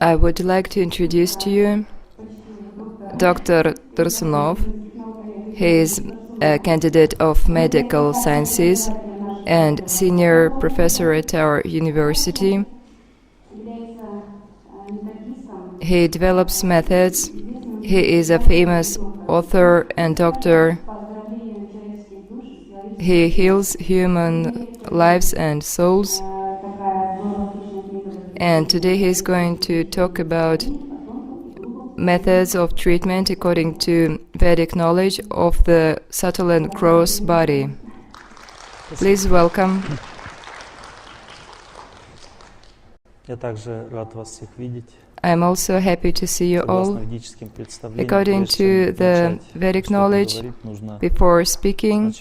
I would like to introduce to you Dr. Torsunov. He is a candidate of medical sciences and senior professor at our university. He develops methods. He is a famous author and doctor. He heals human lives and souls. And today he is going to talk about methods of treatment according to Vedic knowledge of the subtle and gross body. Please welcome. I'm also happy to see you all. According to the Vedic knowledge, before speaking,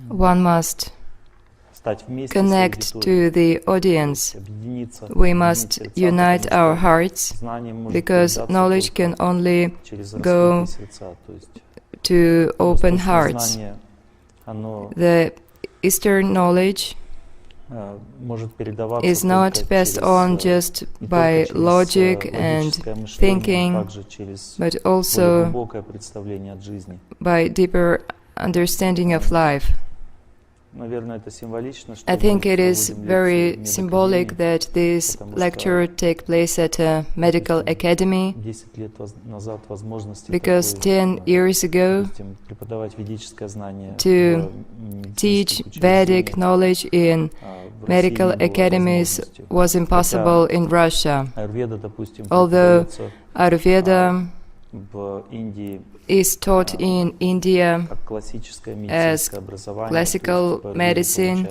one must connect to the audience. We must unite our hearts, because knowledge can only go to open hearts. The Eastern knowledge is not passed on just by logic and thinking, but also by deeper understanding of life. I think it is very symbolic that this lecture takes place at a medical academy, because 10 years ago, to teach Vedic knowledge in medical academies was impossible in Russia. Although Ayurveda is taught in India as classical medicine,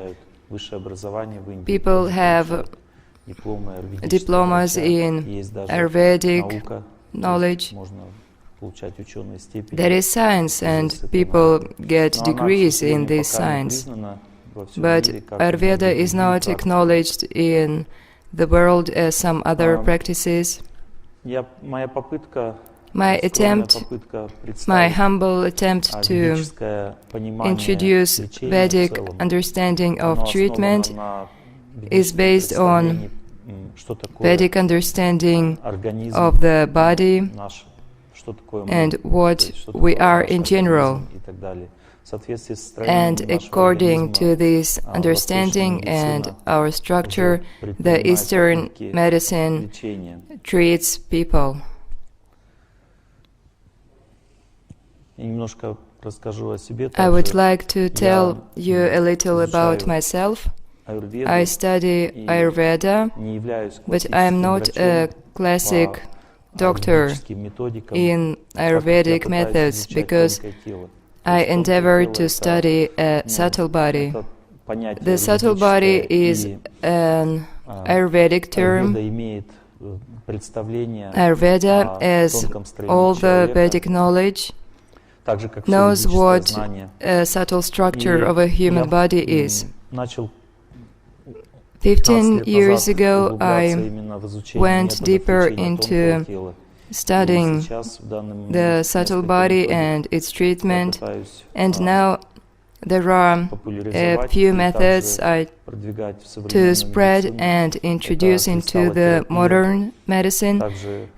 people have diplomas in Ayurvedic knowledge. There is science, and people get degrees in this science. But Ayurveda is not acknowledged in the world as some other practices. My humble attempt to introduce Vedic understanding of treatment is based on Vedic understanding of the body and what we are in general. And according to this understanding and our structure, the Eastern medicine treats people. I would like to tell you a little about myself. I study Ayurveda, but I am not a classic doctor in Ayurvedic methods, because I endeavor to study a subtle body. The subtle body is an Ayurvedic term. Ayurveda, as all the Vedic knowledge, knows what a subtle structure of a human body is. 15 years ago, I went deeper into studying the subtle body and its treatment, and now there are a few methods to spread and introduce into the modern medicine.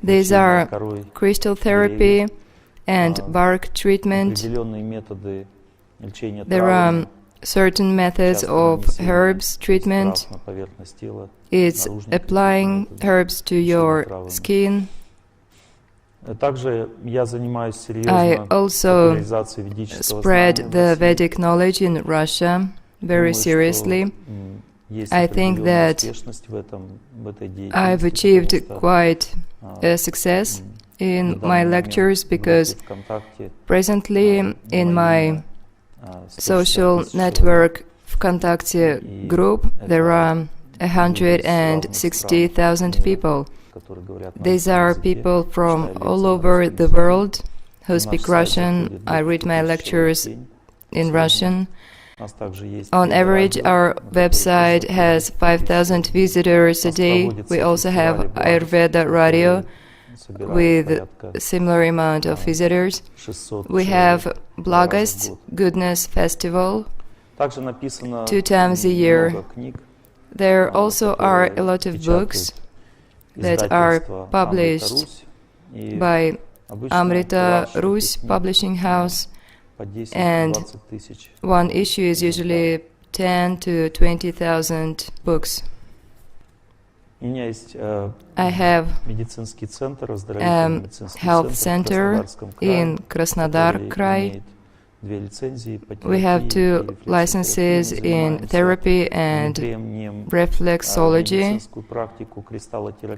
These are crystal therapy and bark treatment. There are certain methods of herbs treatment. It's applying herbs to your skin. I also spread the Vedic knowledge in Russia very seriously. I think that I've achieved quite a success in my lectures, because presently in my social network Vkontakte group there are 160,000 people. These are people from all over the world who speak Russian. I read my lectures in Russian. On average, our website has 5,000 visitors a day. We also have Ayurveda radio with a similar amount of visitors. We have Blagast Goodness Festival 2 times a year. There also are a lot of books that are published by Amrita Rus Publishing House, and one issue is usually 10 to 20,000 books. I have a health center in Krasnodar Krai. We have 2 licenses in therapy and reflexology.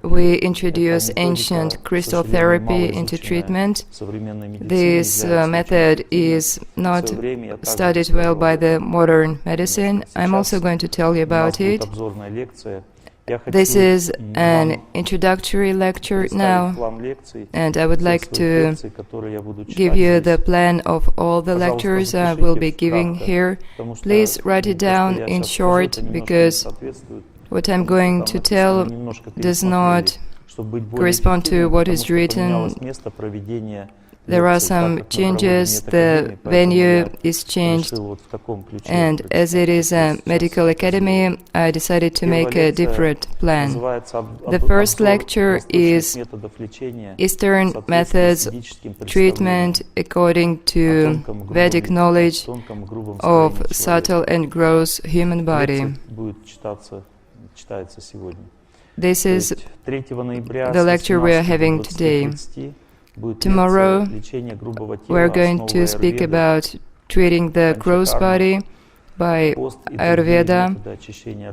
We introduce ancient crystal therapy into treatment. This method is not studied well by the modern medicine. I'm also going to tell you about it. This is an introductory lecture now, and I would like to give you the plan of all the lectures I will be giving here. Please write it down in short, because what I'm going to tell does not correspond to what is written. There are some changes, the venue is changed, and as it is a medical academy, I decided to make a different plan. The first lecture is Eastern Methods Treatment according to Vedic knowledge of subtle and gross human body. This is the lecture we are having today. Tomorrow, we're going to speak about treating the gross body by Ayurveda,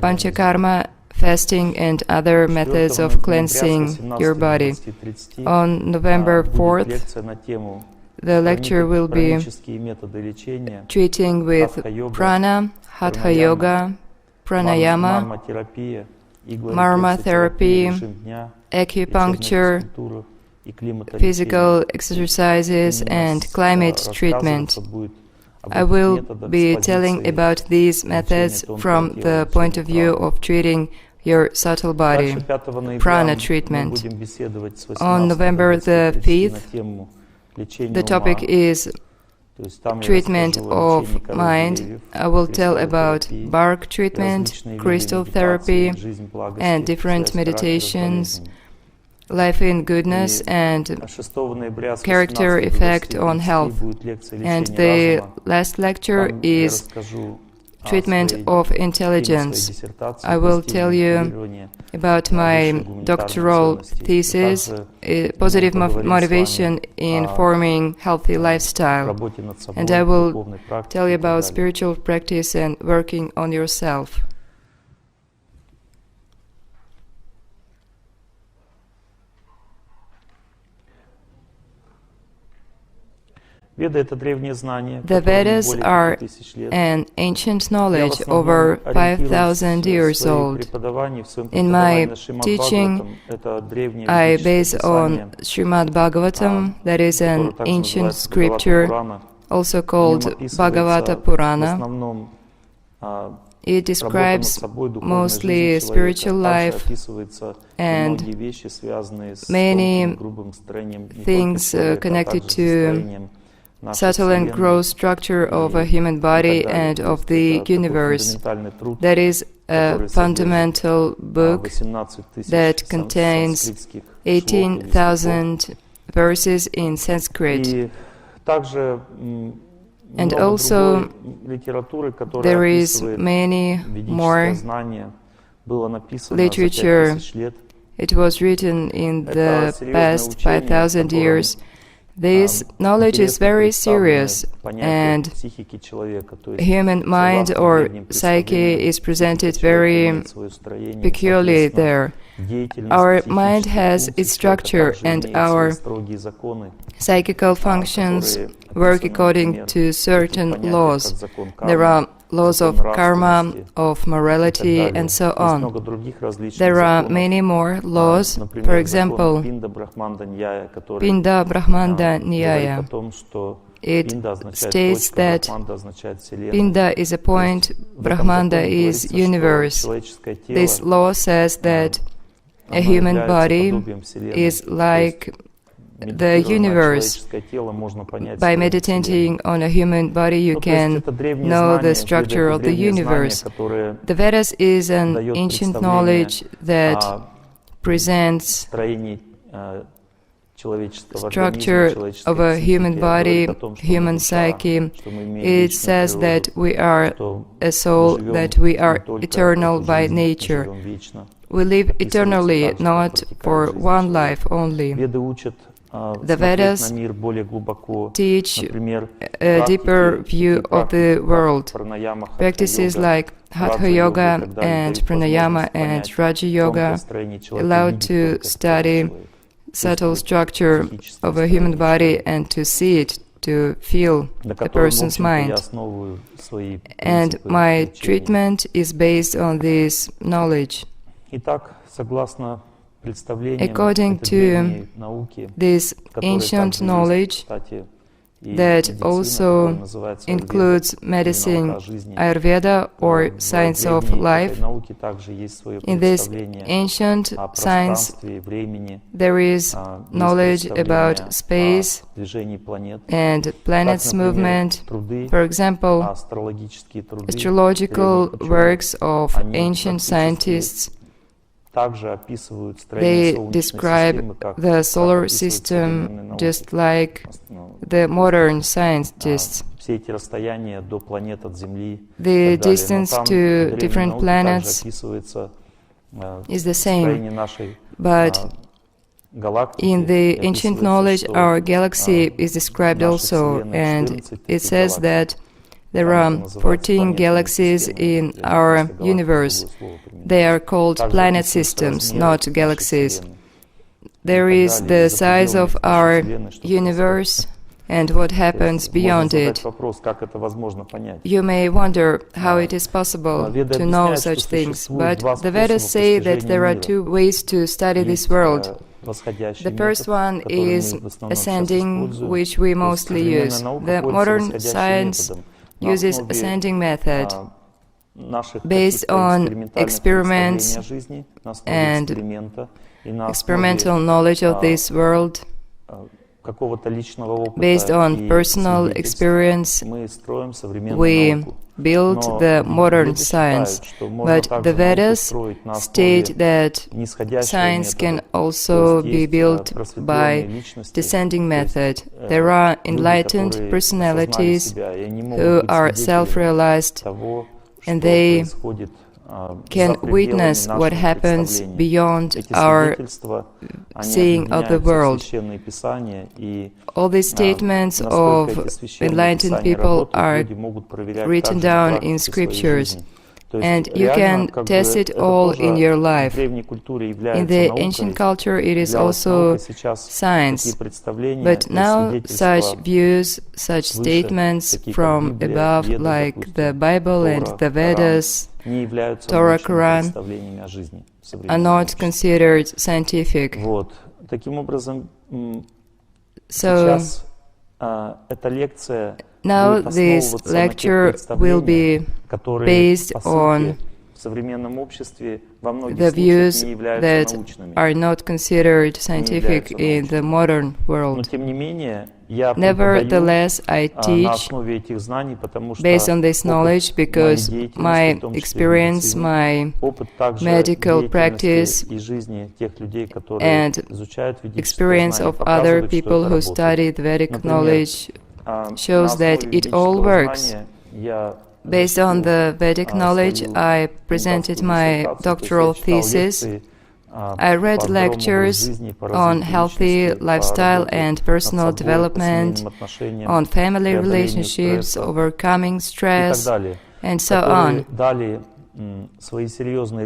Panchakarma, fasting, and other methods of cleansing your body. On November 4th, the lecture will be treating with prana, hatha yoga, pranayama, marma therapy, acupuncture, physical exercises, and climate treatment. I will be telling about these methods from the point of view of treating your subtle body, prana treatment. On November the 5th, the topic is treatment of mind. I will tell about bark treatment, crystal therapy, and different meditations, life in goodness, and character effect on health. And the last lecture is treatment of intelligence. I will tell you about my doctoral thesis, positive motivation in forming healthy lifestyle. And I will tell you about spiritual practice and working on yourself. The Vedas are an ancient knowledge over 5,000 years old. In my teaching, I base on Srimad Bhagavatam, that is an ancient scripture, also called Bhagavata Purana. It describes mostly spiritual life and many things connected to subtle and gross structure of a human body and of the universe. That is a fundamental book that contains 18,000 verses in Sanskrit. And also there is many more literature. It was written in the past 5,000 years. This knowledge is very serious, and human mind or psyche is presented very peculiarly there. Our mind has its structure, and our psychical functions work according to certain laws. There are laws of karma, of morality, and so on. There are many more laws. For example, Pinda Brahmanda Nyaya. It states that Pinda is a point, Brahmanda is universe. This law says that a human body is like the universe. By meditating on a human body, you can know the structure of the universe. The Vedas is an ancient knowledge that presents structure of a human body, human psyche. It says that we are a soul, that we are eternal by nature. We live eternally, not for one life only. The Vedas teach a deeper view of the world. Practices like Hatha Yoga and Pranayama and Raja Yoga allow to study subtle structure of a human body and to see it, to feel a person's mind. And my treatment is based on this knowledge. According to this ancient knowledge that also includes medicine, Ayurveda, or science of life, in this ancient science there is knowledge about space and planets' movement. For example, astrological works of ancient scientists, they describe the solar system just like the modern scientists. The distance to different planets is the same, but in the ancient knowledge our galaxy is described also, and it says that there are 14 galaxies in our universe. They are called planet systems, not galaxies. There is the size of our universe and what happens beyond it. You may wonder how it is possible to know such things, but the Vedas say that there are two ways to study this world. The first one is ascending, which we mostly use. The modern science uses ascending method based on experiments and experimental knowledge of this world. Based on personal experience, we build the modern science, but the Vedas state that science can also be built by descending method. There are enlightened personalities who are self-realized, and they can witness what happens beyond our seeing of the world. All these statements of enlightened people are written down in scriptures, and you can test it all in your life. In the ancient culture it is also science, but now such views, such statements from above, like the Bible and the Vedas, Torah, Quran, are not considered scientific. So now this lecture will be based on the views that are not considered scientific in the modern world. Nevertheless, I teach based on this knowledge because my experience, my medical practice, and experience of other people who study the Vedic knowledge shows that it all works. Based on the Vedic knowledge, I presented my doctoral thesis. I read lectures on healthy lifestyle and personal development, on family relationships, overcoming stress, and so on.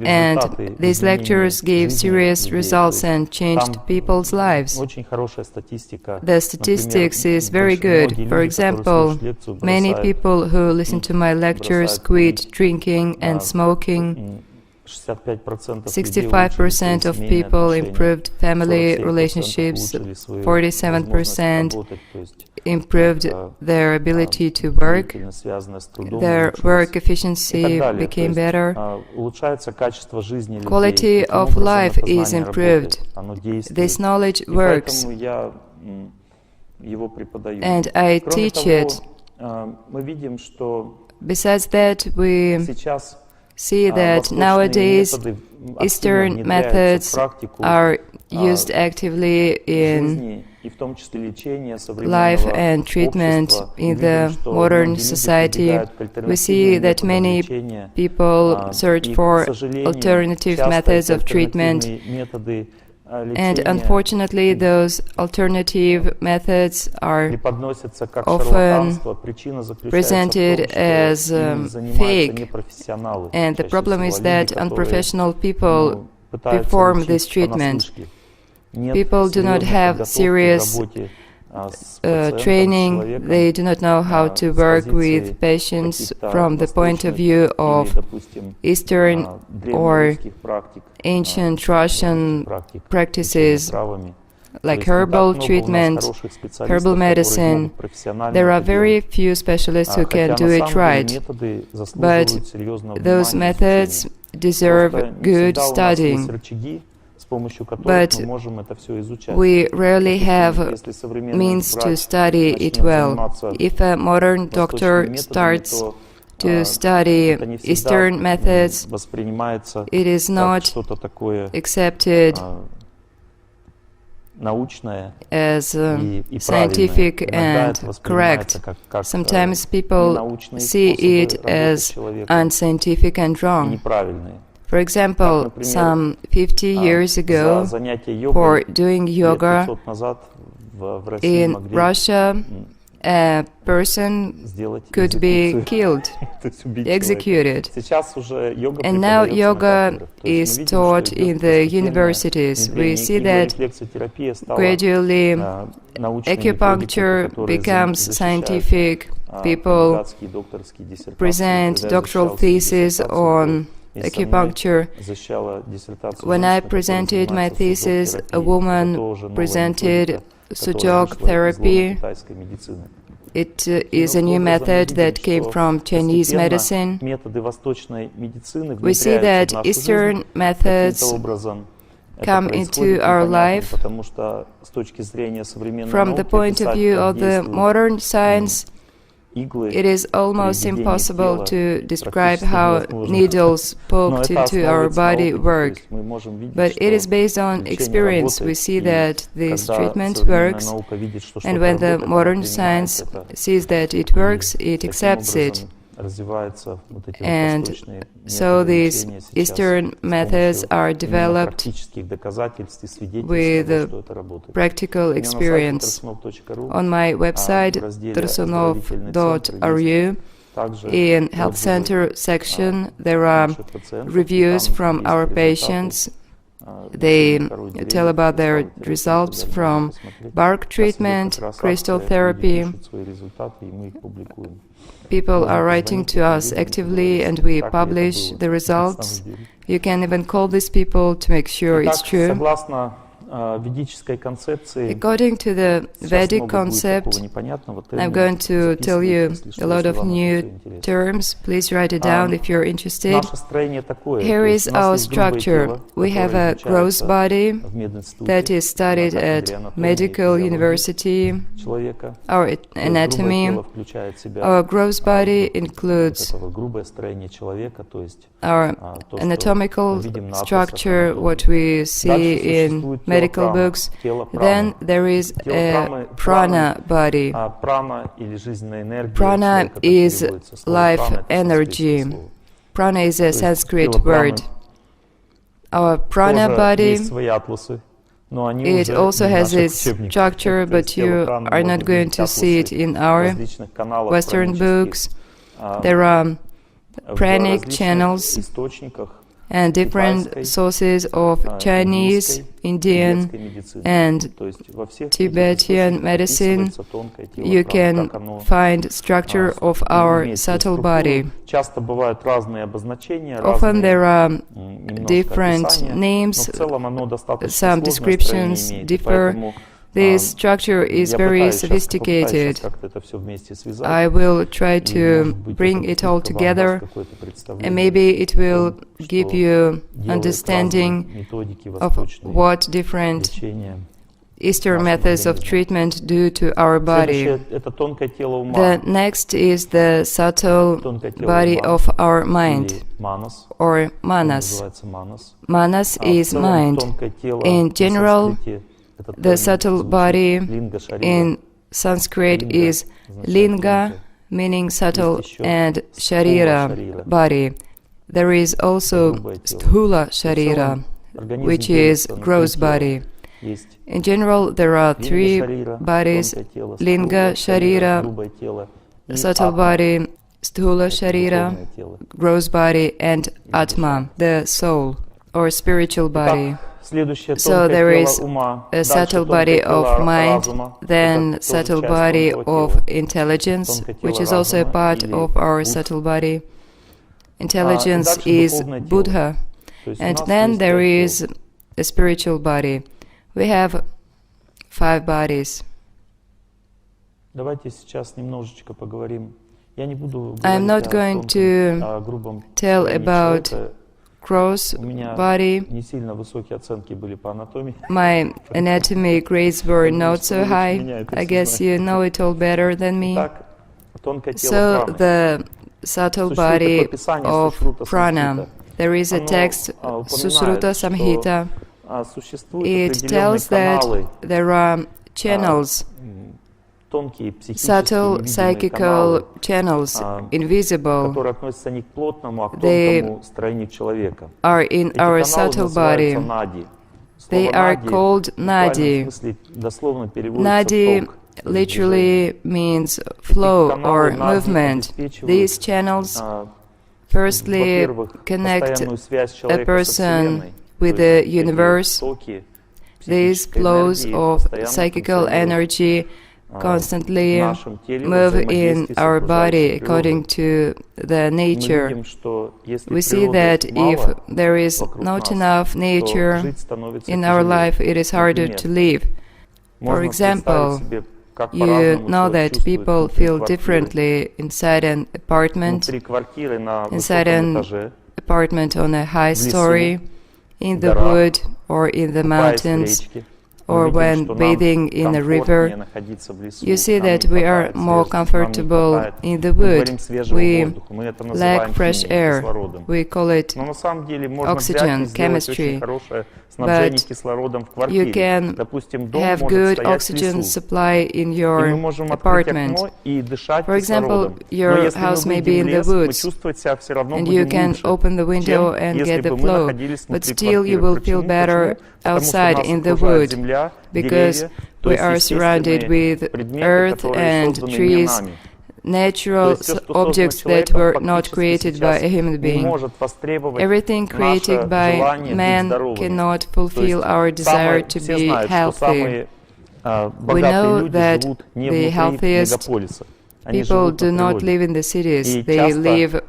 And these lectures gave serious results and changed people's lives. The statistics is very good. For example, many people who listen to my lectures quit drinking and smoking. 65% of people improved family relationships, 47% improved their ability to work, their work efficiency became better, quality of life is improved. This knowledge works. and I teach it. Besides that, we see that nowadays Eastern methods are used actively in life and treatment in the modern society. We see that many people search for alternative methods of treatment, and unfortunately those alternative methods are often presented as fake, and the problem is that unprofessional people perform this treatment. People do not have serious training, they do not know how to work with patients from the point of view of Eastern or ancient Russian practices like herbal treatment, herbal medicine. There are very few specialists who can do it right, but those methods deserve good studying. But we rarely have means to study it well. If a modern doctor starts to study Eastern methods, it is not accepted as scientific and correct. Sometimes people see it as unscientific and wrong. For example, some 50 years ago, for doing yoga in Russia, a person could be killed, executed. And now yoga is taught in the universities. We see that gradually acupuncture becomes scientific. People present doctoral theses on acupuncture. When I presented my thesis, a woman presented Stucture therapy. It is a new method that came from Chinese medicine. We see that Eastern methods come into our life from the point of view of the modern science. It is almost impossible to describe how needles poked into our body work, but it is based on experience. We see that this treatment works, and when the modern science sees that it works, it accepts it. And so these Eastern methods are developed with practical experience. On my website, torsunov.ru, in Health Center section, there are reviews from our patients. They tell about their results from bark treatment, crystal therapy. People are writing to us actively and we publish the results. You can even call these people to make sure it's true. According to the Vedic concept, I'm going to tell you a lot of new terms. Please write it down if you're interested. Here is our structure. We have a gross body that is studied at medical university. Our anatomy. Our gross body includes our anatomical structure, what we see in medical books. Then there is a prana body. Prana is life energy. Prana is a Sanskrit word. Our prana body, it also has its structure, but you are not going to see it in our Western books. There are pranic channels and different sources of Chinese, Indian, and Tibetan medicine. You can find structure of our subtle body. Often there are different names, some descriptions differ. This structure is very sophisticated. I will try to bring it all together, and maybe it will give you understanding of what different Eastern methods of treatment do to our body. The next is the subtle body of our mind, or manas. Manas is mind. In general, the subtle body in Sanskrit is linga, meaning subtle, and sharira, body. There is also sthula sharira, which is gross body. In general, there are three bodies: linga sharira, subtle body, sthula sharira, gross body, and atma, the soul or spiritual body. So there is a subtle body of mind, then subtle body of intelligence, which is also a part of our subtle body. Intelligence is Buddha. And then there is a spiritual body. We have 5 bodies. I'm not going to tell about gross body. My anatomy grades were not so high. I guess you know it all better than me. So the subtle body of prana. There is a text, Sushruta Samhita. It tells that there are channels, subtle psychical channels, invisible. They are in our subtle body. They are called nadi. Nadi literally means flow or movement. These channels firstly connect a person with the universe. These flows of psychical energy constantly move in our body according to the nature. We see that if there is not enough nature in our life, it is harder to live. For example, you know that people feel differently inside an apartment, on a high story, in the wood or in the mountains, or when bathing in a river. You see that we are more comfortable in the wood. We lack fresh air. We call it oxygen chemistry. But you can have good oxygen supply in your apartment. For example, your house may be in the woods, and you can open the window and get the flow, but still you will feel better outside in the wood, because we are surrounded with earth and trees, natural objects that were not created by a human being. Everything created by man cannot fulfill our desire to be healthy. We know that the healthiest people do not live in the cities. They live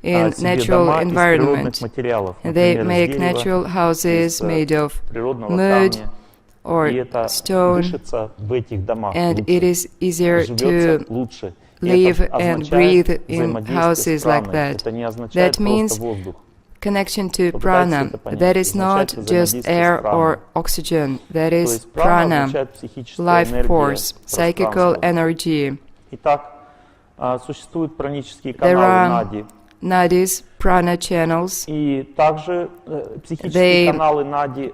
in natural environment. They make natural houses made of wood or stone, and it is easier to live and breathe in houses like that. That means connection to prana. That is not just air or oxygen. That is prana, life force, psychical energy. There are nadis, prana channels. They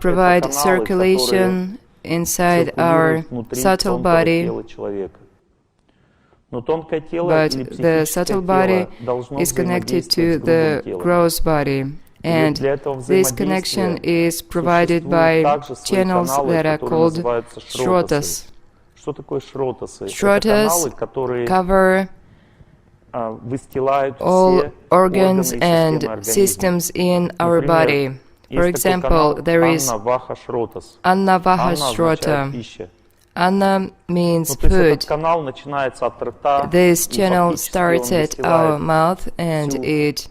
provide circulation inside our subtle body, but the subtle body is connected to the gross body, and this connection is provided by channels that are called shrotas. Shrotas cover all organs and systems in our body. For example, there is Annavaha Shrota. Anna means food. This channel starts at our mouth and it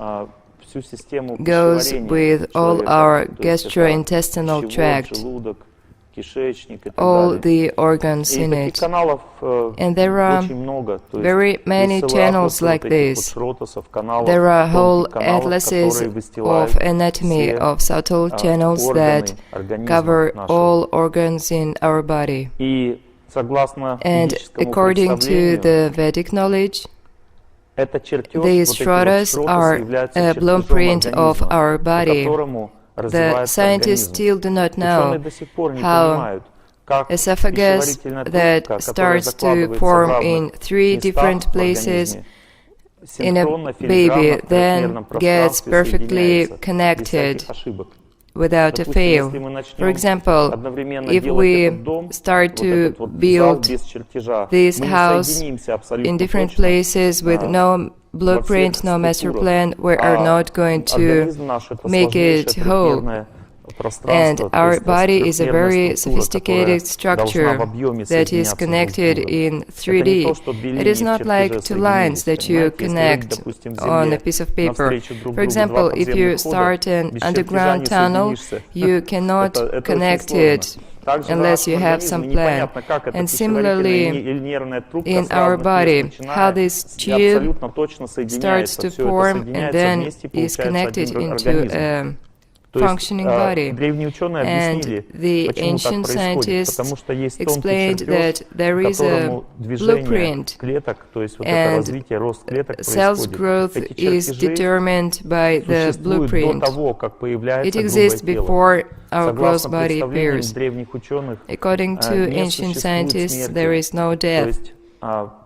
goes with all our gastrointestinal tract. all the organs in it. And there are very many channels like this. There are whole atlases of anatomy of subtle channels that cover all organs in our body. And according to the Vedic knowledge, these shraddhas are a blueprint of our body. The scientists still do not know how esophagus that starts to form in 3 different places in a baby then gets perfectly connected without a fail. For example, if we start to build this house in different places with no blueprint, no master plan, we are not going to make it whole. And our body is a very sophisticated structure that is connected in 3D. It is not like 2 lines that you connect on a piece of paper. For example, if you start an underground tunnel, you cannot connect it unless you have some plan. And similarly, in our body, how this tube starts to form and then is connected into a functioning body. And the ancient scientists explained that there is a blueprint, and cell's growth is determined by the blueprint. It exists before our gross body appears. According to ancient scientists, there is no death.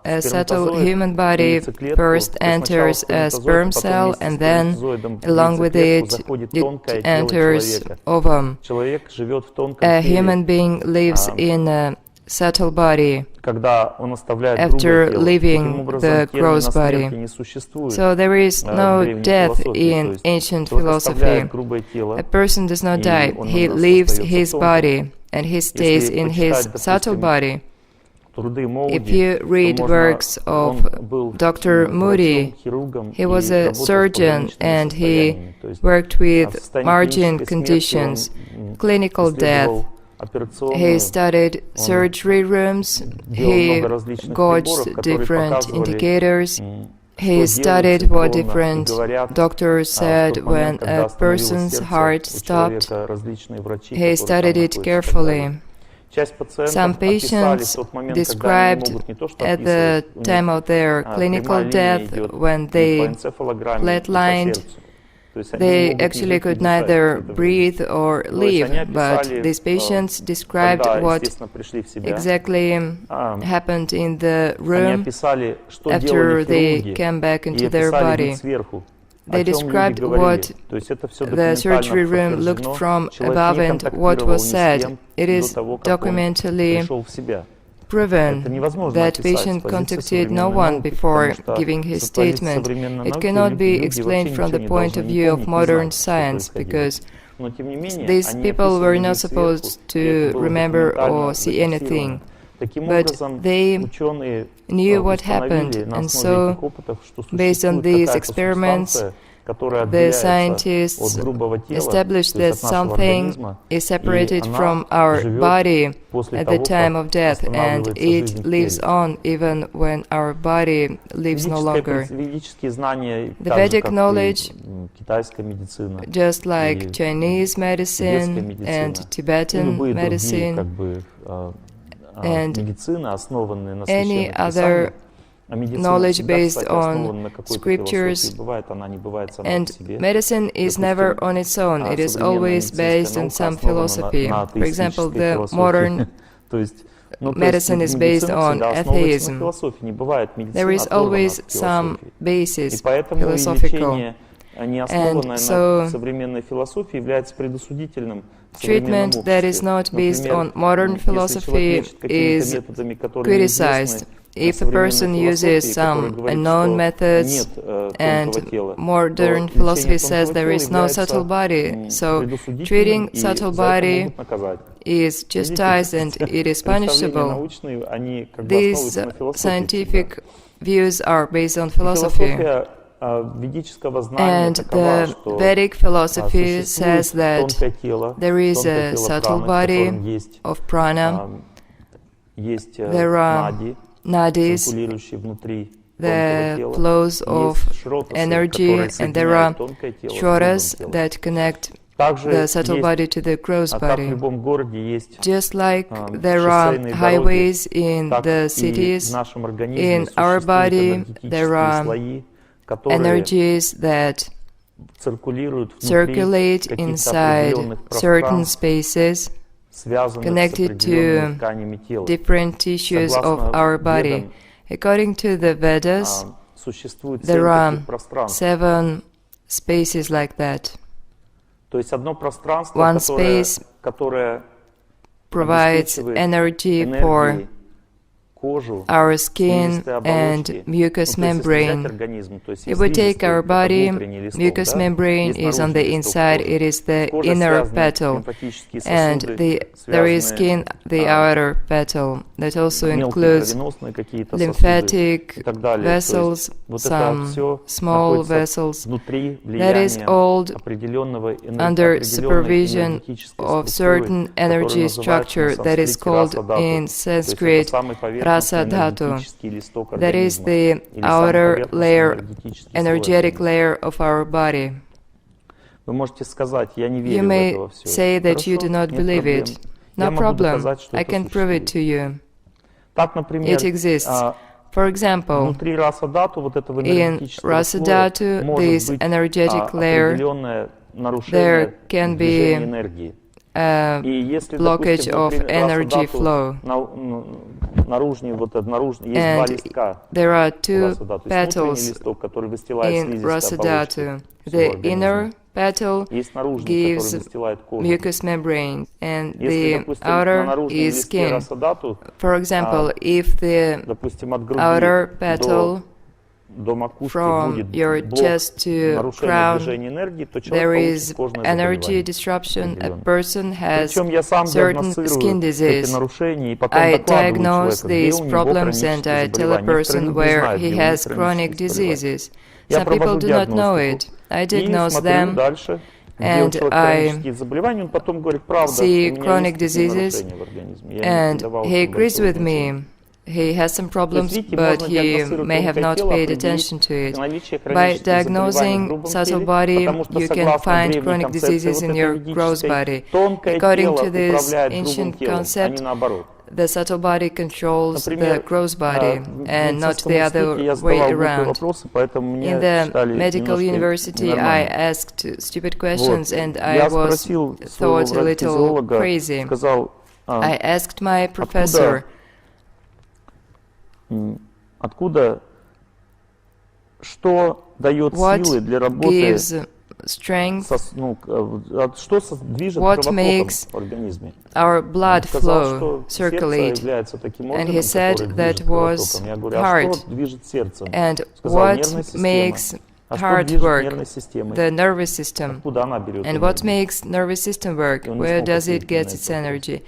A subtle human body first enters a sperm cell, and then, along with it enters ovum. A human being lives in a subtle body after leaving the gross body. So there is no death in ancient philosophy. A person does not die. He leaves his body, and he stays in his subtle body. If you read works of Dr. Moody, he was a surgeon and he worked with margin conditions, clinical death. He studied surgery rooms, he gauged different indicators, he studied what different doctors said when a person's heart stopped. He studied it carefully. Some patients described at the time of their clinical death, when they flatlined, they actually could neither breathe or live, but these patients described what exactly happened in the room after they came back into their body. They described what the surgery room looked from above and what was said. It is documentally proven that patient contacted no one before giving his statement. It cannot be explained from the point of view of modern science, because these people were not supposed to remember or see anything. But they knew what happened, and so, based on these experiments, the scientists established that something is separated from our body at the time of death, and it lives on even when our body lives no longer. The Vedic knowledge, just like Chinese medicine and Tibetan medicine, and any other knowledge based on scriptures, and medicine is never on its own, it is always based on some philosophy. For example, the modern medicine is based on atheism. There is always some basis philosophical. And so, treatment that is not based on modern philosophy is criticized. If a person uses some unknown methods, and modern philosophy says there is no subtle body, so treating subtle body is chastised and it is punishable. These scientific views are based on philosophy. And the Vedic philosophy says that there is a subtle body of prana, there are nadis, the flows of energy, and there are shrotas that connect the subtle body to the gross body. Just like there are highways in the cities, in our body there are energies that circulate inside certain spaces connected to different tissues of our body. According to the Vedas, there are 7 spaces like that. One space provides energy for our skin and mucous membrane. If we take our body, mucous membrane is on the inside, it is the inner petal, and there is skin, the outer petal. That also includes lymphatic vessels, some small vessels. That is all under supervision of certain energy structure that is called in Sanskrit Rasa Dhatu. That is the outer layer, energetic layer of our body. You may say that you do not believe it. No problem, I can prove it to you. It exists. For example, in Rasa Dhatu, this energetic layer, there can be a blockage of energy flow. And there are 2 petals in Rasa Dhatu. The inner petal gives mucous membrane, and the outer is skin. For example, if the outer petal from your chest to crown, there is energy disruption, a person has certain skin disease. I diagnose these problems and I tell a person where he has chronic diseases. Some people do not know it. I diagnose them and I see chronic diseases, and he agrees with me. He has some problems, but he may have not paid attention to it. By diagnosing subtle body, you can find chronic diseases in your gross body. According to this ancient concept, the subtle body controls the gross body and not the other way around. In the medical university, I asked stupid questions and I was thought a little crazy. I asked my professor, what gives strength, what makes our blood flow, circulate? And he said that was heart. And what makes heart work? The nervous system. And what makes nervous system work? Where does it get its energy?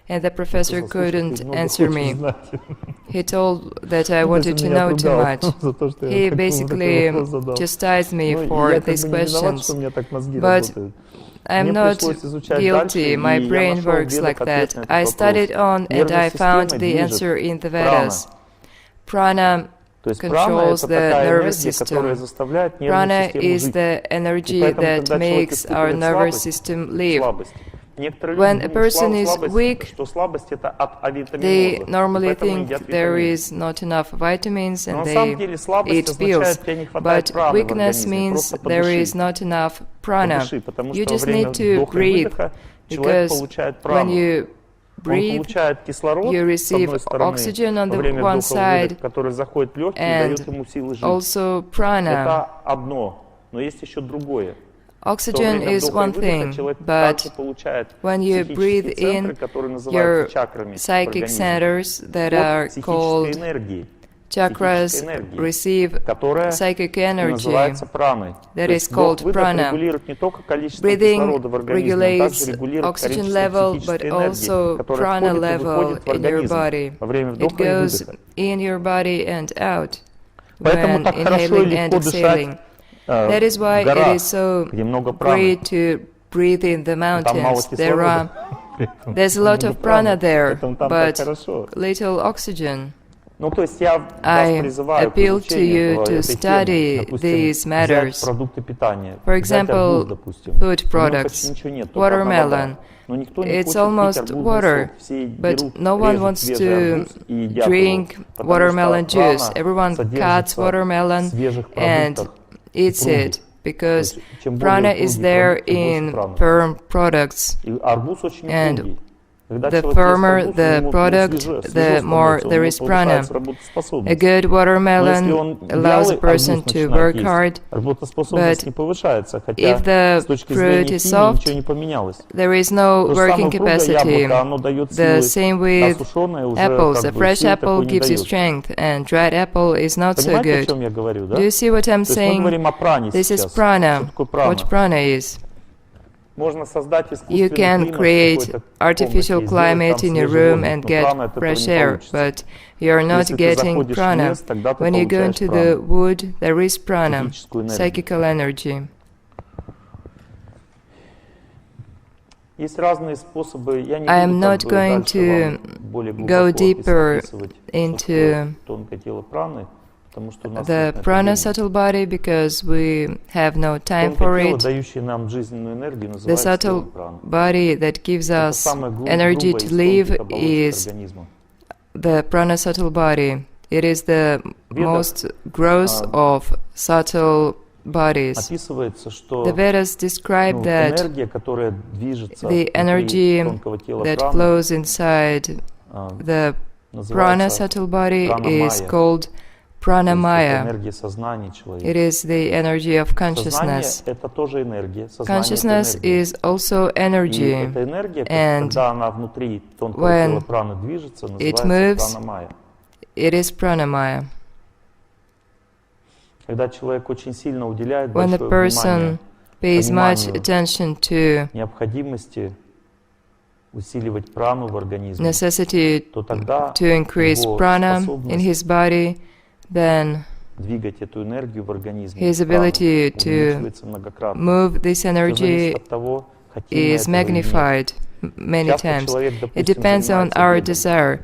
And the professor couldn't answer me. He told that I wanted to know too much. He basically chastised me for these questions. But I'm not guilty. My brain works like that. I studied on and I found the answer in the Vedas. Prana controls the nervous system. Prana is the energy that makes our nervous system live. When a person is weak, they normally think there is not enough vitamins and they eat pills. But weakness means there is not enough prana. You just need to breathe, because when you breathe, you receive oxygen on the one side and also prana. Oxygen is one thing, but when you breathe in, your psychic centers that are called chakras receive psychic energy that is called prana. Breathing regulates oxygen level, but also prana level in your body. It goes in your body and out when inhaling and exhaling. That is why it is so great to breathe in the mountains. There's a lot of prana there, but little oxygen. I appeal to you to study these matters. For example, food products, watermelon. It's almost water, but no one wants to drink watermelon juice. Everyone cuts watermelon and eats it, because prana is there in firm products, and the firmer the product, the more there is prana. A good watermelon allows a person to work hard, but if the fruit is soft, there is no working capacity. The same with apples. A fresh apple gives you strength, and dried apple is not so good. Do you see what I'm saying? This is prana. What prana is? You can create artificial climate in your room and get fresh air, but you are not getting prana. When you go into the wood, there is prana, psychical energy. I am not going to go deeper into the prana subtle body because we have no time for it. The subtle body that gives us energy to live is the prana subtle body. It is the most gross of subtle bodies. The Vedas describe that the energy that flows inside the prana subtle body is called pranamaya. It is the energy of consciousness. Consciousness is also energy, and when it moves, it is pranamaya. When the person pays much attention to necessity to increase prana in his body, then his ability to move this energy is magnified many times. It depends on our desire.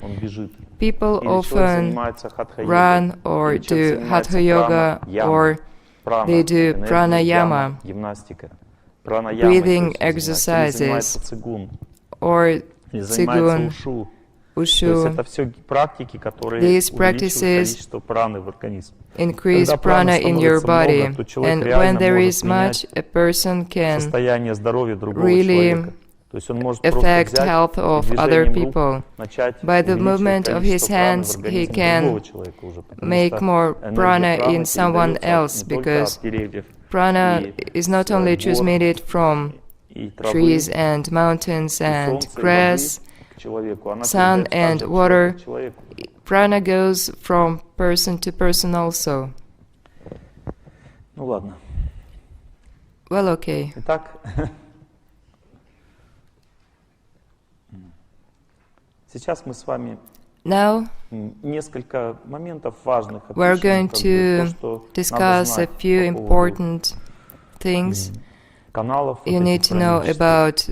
People often run or do hatha yoga, or they do pranayama, breathing exercises, or tzigun, Ushu. These practices increase prana in your body, and when there is much, a person can really affect health of other people. By the movement of his hands, he can make more prana in someone else, because prana is not only transmitted from trees and mountains and grass, sun and water. Prana goes from person to person also. Well, okay. Now, we're going to discuss a few important things you need to know about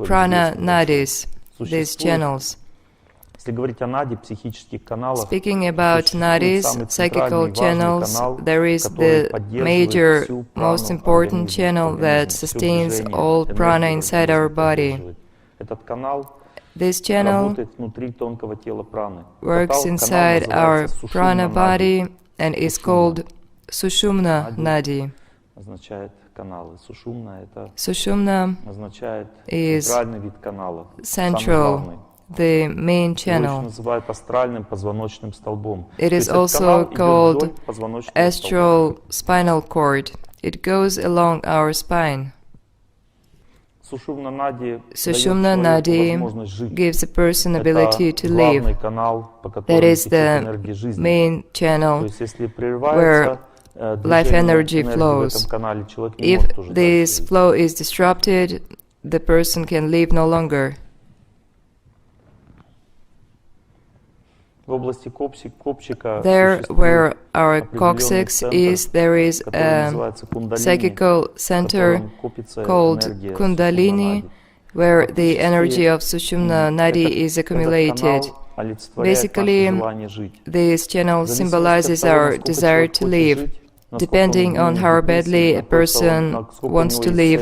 prana nadis, these channels. Speaking about nadis, psychical channels, there is the major, most important channel that sustains all prana inside our body. This channel works inside our prana body and is called Sushumna Nadi. Sushumna is central, the main channel. It is also called astral spinal cord. It goes along our spine. Sushumna Nadi gives a person ability to live. That is the main channel where life energy flows. If this flow is disrupted, the person can live no longer. There where our coccyx is, there is a psychical center called Kundalini, where the energy of Sushumna Nadi is accumulated. Basically, this channel symbolizes our desire to live. Depending on how badly a person wants to live,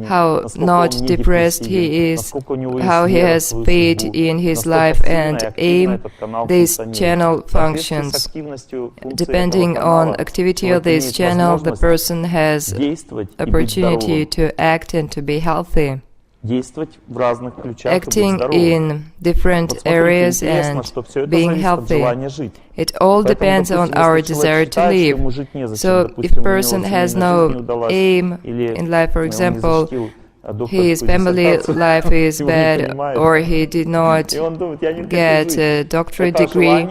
how not depressed he is, how he has faith in his life and aim, this channel functions. Depending on activity of this channel, the person has opportunity to act and to be healthy. Acting in different areas and being healthy. It all depends on our desire to live. So if a person has no aim in life, for example, his family life is bad, or he did not get a doctorate degree,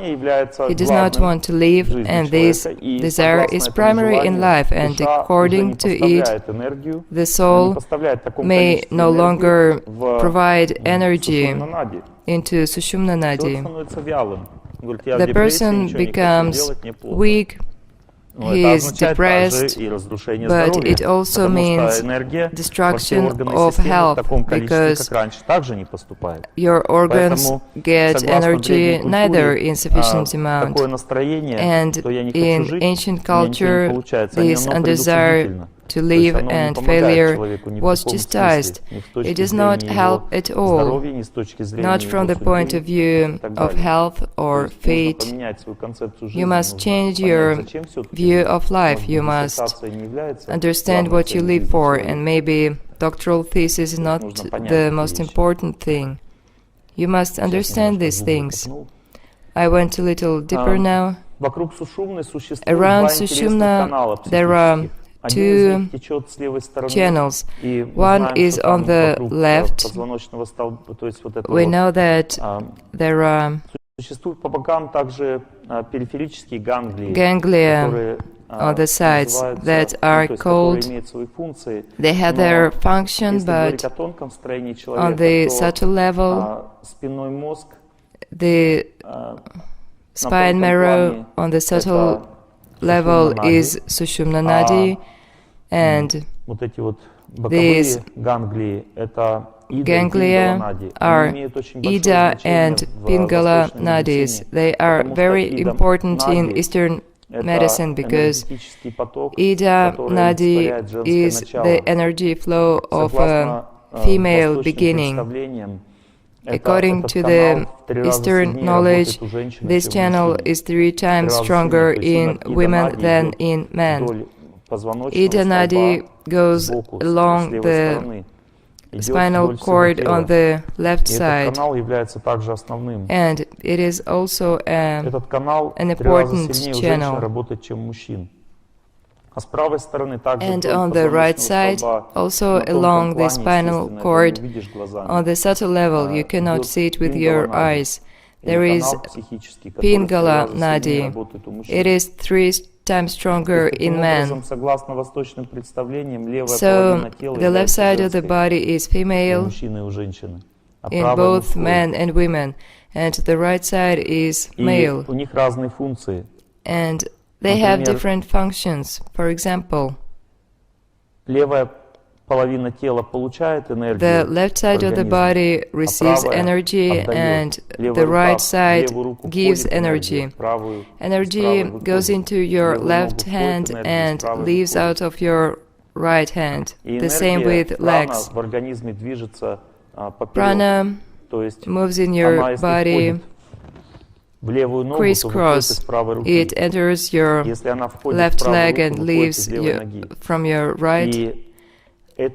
he does not want to live, and this desire is primary in life, and according to it, the soul may no longer provide energy into Sushumna Nadi. The person becomes weak, he is depressed, but it also means destruction of health, because your organs get energy neither in sufficient amount. And in ancient culture, this undesire to live and failure was chastised. It does not help at all, not from the point of view of health or fate. You must change your view of life. You must understand what you live for, and maybe doctoral thesis is not the most important thing. You must understand these things. I went a little deeper now. Around Sushumna there are two channels. One is on the left. We know that there are ganglia on the sides that are called, they have their function, but on the subtle level, the spine marrow on the subtle level is Sushumna Nadi, and these ganglia are Ida and Pingala nadis. They are very important in Eastern medicine because Ida Nadi is the energy flow of a female beginning. According to the Eastern knowledge, this channel is 3 times stronger in women than in men. Ida Nadi goes along the spinal cord on the left side, and it is also an important channel. And on the right side, also along the spinal cord, on the subtle level, you cannot see it with your eyes, there is Pingala Nadi. It is 3 times stronger in men. So the left side of the body is female in both men and women, and the right side is male. And they have different functions. For example, the left side of the body receives energy and the right side gives energy. Energy goes into your left hand and leaves out of your right hand. The same with legs. Prana moves in your body crisscross. It enters your left leg and leaves from your right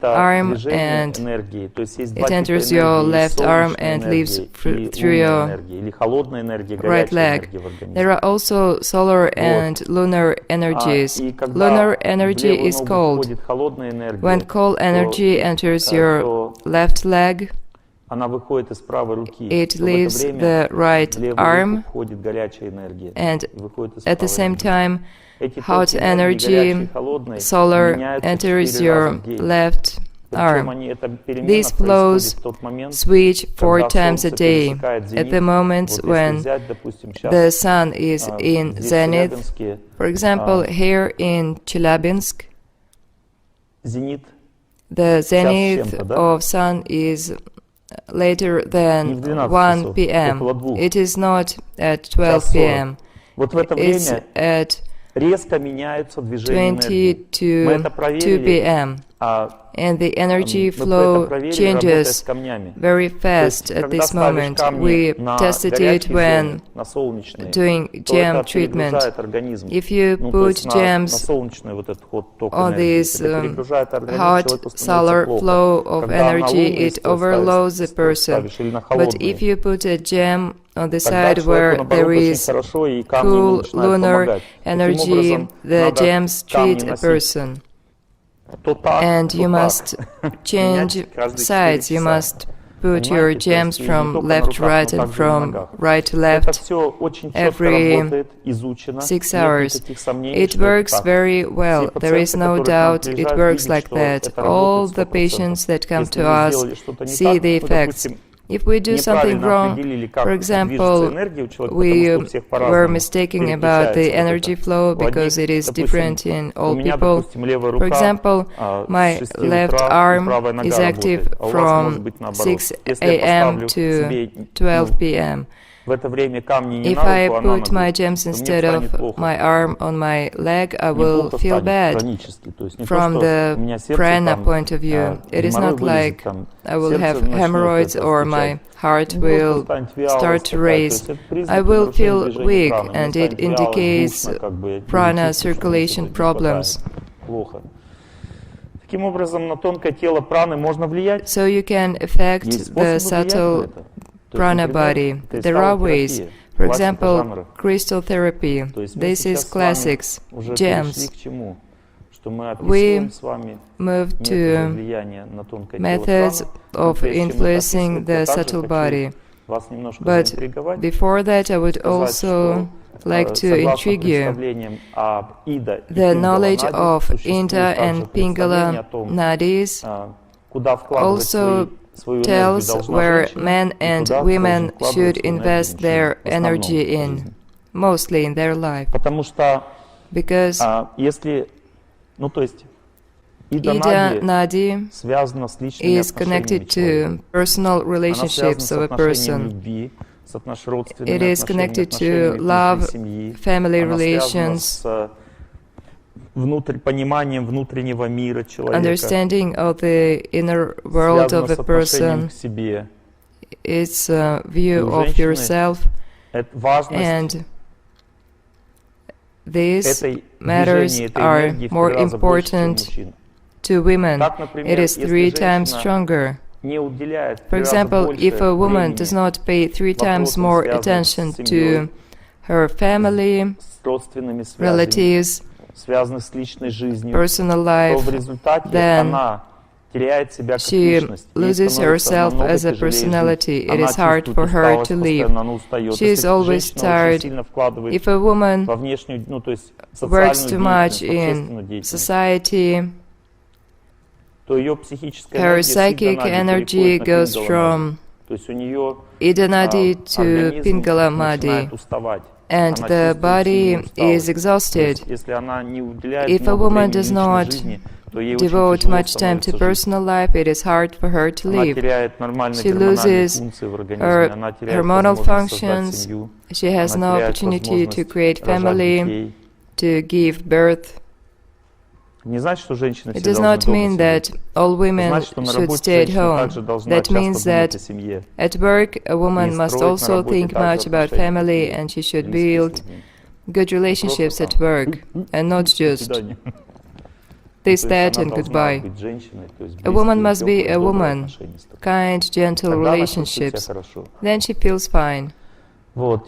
arm, and it enters your left arm and leaves through your right leg. There are also solar and lunar energies. Lunar energy is cold. When cold energy enters your left leg, it leaves the right arm, and at the same time, hot energy, solar, enters your left arm. These flows switch 4 times a day. At the moment when the sun is in zenith, for example, here in Chelyabinsk, the zenith of sun is later than 1 p.m. It is not at 12 p.m. It's at 20 to 2 p.m. And the energy flow changes very fast at this moment. We tested it when doing gem treatment. If you put gems on this hot solar flow of energy, it overloads the person. But if you put a gem on the side where there is cool lunar energy, the gems treat a person. And you must change sides. You must put your gems from left to right and from right to left every 6 hours. It works very well. There is no doubt it works like that. All the patients that come to us see the effects. If we do something wrong, for example, we were mistaken about the energy flow because it is different in all people. For example, my left arm is active from 6 a.m. to 12 p.m. If I put my gems instead of my arm on my leg, I will feel bad. From the prana point of view, it is not like I will have hemorrhoids or my heart will start to race. I will feel weak, and it indicates prana circulation problems. So you can affect the subtle prana body. There are ways. For example, crystal therapy. This is classics, gems. We move to methods of influencing the subtle body. But before that, I would also like to intrigue you. The knowledge of Inda and Pingala nadis also tells where men and women should invest their energy in, mostly in their life. Because Ida Nadi is connected to personal relationships of a person. It is connected to love, family relations, understanding of the inner world of a person, its view of yourself, and these matters are more important to women. It is 3 times stronger. For example, if a woman does not pay 3 times more attention to her family, relatives, personal life, then she loses herself as a personality. It is hard for her to live. She is always tired. If a woman works too much in society, her psychic energy goes from Ida Nadi to Pingala Nadi, and the body is exhausted. If a woman does not devote much time to personal life, it is hard for her to live. She loses her hormonal functions, she has no opportunity to create family, to give birth. It does not mean that all women should stay at home. That means that at work a woman must also think much about family, and she should build good relationships at work, and not just this, that, and goodbye. A woman must be a woman, kind, gentle relationships. Then she feels fine. Now,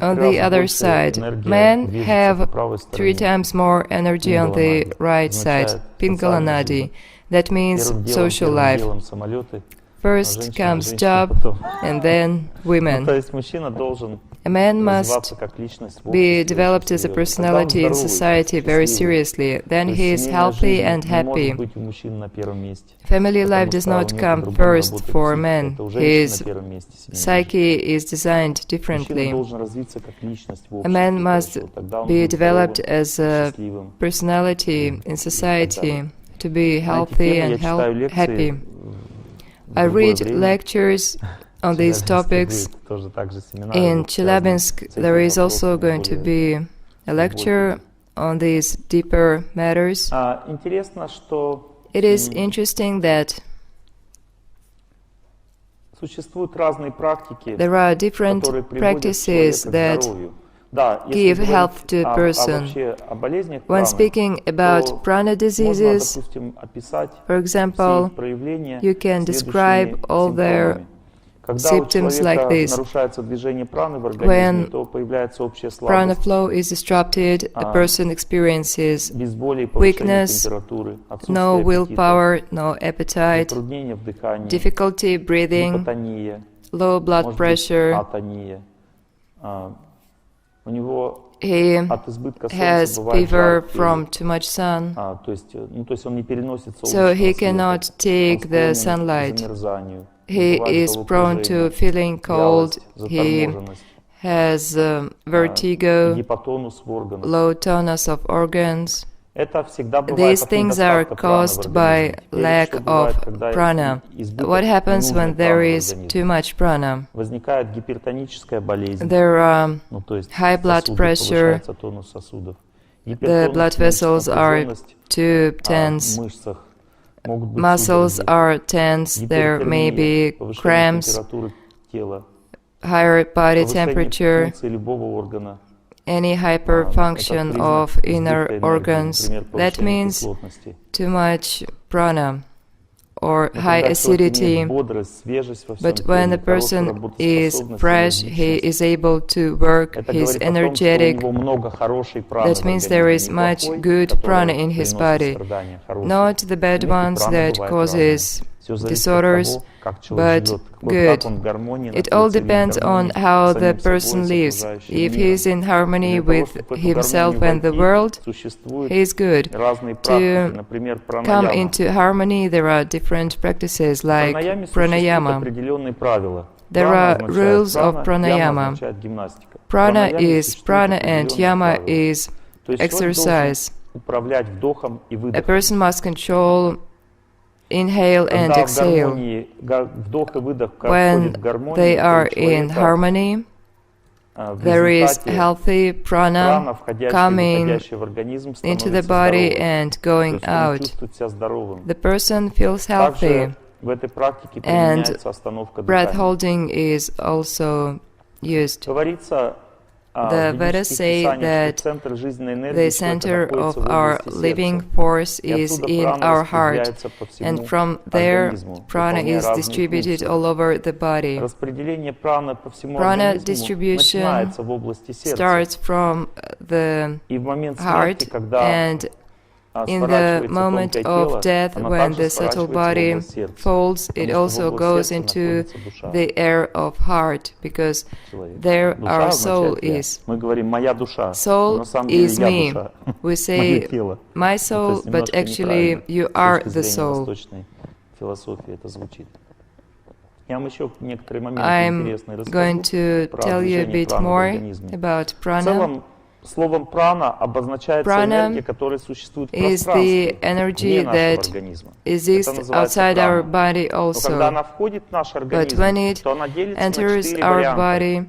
on the other side, men have 3 times more energy on the right side, Pingala Nadi. That means social life. First comes job, and then women. A man must be developed as a personality in society very seriously. Then he is healthy and happy. Family life does not come first for a man. His psyche is designed differently. A man must be developed as a personality in society to be healthy and happy. I read lectures on these topics. In Chelyabinsk, there is also going to be a lecture on these deeper matters. It is interesting that there are different practices that give health to a person. When speaking about prana diseases, for example, you can describe all their symptoms like this. When prana flow is disrupted, a person experiences weakness, no willpower, no appetite, difficulty breathing, low blood pressure. He has fever from too much sun, so he cannot take the sunlight. He is prone to feeling cold, he has vertigo, low tonus of organs. These things are caused by lack of prana. What happens when there is too much prana? There are high blood pressure, the blood vessels are too tense, muscles are tense, there may be cramps, higher body temperature, any hyperfunction of inner organs. That means too much prana or high acidity. But when a person is fresh, he is able to work, he is energetic. That means there is much good prana in his body, not the bad ones that causes disorders, but good. It all depends on how the person lives. If he is in harmony with himself and the world, he is good. To come into harmony, there are different practices like pranayama. There are rules of pranayama. Prana is prana and yama is exercise. A person must control inhale and exhale. When they are in harmony, there is healthy prana coming into the body and going out. The person feels healthy, and breath holding is also used. The Vedas say that the center of our living force is in our heart, and from there prana is distributed all over the body. Prana distribution starts from the heart, and in the moment of death, when the subtle body folds, it also goes into the air of heart, because there our soul is. Soul is me. We say, my soul, but actually you are the soul. I'm going to tell you a bit more about prana. Prana is the energy that exists outside our body also. But when it enters our body,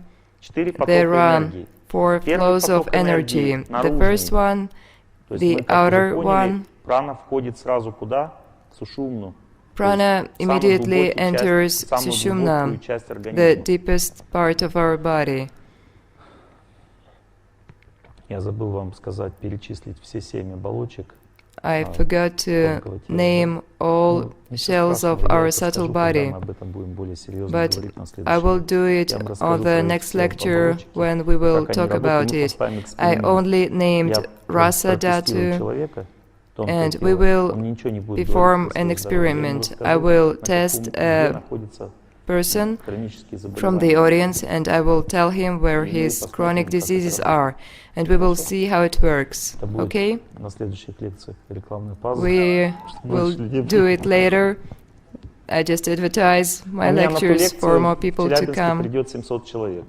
there are 4 flows of energy. The first one, the outer one, prana immediately enters Sushumna, the deepest part of our body. Я забыл вам сказать, перечислить все 7 оболочек. I forgot to name all shells of our subtle body, but I will do it on the next lecture when we will talk about it. I only named Rasa Dhatu, and we will perform an experiment. I will test a person хронические from the заболевания. audience, and I will tell him where his chronic diseases are, and we will see how it works. Это будет Okay? на следующих лекциях рекламная пауза. We чтобы will больше людей do it пришло. later. I just advertise my У меня на ту lectures for лекцию more в people to Челябинске come. придет 700 человек.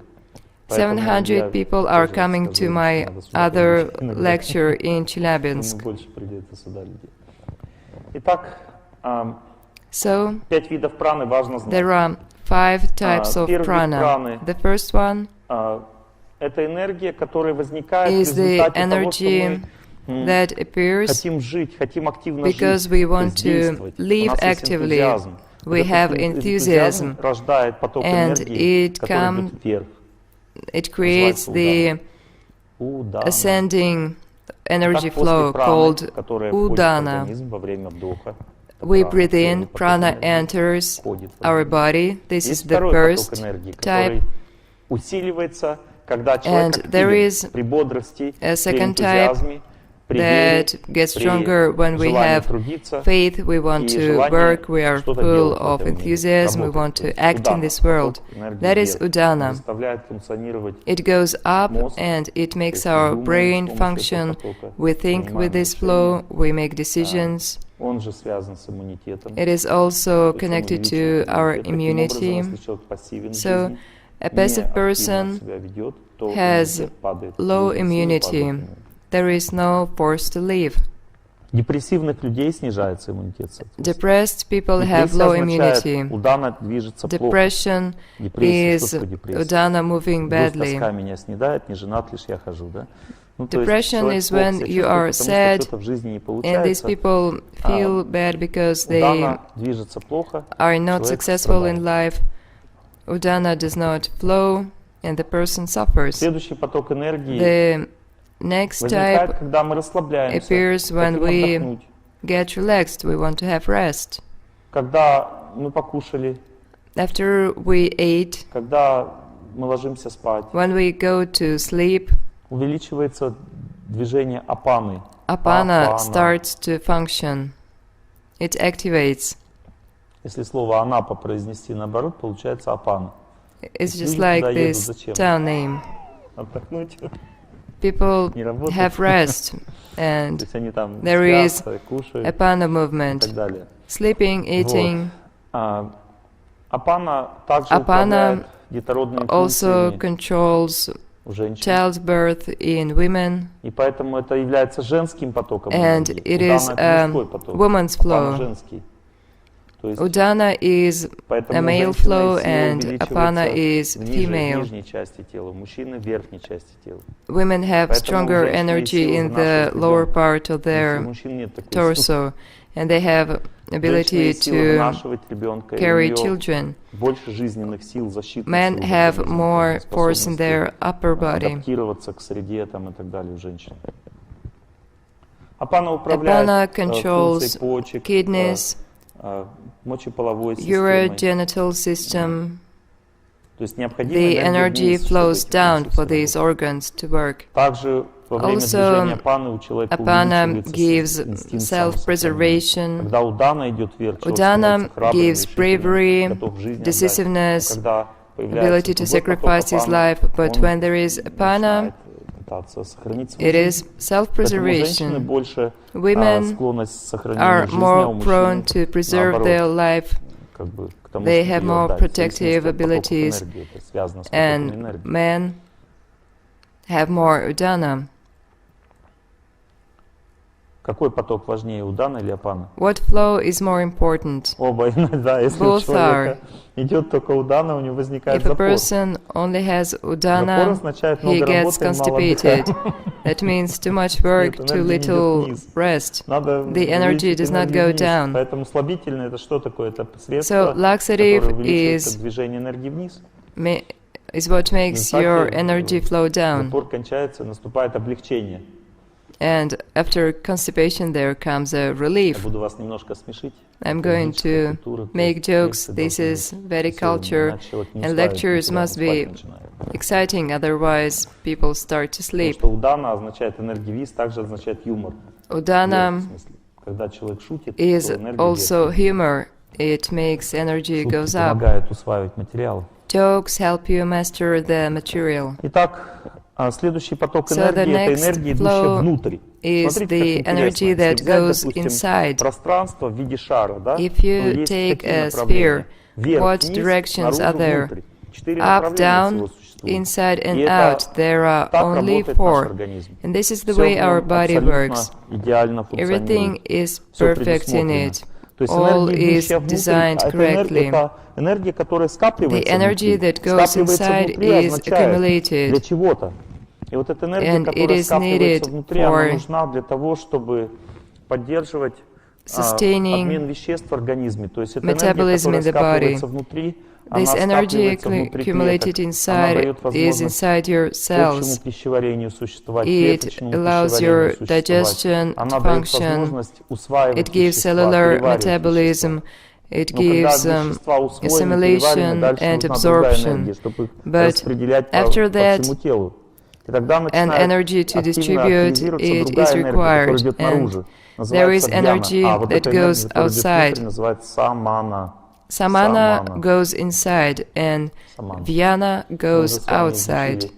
Поэтому 700 я people are тоже coming скажу, to my что надо сюда other приезжать иногда. lecture in Думаю, Chelyabinsk. больше придется сюда людей. Итак, So, 5 видов праны важно знать. there are 5 types of Первый вид prana. праны The first one это энергия, которая возникает в is the результате того, что energy мы that appears хотим жить, хотим активно because жить, we то want есть to действовать. У live нас есть actively. энтузиазм. We Этот have энтузиазм enthusiasm, рождает поток and энергии, it который идет вверх. it creates the Удана. ascending energy Так, после flow праны, called которая входит в Udana. организм во время вдоха, We прана, breathe первый in, поток prana энергии enters входит в our организм. body. This is Есть the второй first поток энергии, type. который усиливается, когда человек And there активен, is при бодрости, a при second type энтузиазме, при вере, that gets при stronger when we желании have трудиться faith, we want и to желание work, we are что-то full делать в of этом мире, enthusiasm, we работать. want То to есть act in удана, this world. поток энергии That is вверх, Udana. заставляет функционировать It goes up мозг, and it то makes есть мы our думаем с brain помощью function. этого потока, We think принимаем with this решения. flow, we make decisions. Он же связан с иммунитетом. It is То also есть он connected увеличивает to our иммунитет. Таким образом, immunity. если человек пассивен в So, жизни, a passive неактивно person себя ведет, то has иммунитет падает, low жизненные силы immunity. падают у него. There is no force to live. Депрессивных людей снижается иммунитет, соответственно. Depressed people have Депрессия low означает, immunity. удана движется плохо. Depression Депрессия, что is такое депрессия? Udana moving Грусть, badly. тоска меня снедает, не женат лишь я хожу, да? Ну, то есть Depression человек is плохо when себя you чувствует, are потому что sad, что-то в жизни не and these получается. people feel bad because they Удана движется плохо, are not человек successful in страдает. life. Udana does not flow, and the person suffers. Следующий поток энергии The next возникает, type когда мы расслабляемся, appears when хотим we отдохнуть. get relaxed. We want to have rest. Когда мы покушали, After we ate, когда мы ложимся спать, when we go to sleep, увеличивается движение апаны. Apana starts to function. It activates. Если слово анапа произнести наоборот, получается апана. It's Люди just туда like едут this зачем? town name. Отдохнуть. People Не работать. have rest, То and есть они там there is спят, кушают Apana и так movement. далее. Sleeping, eating, Апана также Apana управляет детородными also функциями controls у женщин. childbirth in women, И поэтому это является женским потоком and энергии. it Удана is это a мужской поток, woman's апана flow. женский. То есть Udana is поэтому a у male женщины flow, сила and увеличивается Apana is в female. нижней части тела, у мужчины в верхней части тела. Women have Поэтому stronger у женщин есть energy сила in the вынашивать lower ребенка. part of У their мужчин нет такой силы. torso, and they have Женщина ability есть сила to вынашивать ребенка, и у carry нее children. больше жизненных сил, защитных Men сил в have организме, more force in способности their upper body. адаптироваться к среде там, и так далее у женщин. Апана управляет Apana функцией controls почек, kidneys, мочеполовой системой. urogenital system. То есть необходима The энергия energy вниз, чтобы flows эти down функции for these сработали. organs to work. Также во время Also, движения апаны у человека Apana увеличивается gives инстинкт самосохранения. self-preservation. Когда удана идет вверх, человек Udana становится храбрым, gives решительным, bravery, готов жизнь отдать. decisiveness, Когда появляется ability to другой поток sacrifice his апаны, life. But он when there is Apana, начинает пытаться сохранить свою it жизнь. is Поэтому женщины self-preservation. больше Women склонность к сохранению are жизни, а у more prone мужчин to preserve наоборот, their life, как бы к тому, they чтобы have её more отдать, в protective зависимости от потоков abilities, энергии. Это связано с потоками and энергии. men have more Udana. Какой поток важнее, удана или апана? What flow is more important? Оба иногда, если у Both человека идет только удана, у него возникает If a запор. person only has Запор Udana, означает he много gets работы и мало constipated. отдыха. That means too much work, Нет, too энергия не идет little вниз. rest. Надо The energy увеличить does not энергию go вниз. down. Поэтому слабительное это что такое? Это So средство, laxative которое увеличивает is движение энергии вниз. is what makes your energy flow down. Запор кончается, наступает облегчение. And after constipation, there comes a Я relief. буду вас немножко смешить. I'm going Ведическая to культура, то make есть jokes. лекции This должны is быть Vedic веселыми, culture, иначе человек не and усваивает lectures нифига, он must спать be начинает. exciting, otherwise people start to Потому sleep. что удана означает энергивиз, также означает юмор. В Udana смысле. Когда человек шутит, is то энергия also вверх. humor. it makes energy Шутки goes up. помогают усваивать материал. Jokes help you master the material. Итак, следующий поток So the энергии — это next энергия, идущая flow внутрь. is Смотрите, the как energy интересно. that Если взять, goes допустим, inside. пространство в виде шара, да, If то you есть take какие a направления? sphere, Вверх, what вниз, directions снаружи, are there? внутрь. 4 Up, направления всего down, существует. inside И and это out. There are так only работает наш 4. организм. And this is the Всё way в our нем body абсолютно works. идеально Everything функционирует. is Всё perfect in предусмотрено. it. То есть All энергия, is идущая внутрь, designed correctly. это энергия, которая The скапливается energy внутри. that goes Скапливается inside внутри is означает для accumulated. чего-то. И вот эта энергия, And it которая is скапливается needed внутри, она for нужна для того, чтобы поддерживать sustaining обмен веществ в организме. То есть эта энергия, metabolism которая in the скапливается body. внутри, This она energy скапливается внутри accumulated клеток. Она inside дает is возможность inside your общему cells. пищеварению существовать, It клеточному allows пищеварению your существовать. digestion Она to дает function. возможность усваивать It gives вещества, cellular переваривать metabolism. вещества. It Но когда gives вещества усвоены, переварены, assimilation дальше and нужна другая absorption. энергия, чтобы их But распределять after по that, всему телу. И тогда an начинает energy to активно distribute активизироваться it другая is энергия, которая required. идет And наружу. there Называется is дьяна. energy А вот that эта энергия, goes которая идет outside. внутрь, называется самана. Samana goes inside and Самана. Vyana Мы goes уже с вами outside. изучили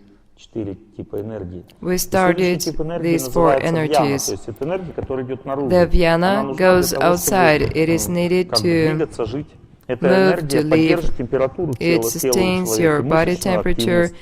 4 типа энергии. We И следующий started тип энергии these 4 называется вьяна, то energies. есть это энергия, которая идет наружу. The Она Vyana нужна goes для того, outside. чтобы It is needed как бы to двигаться, жить. Эта move, энергия to live. поддержит температуру It тела у sustains человека, your body мышечную temperature, активность.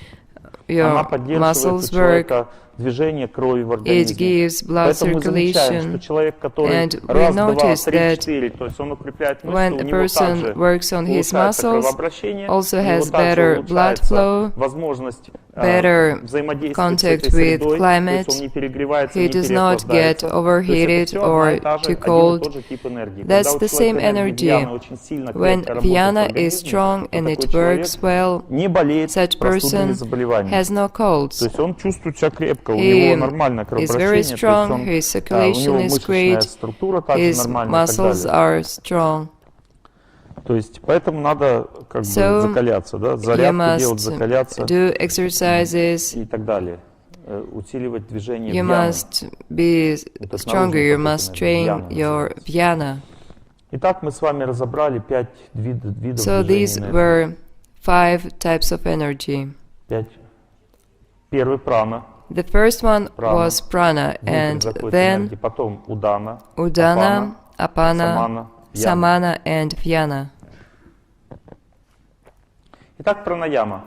Она your поддерживает у muscles work. человека движение крови в It организме. gives blood Поэтому мы замечаем, что circulation. человек, который And we раз, два, notice три, that четыре, то есть он укрепляет мышцы, when у a него person также works on his улучшается muscles, кровообращение, also у него has также better blood улучшается flow, возможность better взаимодействовать с contact этой with средой, то есть он climate. не перегревается, He не does not get переохлаждается. То есть это overheated все одна и or та же, too один и cold. тот же тип энергии. That's Когда у the человека same энергия energy. Вьяна очень сильно When крепко работает в Vyana is организме, strong то and такой it человек works well, не болеет such простудными person заболеваниями. has no То colds. есть он чувствует себя крепко, у He него нормальное is very кровообращение, то есть strong, он, his у circulation него is мышечная great, структура также his нормальная и так muscles далее. are strong. То есть поэтому надо как бы So, закаляться, да, You зарядку делать, must закаляться do exercises. и так далее. Усиливать движение You вьяны. must be Вот это stronger. наружный You поток must энергии, train вьяна your называется. Vyana. Итак, мы с вами разобрали 5 видов So движения these энергии. were 5 types of energy. 5. Первый прана. The first one Prana. was prana, Внутрь and заходит then энергия. Потом удана, udana, apana, самана, яна. samana, and vyana. Итак, пранаяма.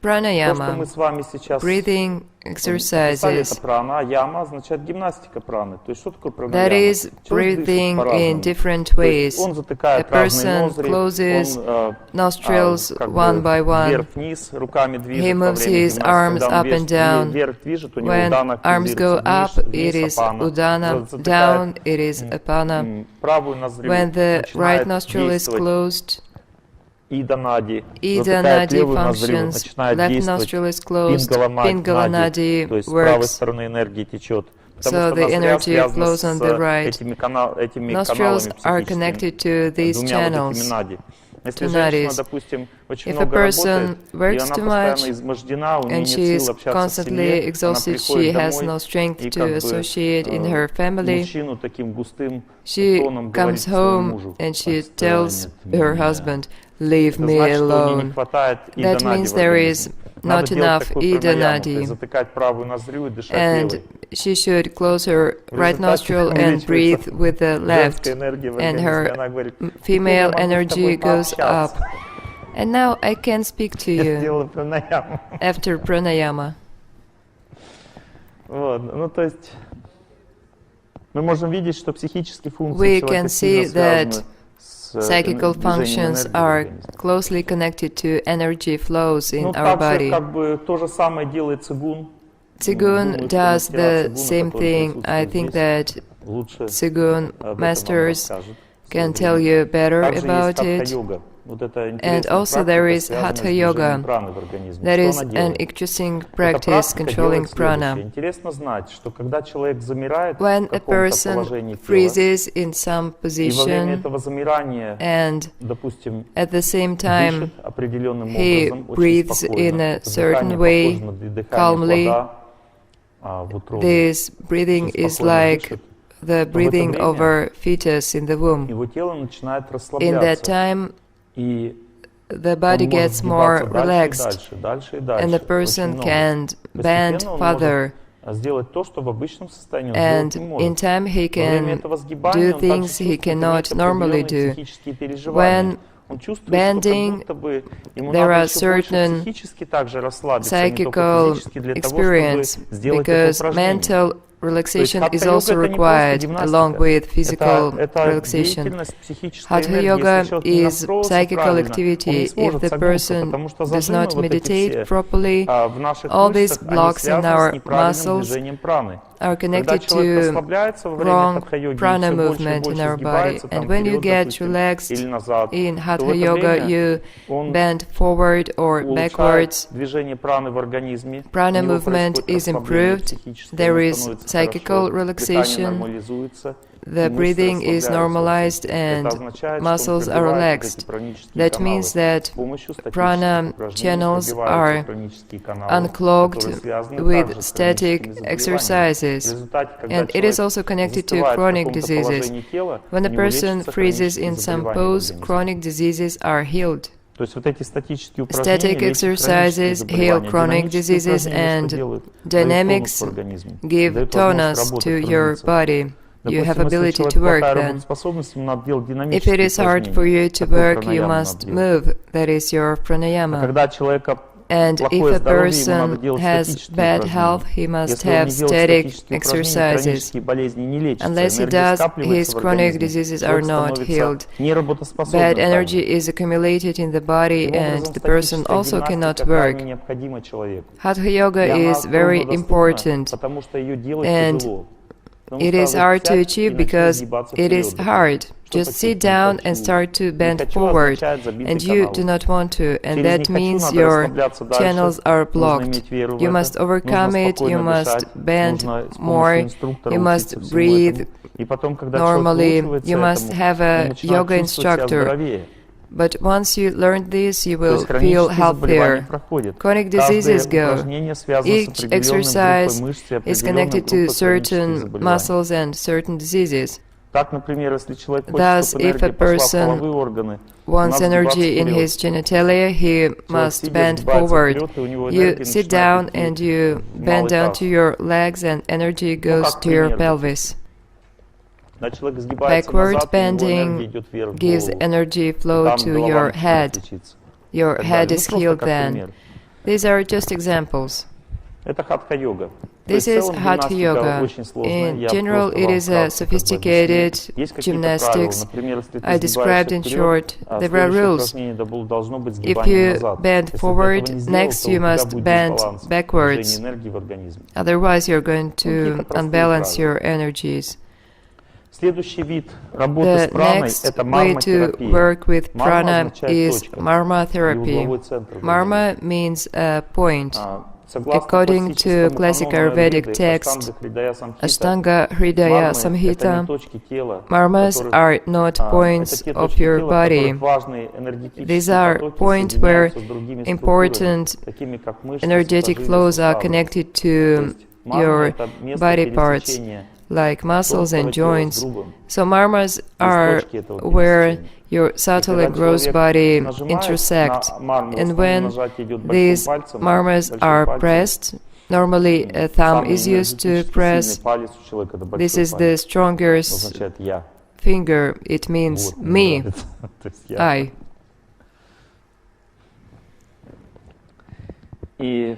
То, что Pranayama, мы с вами сейчас breathing описали, это exercises. прана, а яма означает гимнастика праны. То есть что такое пранаяма? That is Человек дышит breathing in по-разному. different То есть ways. он A затыкает разные person ноздри, closes он nostrils как бы one by one. вверх-вниз руками движет He во moves время his гимнастики. arms Когда он up and down. вверх движет, у него When удана arms go активизируется, up, вниз, it is апана. udana, Затыкает, down, it is apana. правую ноздрю, When the right начинает nostril is действовать closed, Ида Нади, Ida затыкает Nadi левую ноздрю, functions, начинает left действовать nostril is closed, Пингала Нади, Nadi то есть с правой works. стороны энергия течет. So Потому что the ноздря energy связана flows с on the right. этими каналами Nostrils are психическими, connected to these двумя вот этими channels. Нади. Если to женщина, nadis. допустим, очень If a много person работает, и works она too постоянно much, измождена, у нее and нет she is сил общаться в constantly семье, она exhausted, приходит she has домой no strength и to как бы associate in her family. мужчину таким густым She тоном говорит comes своему home мужу: and she «Отстань tells от her меня». husband, "Leave Это me значит, что у нее не alone." хватает That ида-нади means в there организме. is Надо not делать enough такую пранаяму, то ida-nadi. есть затыкать правую ноздрю и дышать And левой. she should close her В right результате nostril and breathe with the left, женская энергия в and организме, her она говорит: female «Теперь я могу с тобой energy goes up. пообщаться». And now I can speak to Я you сделала пранаяму. after pranayama. Вот, ну то есть мы можем видеть, что психические функции We человека can сильно see that связаны с psychical движением functions энергии в are организме. closely connected to energy flows in Ну our также body. как бы то же самое делает цигун. Tsigun Думаю, что does мастера the цигуна, same которые thing. I присутствуют think здесь, that лучше Tsigun об этом вам masters расскажут. can tell you better Также есть about it. хатха-йога. Вот это And интересная also практика, there is связанная с hatha движением yoga. праны в организме. That Что is она an делает? interesting Эта practice практика controlling делает следующее. prana. Интересно знать, что когда человек замирает When в a каком-то person положении тела, freezes in some и во время position этого замирания, and допустим, at the same time дышит определенным he образом, очень breathes спокойно. in a Это certain дыхание way, похоже на дыхание calmly. плода в утробе. This breathing Очень is спокойно like дышит. the breathing over fetus in the womb. его тело начинает In that расслабляться. time, И the body он может gets more сгибаться дальше и relaxed, дальше, дальше и and дальше. the Очень person много. can bend Постепенно он further, может сделать то, что в обычном состоянии он and сделать не in может. time he Во время can этого сгибания do он также things he чувствует, cannot имеет normally определенные do. психические переживания. When Он чувствует, bending, что как будто бы ему there надо are еще больше certain психически также расслабиться, а не только psychical физически, для того, чтобы experience, сделать это because упражнение. mental relaxation is хатха-йога also это не просто required гимнастика. along with physical Это relaxation. деятельность психической Hatha энергии. yoga Если человек не is настроился psychical правильно, он не activity. сможет If the согнуться, person потому что does зажимы not вот эти meditate все properly, в наших all these мышцах, они blocks in связаны с our неправильным muscles движением праны. are Когда connected человек to расслабляется во время wrong хатха-йоги и prana все больше и movement in больше our body. сгибается, And там when you вперед, get допустим, relaxed или назад, in то в Hatha это yoga, время you он bend forward or улучшает backwards. движение праны в организме, Prana у него movement происходит is расслабление improved, психическое, there ему is становится psychical хорошо, дыхание relaxation, нормализуется, the и мышцы breathing is расслабляются. normalized Это and означает, что он muscles are пробивает вот эти relaxed. пранические That каналы. means that С помощью статических prana упражнений channels пробиваются are пранические каналы, unclogged которые связаны with также с static хроническими заболеваниями. В exercises. результате, когда And it is человек also connected to застывает в chronic каком-то diseases. положении тела, When у a него person лечатся freezes хронические in some заболевания в pose, организме. chronic diseases are healed. То есть вот эти статические упражнения Static лечат хронические exercises heal заболевания. chronic Динамические diseases, упражнения что and делают? Дают dynamics тонус в организме, give дают возможность tonus работать, to your трудиться. body. You have Допустим, если у ability человека to work плохая then. работоспособность, ему надо делать If динамические it is hard for упражнения. you to Такую work, you пранаяму надо must делать. move. That is your А pranayama. когда у человека And if плохое a здоровье, ему надо person делать has статические bad упражнения. health, he must Если он have не делает static статические упражнения, exercises. хронические болезни не лечатся. Unless he Энергия does, скапливается his в chronic организме. diseases are Человек not становится healed. неработоспособным Bad также. energy is accumulated in the body, Таким and образом, the person статическая also cannot гимнастика крайне work. необходима человеку. Hatha yoga И она is very труднодоступна, important, потому что ее делать and тяжело. Потому it что is вот hard to сядь и achieve начни because сгибаться it is вперед, hard. допустим. Just Что sit такое down «не and хочу»? start to «Не bend хочу» forward, означает забитые and you каналы. do not want to, and Через that «не хочу» means надо your расслабляться дальше. channels are Нужно blocked. иметь веру в You это. must overcome Нужно it, you спокойно must дышать. bend Нужно с more, помощью инструктора you учиться must всему breathe этому. И потом, когда normally, человек выучивается you must этому, have он a начинает yoga чувствовать себя instructor. здоровее. But once you learn this, you То will есть feel хронические заболевания healthier. проходят. Chronic Каждое diseases go. упражнение связано с Each определенной exercise группой мышц и is определенной connected to группой хронических certain заболеваний. muscles and certain diseases. Так, например, если человек хочет, Thus, чтобы if энергия a пошла в person половые органы, wants надо сгибаться energy in his вперед. genitalia, he Человек must сидя bend сгибается forward. вперед, и у него You энергия sit начинает down идти and you в bend малый down таз. to your legs, and energy goes как to your пример, pelvis. Когда человек сгибается Backward назад, у него энергия bending идет вверх в gives голову. energy И flow там to голова your начинает head. лечиться. Your И так head далее. is Ну, просто healed как then. пример. These are just examples. Это хатха-йога. То This есть в is целом Hatha гимнастика yoga. очень сложная. In Я general, просто it вам is a вкратце sophisticated объяснил. Есть какие-то правила. gymnastics. Например, если ты I described in сгибаешься short. вперед, There are следующее rules. упражнение должно быть If сгибание you назад. bend Если ты forward, этого не сделал, next то у you тебя must будет bend дисбаланс backwards. движения энергии в организме. Otherwise, you're going to Какие-то простые unbalance правила. your energies. Следующий вид работы The с праной next – это way to марма-терапия. work with Марма prana означает is точка marma и therapy. узловой центр в Marma means a point. Согласно According to классическому classic канону Ayurvedic Аюрведы, text, Ashtanga Ashtanga Hridaya Hridaya Samhita, это Samhita, не точки тела, marmas которых- are not это points те of точки your тела, в body. которых важные энергетические These are потоки points where соединяются с другими important структурами, такими как мышцы, energetic сухожилия, flows are суставы. connected То to есть марма your это место body parts, пересечения like muscles тонкого and тела с joints. грубым. So marmas are точки этого where пересечения. your И subtle когда and gross человек body нажимает intersect. на марму, And основное when нажатие идет большим these пальцем, marmas большим are пальцем. pressed, normally a thumb Самый is used to энергетически press. сильный палец у человека, это большой This is the палец. strongest Означает «я». finger. It means Вот, мне me, нравится. То есть я. I. И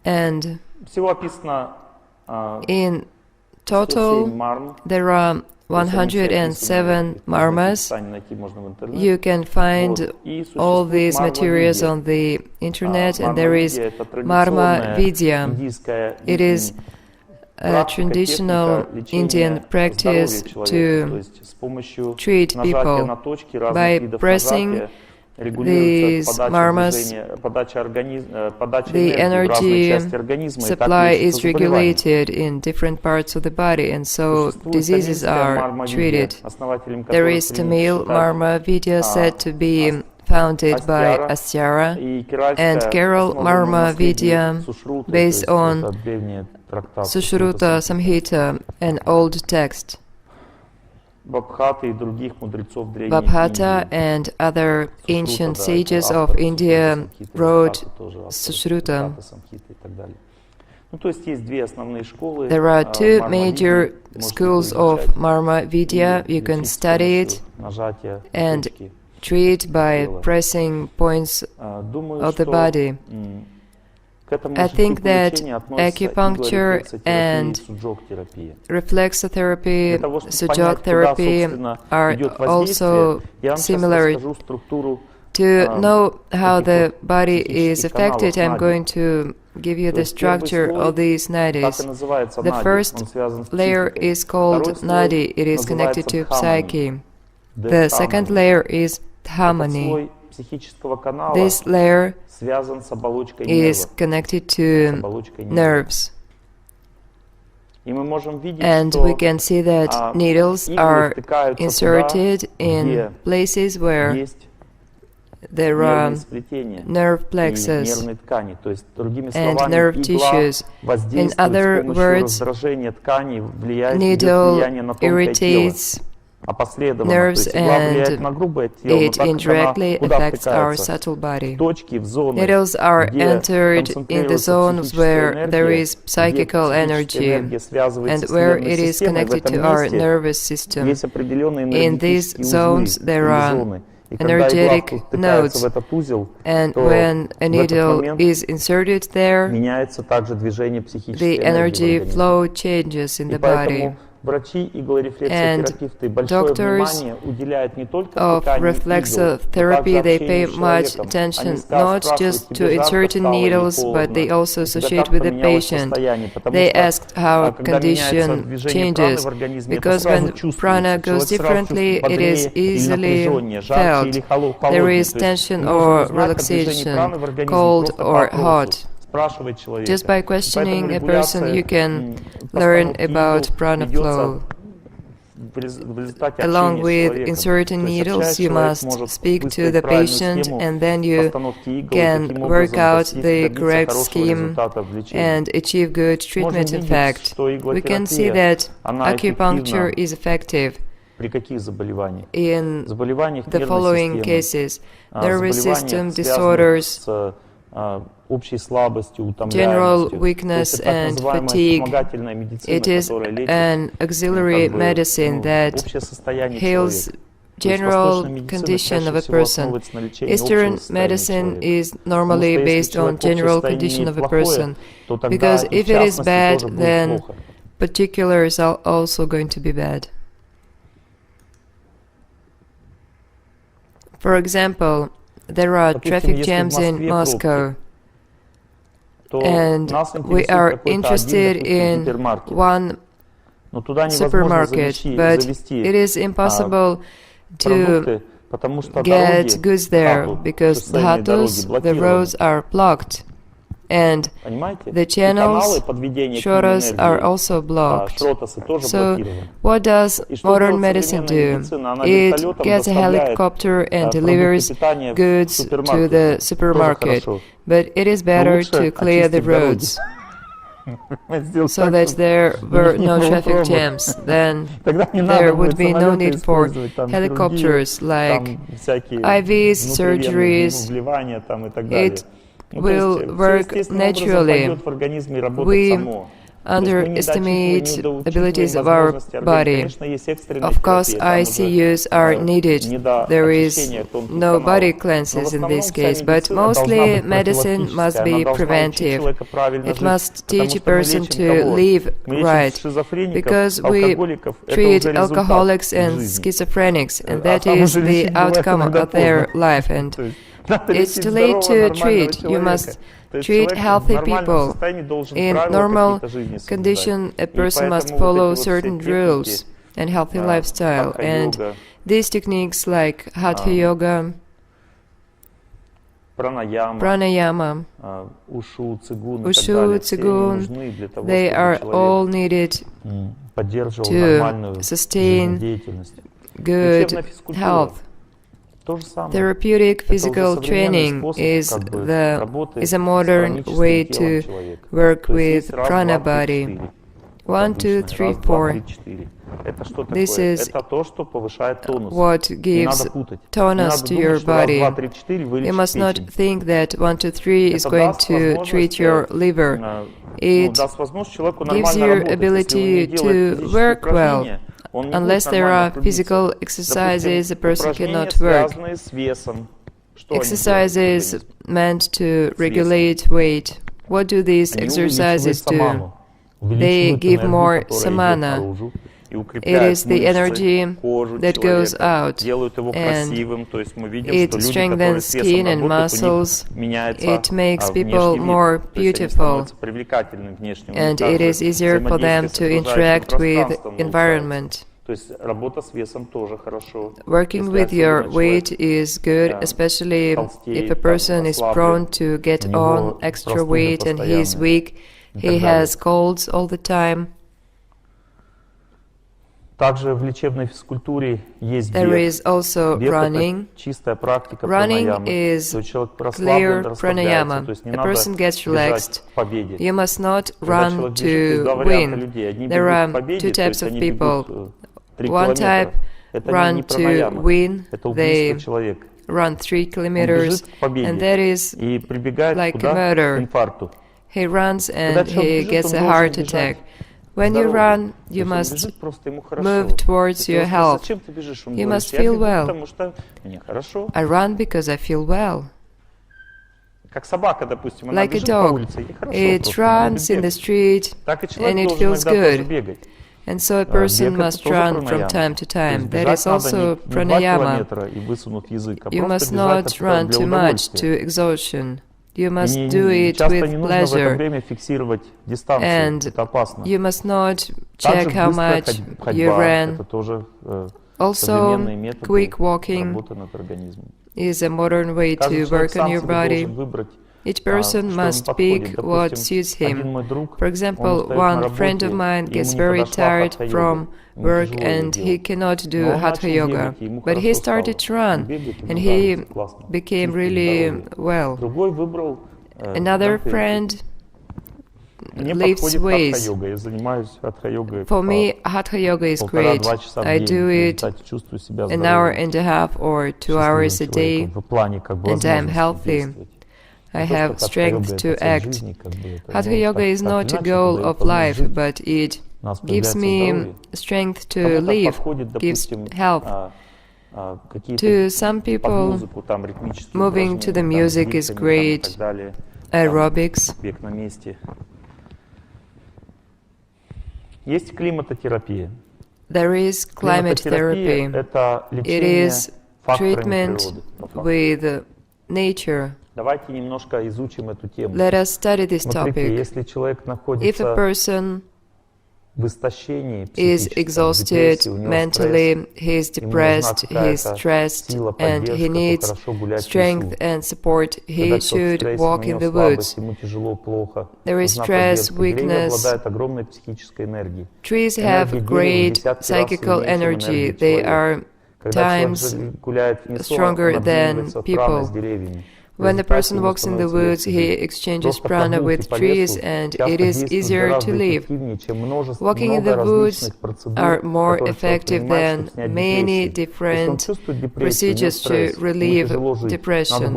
And всего описано in 107 total, марм. there are 107 marmas. Найти можно в интернете. You can find Вот. И all существует these materials марма-видья. on the internet, and Марма there is видья — это Marma традиционная Vidya. индийская It is a практика, traditional техника лечения Indian practice здоровья человека. То to есть с помощью treat нажатия people. на точки разных By видов pressing нажатия регулируется these подача marmas, движения, подача the энергии в разные energy части организма, и так supply лечится is заболевание. regulated in different parts of the body, and so Существует diseases тамильская are марма-видья, treated. основателем There которой is принято Tamil считать Marma Vidya said to be founded by Astyara, и and керальская, Kerala основанная на Marma наследии Vidya Сушруты, based то есть on это древняя Sushruta Samhita, an old text. Vabhata and other ancient sages of India wrote Sushruta. There are two major schools of Marma Vidya. You can study it and treat by pressing points of the body. I think that acupuncture and reflexotherapy, sujok therapy are also similar. To know how the body is affected, I'm going to give you the structure of these nadis. The first layer is called nadi. It is connected to psyche. The second layer is dhamani. This layer is connected to nerves. And we can see that needles are inserted in places where there are nerve plexus and nerve tissues. In other words, needle irritates nerves and it indirectly affects our subtle body. Needles are entered in the zones where there is psychical energy and where it is connected to our nervous system. In these zones there are energetic nodes, and when a needle is inserted there, the energy flow changes in the body. And doctors of reflexotherapy, they pay much attention not just to inserting needles, but they also associate with the patient. They ask how condition changes, because when prana goes differently, it is easily felt. There is tension or relaxation, cold or hot. Just by questioning a person, you can learn about prana flow. Along with inserting needles, you must speak to the patient, and then you can work out the correct scheme and achieve good treatment effect. We can see that acupuncture is effective in the following cases: nervous system disorders, general weakness and fatigue. It is an auxiliary medicine that heals general condition of a person. Eastern medicine is normally based on general condition of a person, because if it is bad, then particulars are also going to be bad. For example, there are traffic jams in Moscow, and we are interested in one supermarket, but it is impossible to get goods there because dhatus, the roads are blocked, and the channels, shrotas, are also blocked. So what does modern medicine do? It gets a helicopter and delivers goods to the supermarket, but it is better to clear the roads so that there were no traffic jams. Then there would be no need for helicopters like IVs, surgeries. It will work naturally. We underestimate abilities of our body. Of course, ICUs are needed. There is no body cleanses in this case, but mostly medicine must be preventive. It must teach a person to live right, because we treat alcoholics and schizophrenics, and that is the outcome of their life. And it's too late to treat. You must treat healthy people. In normal condition, a person must follow certain rules and healthy lifestyle. And these techniques like Hatha Yoga, Pranayama, Ushu, Tsugun, they are all needed to sustain good health. Therapeutic physical training is a modern way to work with prana body. 1, 2, 3, 4. This is what gives tonus to your body. You must not think that 1, 2, 3 is going to treat your liver. It gives you ability to work well. Unless there are physical exercises, a person cannot work. Exercises meant to regulate weight. What do these exercises do? They give more samana. It is the energy that goes out, and it strengthens skin and muscles. It makes people more beautiful, and it is easier for them to interact with environment. Working with your weight is good, especially if a person is prone to get on extra weight and he is weak, he has colds all the time. There is also running. Running is clear pranayama. A person gets relaxed. You must not run to win. There are two types of people. One type run to win. They run 3 kilometers, and that is like a murder. He runs and he gets a heart attack. When you run, you must move towards your health. You must feel well. I run because I feel well. Like a dog, it runs in the street and it feels good. And so a person must run from time to time. That is also pranayama. You must not run too much to exhaustion. You must do it with pleasure, and you must not check how much you ran. Also, quick walking is a modern way to work on your body. Each person must pick what suits him. For example, one friend of mine gets very tired from work and he cannot do hatha yoga, but he started to run and he became really well. Another friend lifts weights. For me, hatha yoga is great. I do it an hour and a half or 2 hours a day, and I am healthy. I have strength to act. Hatha yoga is not a goal of life, but it gives me strength to live, gives health. To some people, moving to the music is great, aerobics. There is climate therapy. It is treatment with nature. Let us study this topic. If a person is exhausted mentally, he is depressed, he is stressed, and he needs strength and support, he should walk in the woods. There is stress, weakness. Trees have great psychical energy. They are times stronger than people. When the person walks in the woods, he exchanges prana with trees, and it is easier to live. Walking in the woods are more effective than many different procedures to relieve depression.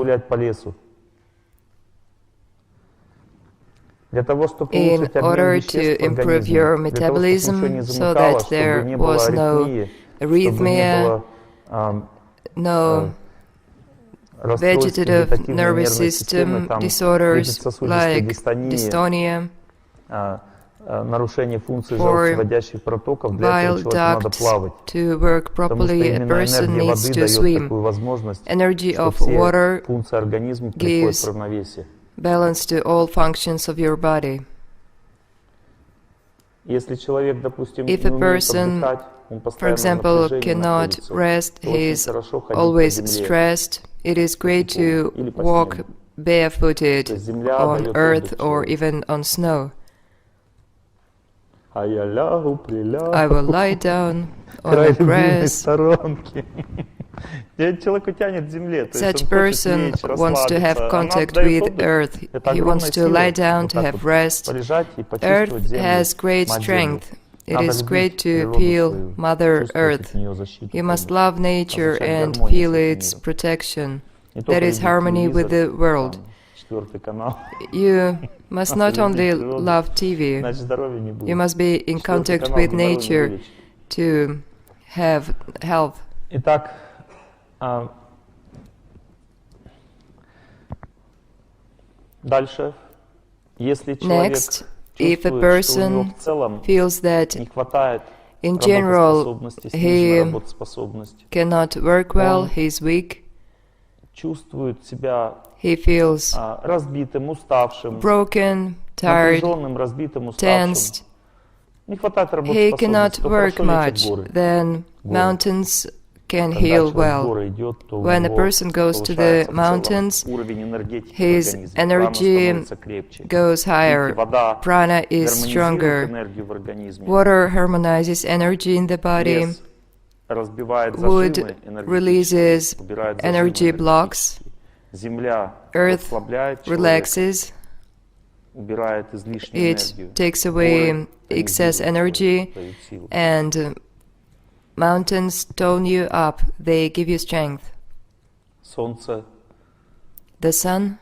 In order to improve your metabolism so that there was no arrhythmia, no vegetative nervous system disorders like dystonia, for bile ducts to work properly, a person needs to swim. Energy of water gives balance to all functions of your body. If a person, for example, cannot rest, he is always stressed, it is great to walk barefooted on earth or even on snow. I will lie down on the grass Человека тянет к земле, то есть Such он хочет person лечь, wants to have расслабиться. Она contact дает with отдых. earth. Это He огромная wants to сила. lie down, Вот to так have вот rest. полежать и почувствовать Earth землю, has great мать землю. strength. It Надо is любить great to природу feel свою, Mother чувствовать Earth. от нее защиту, You must помощь, love nature означать and гармонию feel с этим its миром. protection. Не только That is любить harmony with телевизор, the world. там, 4-й канал, You must not любить only природу, love TV, иначе здоровья не you будет. must be in 4-й contact канал with геморрой не nature вылечит. to have health. Итак, дальше, если человек Next, if a чувствует, что у него person в целом feels that не хватает in general работоспособности, he снижена работоспособность, cannot work well, Он he is weak, чувствует себя he feels разбитым, уставшим, broken, tired, напряженным, разбитым, уставшим. tensed, Не хватает he работоспособности, cannot то work хорошо лечат much, горы. then Горы. mountains can Когда heal человек в well. горы идет, то у When a него person goes to повышается the в целом mountains, уровень энергетики в his организме, energy прана становится крепче. goes higher, Видите, вода prana is гармонизирует stronger, энергию в организме. water harmonizes energy in the body, Лес разбивает wood зажимы энергетические, releases убирает energy зажимы blocks, энергетические. Земля earth расслабляет человека, relaxes, убирает излишнюю it энергию. takes away excess energy, дают силу. and mountains tone you up, they give you strength. Солнце The sun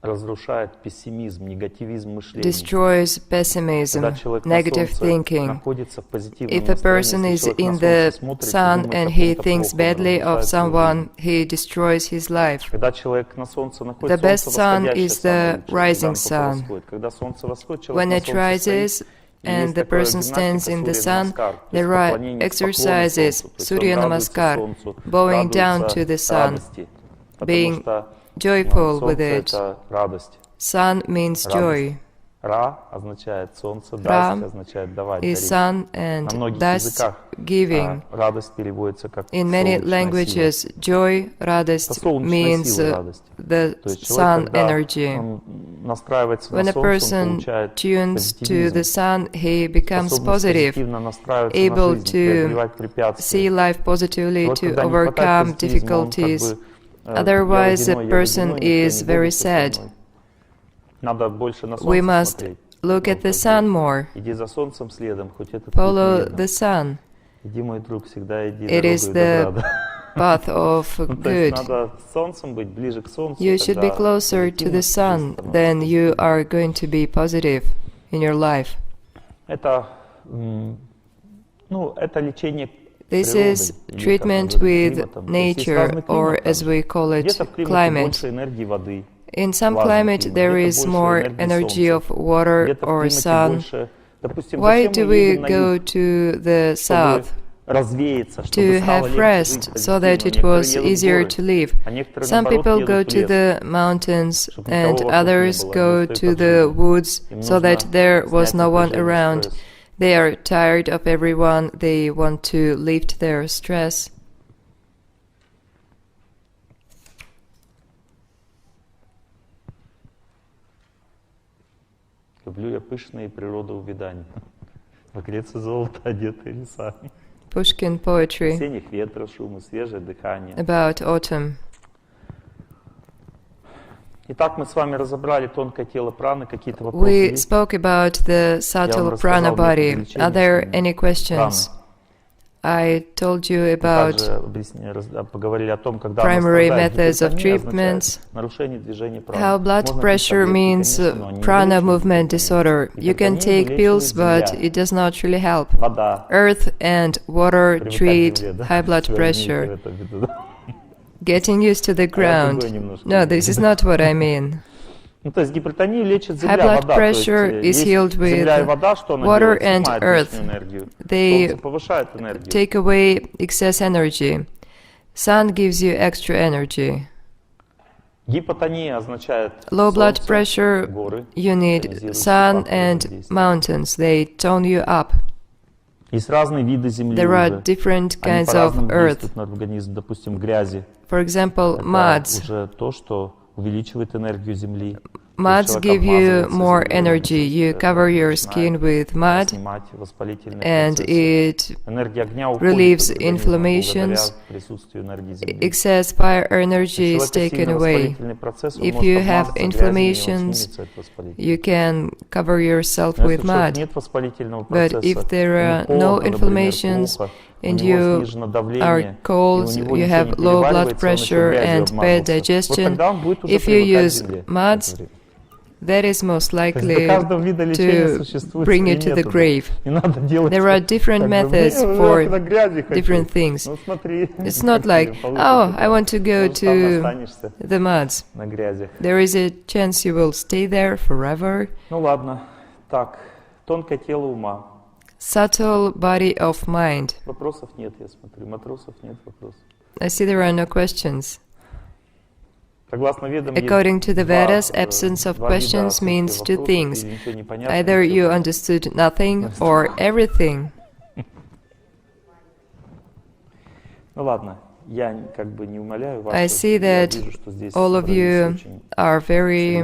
разрушает пессимизм, негативизм мышления. destroys pessimism, Когда человек на negative солнце thinking. находится в позитивном If a person настроении, is если человек in на the солнце смотрит и sun думает and о he ком-то thinks плохом, badly он of разрушает свою someone, жизнь. he destroys his life. Когда человек на солнце The находится, best солнце sun восходящее is самое the лучшее, когда rising оно только sun. восходит. Когда солнце восходит, человек When на it солнце стоит, rises и and есть the такая person stands in the гимнастика sun, Сурья-Намаскар, то the есть поклонение, поклон exercises солнцу, то есть Surya он радуется Namaskar, солнцу, bowing down радуется to the sun, радости, потому being что joyful with солнце it. это радость. Sun means joy. Ра означает солнце, Ра дасть означает давать, is дарить. sun На and многих thus языках giving. радость переводится как In many солнечная languages, joy, сила. радость, Это солнечная means сила радость. the То есть человек, sun когда energy. он настраивается When на a солнце, он person получает tunes to позитивизм, the sun, he becomes способность positive, позитивно настраиваться able на жизнь, преодолевать see препятствия. life positively, Вот to когда не хватает overcome позитивизма, он как difficulties. бы, Otherwise, a я person водяной, никто is не very борется со sad. мной. Надо больше на We солнце must смотреть. look at the как бы, sun more, иди за солнцем следом, хоть этот путь follow медленно. the sun. Иди, мой друг, всегда иди It is дорогою the добра. path of Ну, то есть good. надо с солнцем быть, ближе к солнцу. You should be тогда closer to the позитивность sun, становится then you позитивной. are going to be positive in your life. Это, это лечение This природой, is или, как treatment мы говорим, with климатом. То есть есть nature, разный or климат as там. we call it, Где-то в климате climate. больше энергии воды, In some влажный climate климат, there где-то is больше more энергии energy солнца. of water Где-то в or климате sun. больше, допустим, Why зачем do мы we едем на go юг? to the Чтобы south? развеяться, To чтобы стало have легче rest, жить so that позитивно. it Некоторые was едут в easier горы, to live. а некоторые, Some наоборот, people едут go в to лес, the mountains чтобы and никого вокруг не others было, go они устают to от the жизни. woods Им so that нужно there was снять no one напряжение, around. стресс. They are tired of everyone, they want to lift their stress. Люблю я пышные природоувядания. Вокрецы золото одетые леса. Pushkin poetry Осенних ветров шум и свежее дыхание. about autumn. Итак, мы с вами разобрали тонкое тело праны. Какие-то вопросы We есть? spoke about the subtle prana body. Are there any questions? I told you about Также поговорили о том, когда primary она страдает methods of гипертония, treatments, означает нарушение движения праны. how blood Можно пить pressure таблетки, means конечно, но они не prana вылечивают movement гипертонию. disorder. You can Гипертонию take pills, вылечивает but земля, it does not really help. вода. Earth and water Привыкать к treat земле, да? high blood Что вы имеете в pressure. этом виду, да? Getting used to the ground. другое немножко No, имею в this is виду. not what I mean. Ну, то есть гипертонию лечит земля, High blood вода. То есть pressure is есть healed with земля и вода, что она water делает? and Снимает earth. лишнюю энергию. They Солнце повышает энергию. take away excess energy. Sun gives you extra energy. Гипотония означает Low blood солнце, pressure, горы, you need тонизирующий sun фактор and воздействия. mountains. They tone you up. Есть разные виды земли There are уже. different Они kinds of по-разному earth. действуют на организм. Допустим, грязи. For example, Это muds. уже то, что увеличивает энергию земли. muds give you more energy. You cover your skin with mud, and it relieves inflammations. Excess fire energy is taken away. If you have inflammations, you can cover yourself with mud. But if there are no inflammations and you are cold, you have low blood pressure and bad digestion, if you use muds, that is most likely to bring you to the grave. There are different methods for different things. It's not like, oh, I want to go to the muds. There is a chance you will stay there forever. Subtle body of mind. I see there are no questions. According to the Vedas, absence of questions means two things. Either you understood nothing or everything. I see that all of you are very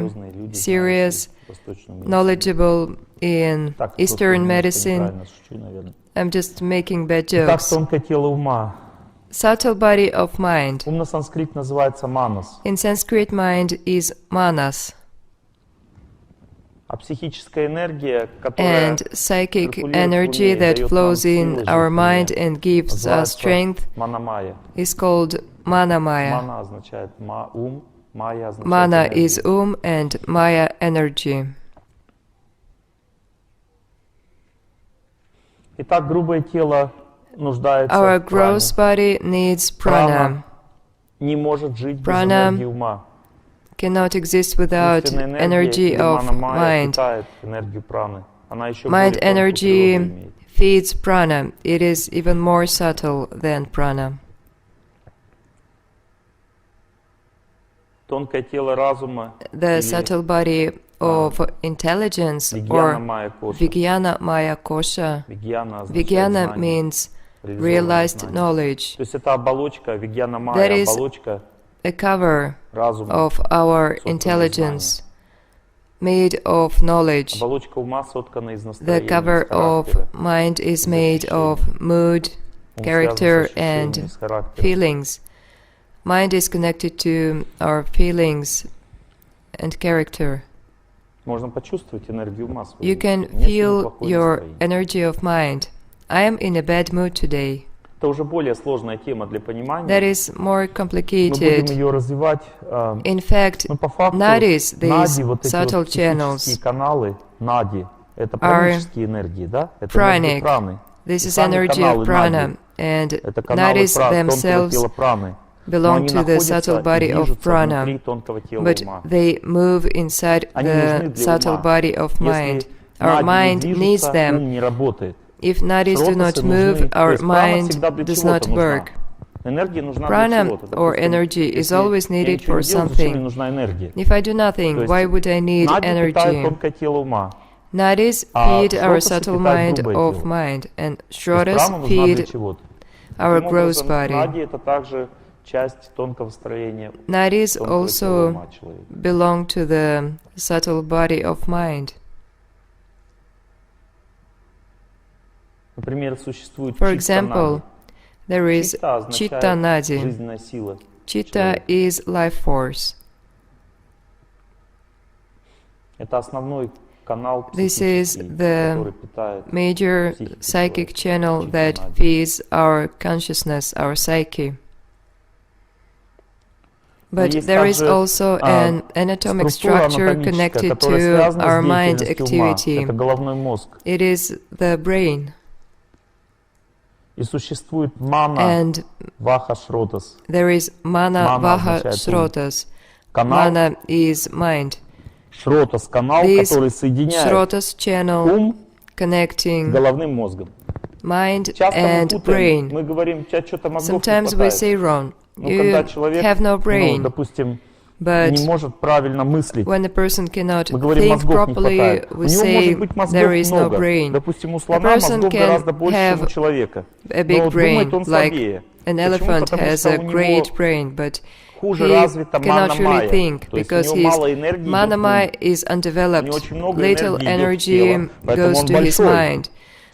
serious, knowledgeable in Eastern medicine. I'm just making bad jokes. Subtle body of mind. In Sanskrit, mind is manas. And psychic energy that flows in our mind and gives us strength is called manamaya. Mana is and maya energy. Our gross body needs prana. Prana cannot exist without energy of mind. Mind energy feeds prana. It is even more subtle than prana. The subtle body of intelligence, or Vijnana Maya Kosha. Vijnana means realized knowledge. That is a cover of our intelligence, made of knowledge. The cover of mind is made of mood, character, and feelings. Mind is connected to our feelings and character. You can feel your energy of mind. I am in a bad mood today. That is more complicated. In fact, nadis, these subtle channels, are pranic. This is energy of prana, and nadis themselves belong to the subtle body of prana, but they move inside the subtle body of mind. Our mind needs them. If nadis do not move, our mind does not work. Prana, or energy, is always needed for something. If I do nothing, why would I need energy? Nadis feed our subtle mind of mind, and shrotas feed our gross body. Nadis also belong to the subtle body of mind. For example, there is Chitta Nadi. Chitta is life force. This is the major psychic channel that feeds our consciousness, our psyche. But there is also an anatomic structure connected to our mind activity. It is the brain. And there is mana, vaha, shrotas. Mana is mind. This shrotas channel connecting mind and brain. Sometimes we say wrong. You have no brain. But when a person cannot think properly, we say there is no brain. A person can have a big brain, like an elephant has a great brain, but хуже he развита cannot really мана-майя. think То есть у because него his мало энергии идет mana в ум. maya is У него undeveloped. очень много Little энергии идет в energy тело, поэтому goes он to his большой. mind.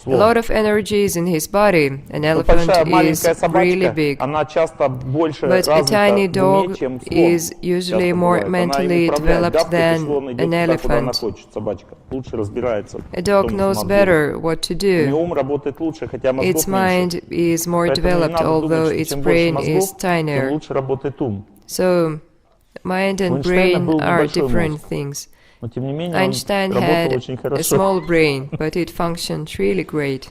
A lot of energy is in his body. An Вот elephant большая is маленькая really собачка, big. она часто больше But a tiny развита в уме, dog чем слон. is usually Часто more бывает. Она им mentally управляет, developed гавкает, и than слон идет an туда, куда она elephant. хочет, собачка. Лучше разбирается A в dog том, knows что надо делать. better what to У нее do. ум работает лучше, хотя Its мозгов меньше. mind is more Поэтому не developed, надо although думать, что its чем больше brain is мозгов, тем tinier. лучше работает ум. So, mind У and Эйнштейна brain был are небольшой different мозг, things. но тем не менее он Einstein работал had очень a хорошо. small brain, but it functioned really great.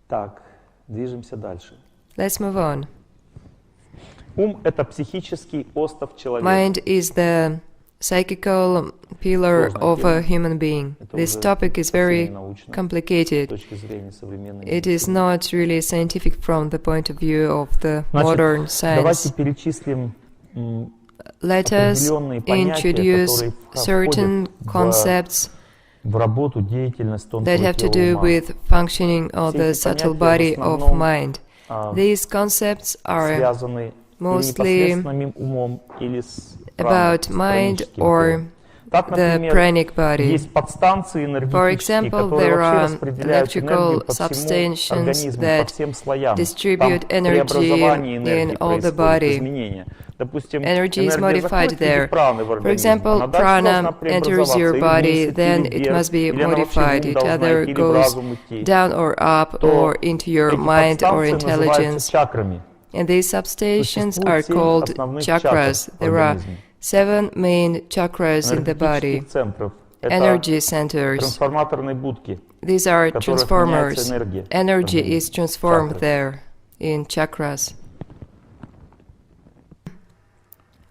Так, движемся дальше. Let's move on. Ум — это психический остов человека. Mind is the psychical pillar of a human being. This topic is very С complicated. точки зрения современной It is медицины. not really scientific from the point of view of the modern Давайте science. перечислим Let us определенные понятия, introduce которые certain входят concepts в работу, деятельность тонкого that have to тела do ума. with functioning of Все the эти subtle понятия body в of основном, mind. These concepts are связаны mostly или непосредственным умом, или с about mind праническим or телом. Так, the например, pranic body. есть подстанции For энергетические, example, которые there вообще are распределяют electrical энергию по всему substations организму, по that всем слоям. distribute Там energy преобразование энергии in all the происходит, body. изменения. Допустим, Energy is энергия modified заходит в виде there. праны в For организм, example, она дальше должна prana enters your преобразоваться body, или вниз идти, then или it вверх, must be или она вообще в modified. ум It должна either идти, или в goes разум идти. down or up То or into your эти mind or подстанции называются intelligence. чакрами. And these substations are Существует 7 called основных чакр chakras. в There are организме. 7 main chakras in the body, Энергетических центров. Это energy centers. трансформаторные будки, These are в которых transformers. меняется энергия. Energy is transformed Чакры. there in chakras.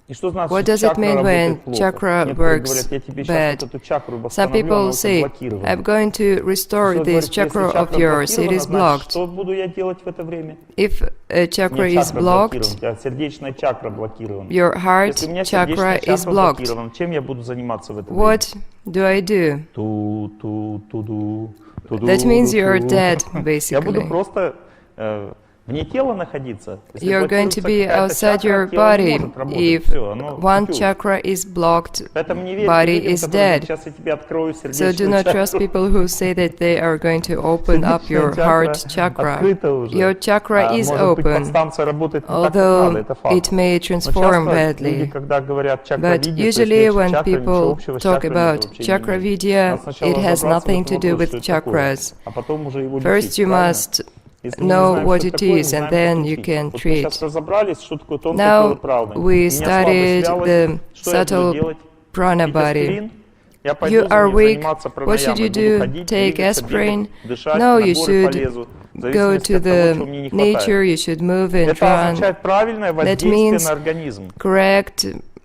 И что значит, What что does it чакра mean when работает плохо? chakra Некоторые works говорят, я тебе bad? сейчас вот эту чакру Some восстановлю, она people у тебя say, блокирована. I'm going to restore Если this говорит, chakra если of чакра yours, it блокирована, is значит, blocked. что буду я делать в это время? If a chakra Не is чакра blocked, блокирована, у тебя сердечная чакра блокирована. your heart Если у меня chakra сердечная is чакра blocked. блокирована, чем я буду заниматься в это время? What do I do? Ту-ду. That means you're dead, Я буду basically. просто вне тела находиться. Если You're going to блокируется be какая-то outside чакра, your тело не body. может работать. If Всё, оно one тю-тю. chakra is blocked, Поэтому не верьте body людям, is которые говорят, dead. сейчас я тебе открою So do сердечную not trust чакру. people who say that they are going to open up your heart chakra. Открыта уже. Your chakra is Может быть, open, подстанция работает не так, как надо, although это факт. it may Но transform часто люди, badly. когда говорят But чакровидение, то есть usually лечат when чакры, ничего people общего с talk чакрами это about вообще не chakra имеет. vidya, Надо сначала it has разобраться в nothing этом to do вопросе, with что это такое, chakras. а потом уже его First лечить, you правильно? must Если мы не know знаем, what что it такое, не is, and знаем, then как you лечить. can Вот мы сейчас treat. разобрались, что такое тонкое Now тело правое. У we меня слабость studied вялость. the Что я буду subtle делать? prana Пить body. аспирин? Я пойду You are weak. заниматься What should you пранаямой, буду do? ходить, Take двигаться, aspirin? бегать, дышать, No, на you горы should полезу. В go зависимости to от того, чего мне не the nature, хватает. you should move and Это run. означает правильное That воздействие means на организм. correct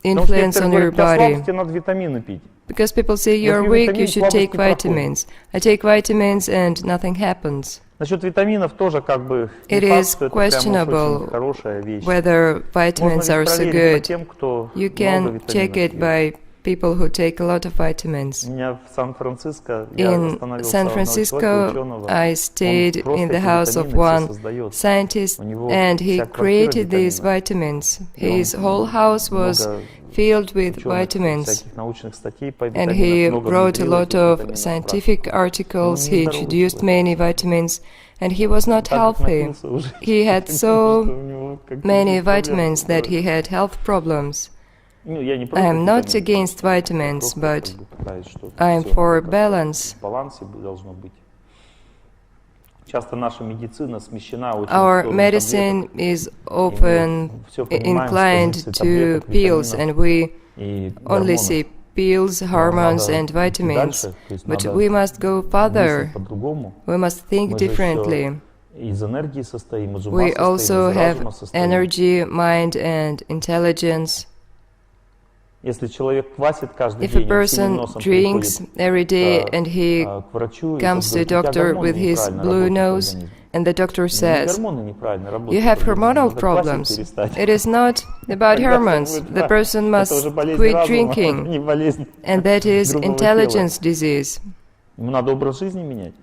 Потому что influence некоторые on your говорят, у тебя body. слабость, тебе надо витамины пить. Because people say Я you're пью weak, you витамин, should слабость take не проходит. vitamins. I take vitamins and nothing happens. Насчет витаминов тоже как бы не It факт, is что это прям уж questionable очень хорошая вещь. whether vitamins Можно are ведь so проверить по good. тем, кто You много can check витаминов it пьет. by people who take a lot of vitamins. У меня в Сан-Франциско я In остановился San у одного человека, Francisco, ученого. I stayed Он просто in the эти house of витамины все one создает. scientist, У него and he вся квартира created these витаминов. vitamins. И он His whole house was много filled with ученых, vitamins, всяких научных статей по and витаминам, he много wrote a внедрил lot этих of витаминов в scientific практику. articles. Он He нездоровый introduced человек. many vitamins, and he was not Так как healthy. напился уже. He had Что у so него какие-то many проблемы vitamins that he бывают. had health problems. Ну, я не I против am not витаминов, against я vitamins, просто but как бы пытаюсь, что I am всё for как-то balance. в балансе должно быть. Часто наша медицина смещена очень в Our сторону medicine таблеток, is often всё понимаем с inclined позиции to таблеток, pills, витаминов and we и only гормонов. see pills, hormones, надо and идти vitamins. дальше, то есть But надо we must go further. мыслить по-другому. We must think Мы же differently. всё из энергии состоим, из ума We состоим, also из have разума состоим. energy, mind, and intelligence. Если человек квасит каждый If a день, он синим person носом drinks приходит every day к, and he к врачу, и comes to a тот говорит, у тебя doctor гормоны with his неправильно blue работают в nose, организме. and the doctor Не says, гормоны неправильно you работают в have организме, hormonal надо квасить problems. перестать. It is not about Тогда hormones. всё будет The правильно. person Это уже must болезнь quit разума, drinking, не болезнь and that is грубого intelligence тела. disease. Ему надо образ жизни менять.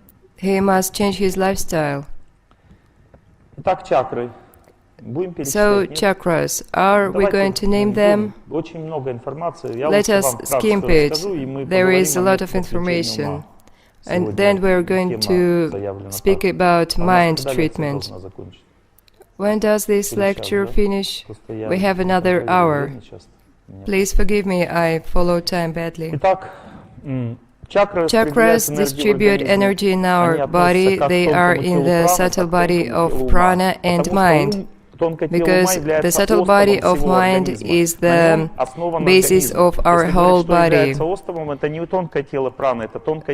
He must change his lifestyle. Итак, чакры. So, chakras, are we going to name them? Let us skim it. There is a lot of information. And then we're going to speak about mind treatment. When does this lecture finish? We have another hour. Please forgive me, I follow time badly. Chakras distribute energy in our body. They are in the subtle body of prana and mind, because the subtle body of mind is the basis of our whole body.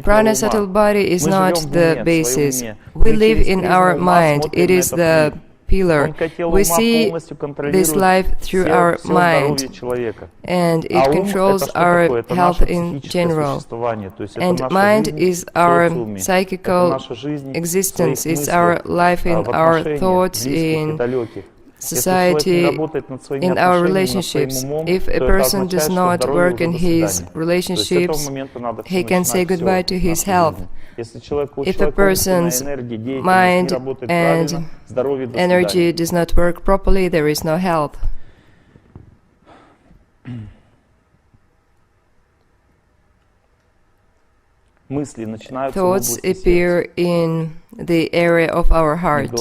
Prana subtle body is not the basis. We live in our mind. It is the pillar. We see this life through our mind, and it controls our health in general. And mind is our psychical existence, it's our life in our thoughts, in society, in our relationships. If a person does not work in his relationships, he can say goodbye to his health. If a person's mind and energy does not work properly, there is no health. Thoughts appear in the area of our heart,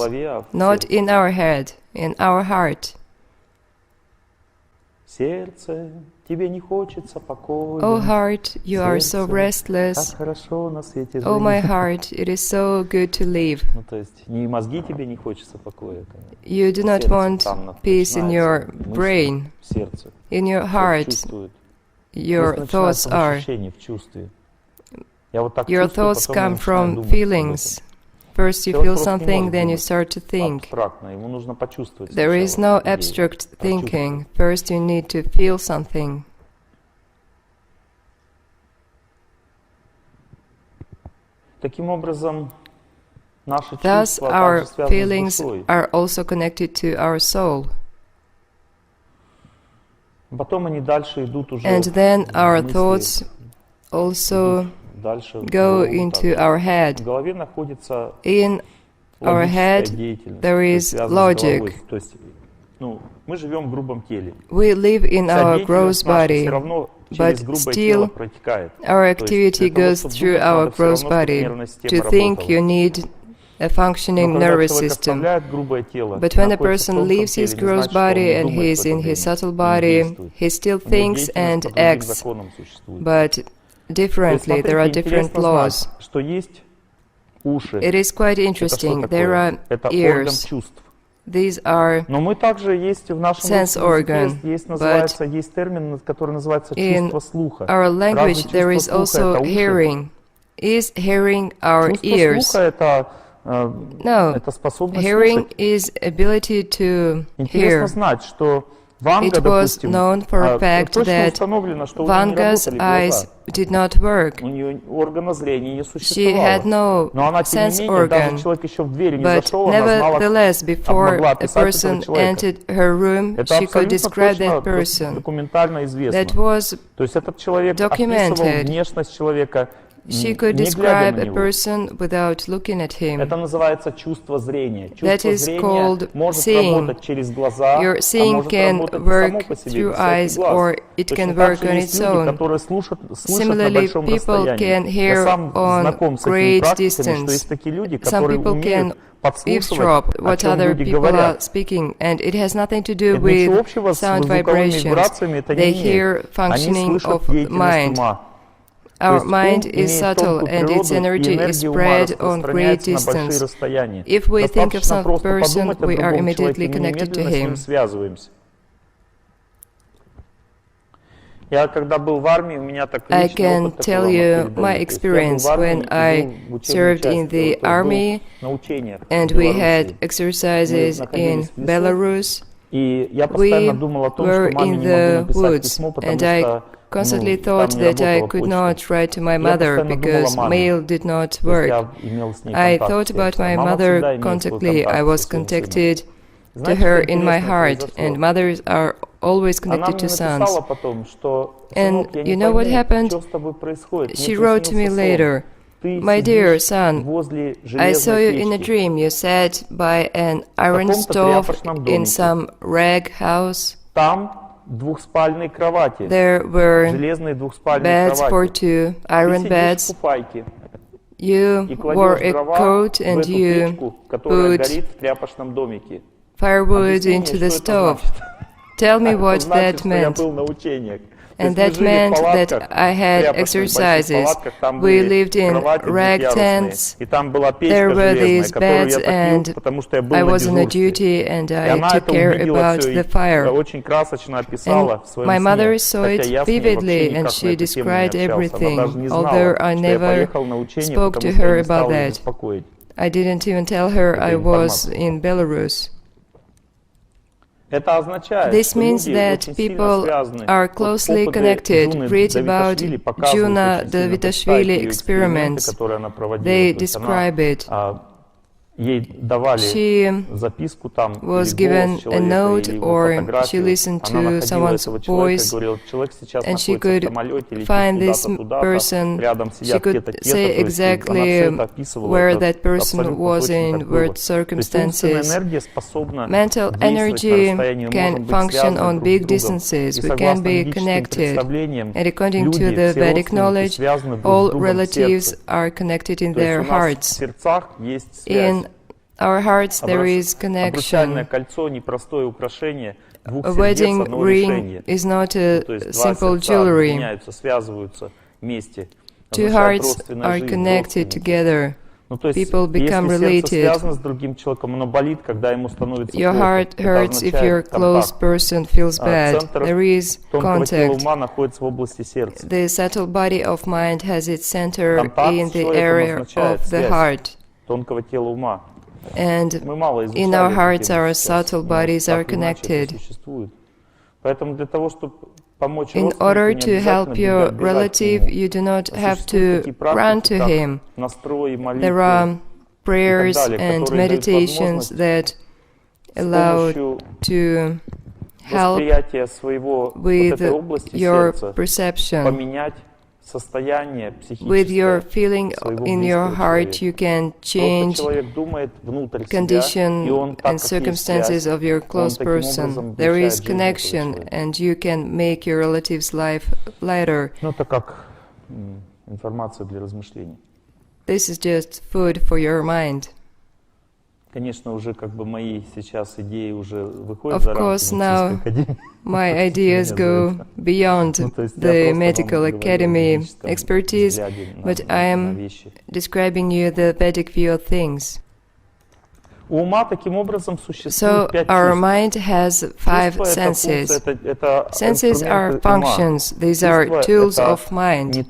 not in our head, in our heart. Oh heart, you are so restless. Oh my heart, it is so good to live. You do not want peace in your brain, in your heart. Your thoughts are. Your thoughts come from feelings. First you feel something, then you start to think. There is no abstract thinking. First you need to feel something. Thus, our feelings are also connected to our soul. And then our thoughts also go into our head. In our head there is logic. We live in our gross body, but still our activity goes through our gross body. To think, you need a functioning nervous system. But when a person leaves his gross body and he is in his subtle body, he still thinks and acts, but differently. There are different laws. It is quite interesting. There are ears. These are sense organ, but in our language there is also hearing. Is hearing our ears? No, hearing is ability to hear. It was known for a fact that Vanga's eyes did not work. She had no sense organ, but nevertheless, before a person entered her room, she could describe that person. That was documented. She could describe a person without looking at him. That is called seeing. Your seeing can work through eyes, or it can work on its own. Similarly, people can hear on great distance. Some people can eavesdrop what other people are speaking, and it has nothing to do with sound vibrations. They hear functioning of mind. Our mind is subtle and its energy is spread on great distance. If we think of some person, we are immediately connected to him. I can tell you my experience when I served in the army and we had exercises in Belarus. We were in the woods and I constantly thought that I could not write to my mother because mail did not work. I thought about my mother constantly. I was contacted to her in my heart, and mothers are always connected to sons. And you know what happened? She wrote to me later, My dear son, I saw you in a dream. You sat by an iron stove in some rag house. There were beds for two, iron beds. You wore a coat and you put firewood into the stove. Tell me what that meant. And that meant that I had exercises. We lived in rag tents. There were these beds, and I was on a duty, and I took care about the fire. And my mother saw it vividly, and she described everything, although I never spoke to her about that. I didn't even tell her I was in Belarus. This means that people are closely connected. Read about Juna Davitashvili experiment. They describe it. She was given a note, or she listened to someone's voice, and she could find this person. She could say exactly where that person was in what circumstances. Mental energy can function on big distances. We can be connected. And according to the Vedic knowledge, all relatives are connected in their hearts. In our hearts there is connection. A wedding ring is not a simple jewelry. Two hearts are connected together. People become related. Your heart hurts if your close person feels bad. There is contact. The subtle body of mind has its center in the area of the heart. And in our hearts, our subtle bodies are connected. In order to help your relative, you do not have to run to him. There are prayers and meditations that allow to help with your perception. With your feeling in your heart, you can change condition and circumstances of your close person. There is connection, and you can make your relative's life lighter. This is just food for your mind. Of course, now my ideas go beyond the medical academy expertise, but I am describing you the Vedic view of things. So our mind has five senses. Senses are functions. These are tools of mind.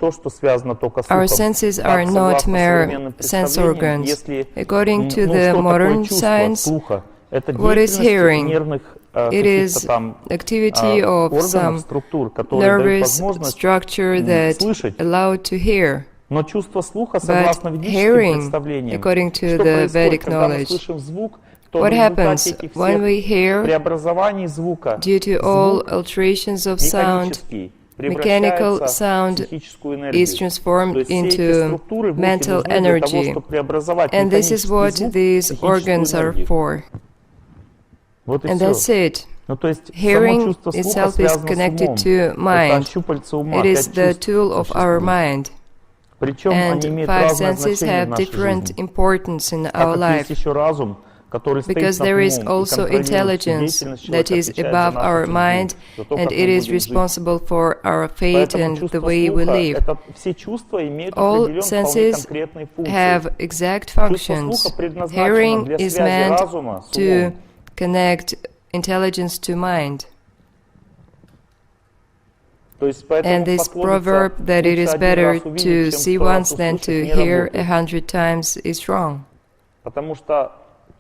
Our senses are not mere sense organs. According to the modern science, what is hearing? It is activity of some nervous structure that allowed to hear. But hearing, according to the Vedic knowledge, what happens when we hear? Due to all alterations of sound, mechanical sound is transformed into mental energy. And this is what these organs are for. And that's it. Hearing itself is connected to mind. It is the tool of our mind. And five senses have different importance in our life, because there is also intelligence that is above our mind, and it is responsible for our fate and the way we live. All senses have exact functions. Hearing is meant to connect intelligence to mind. And this proverb that it is better to see once than to hear 100 times is wrong.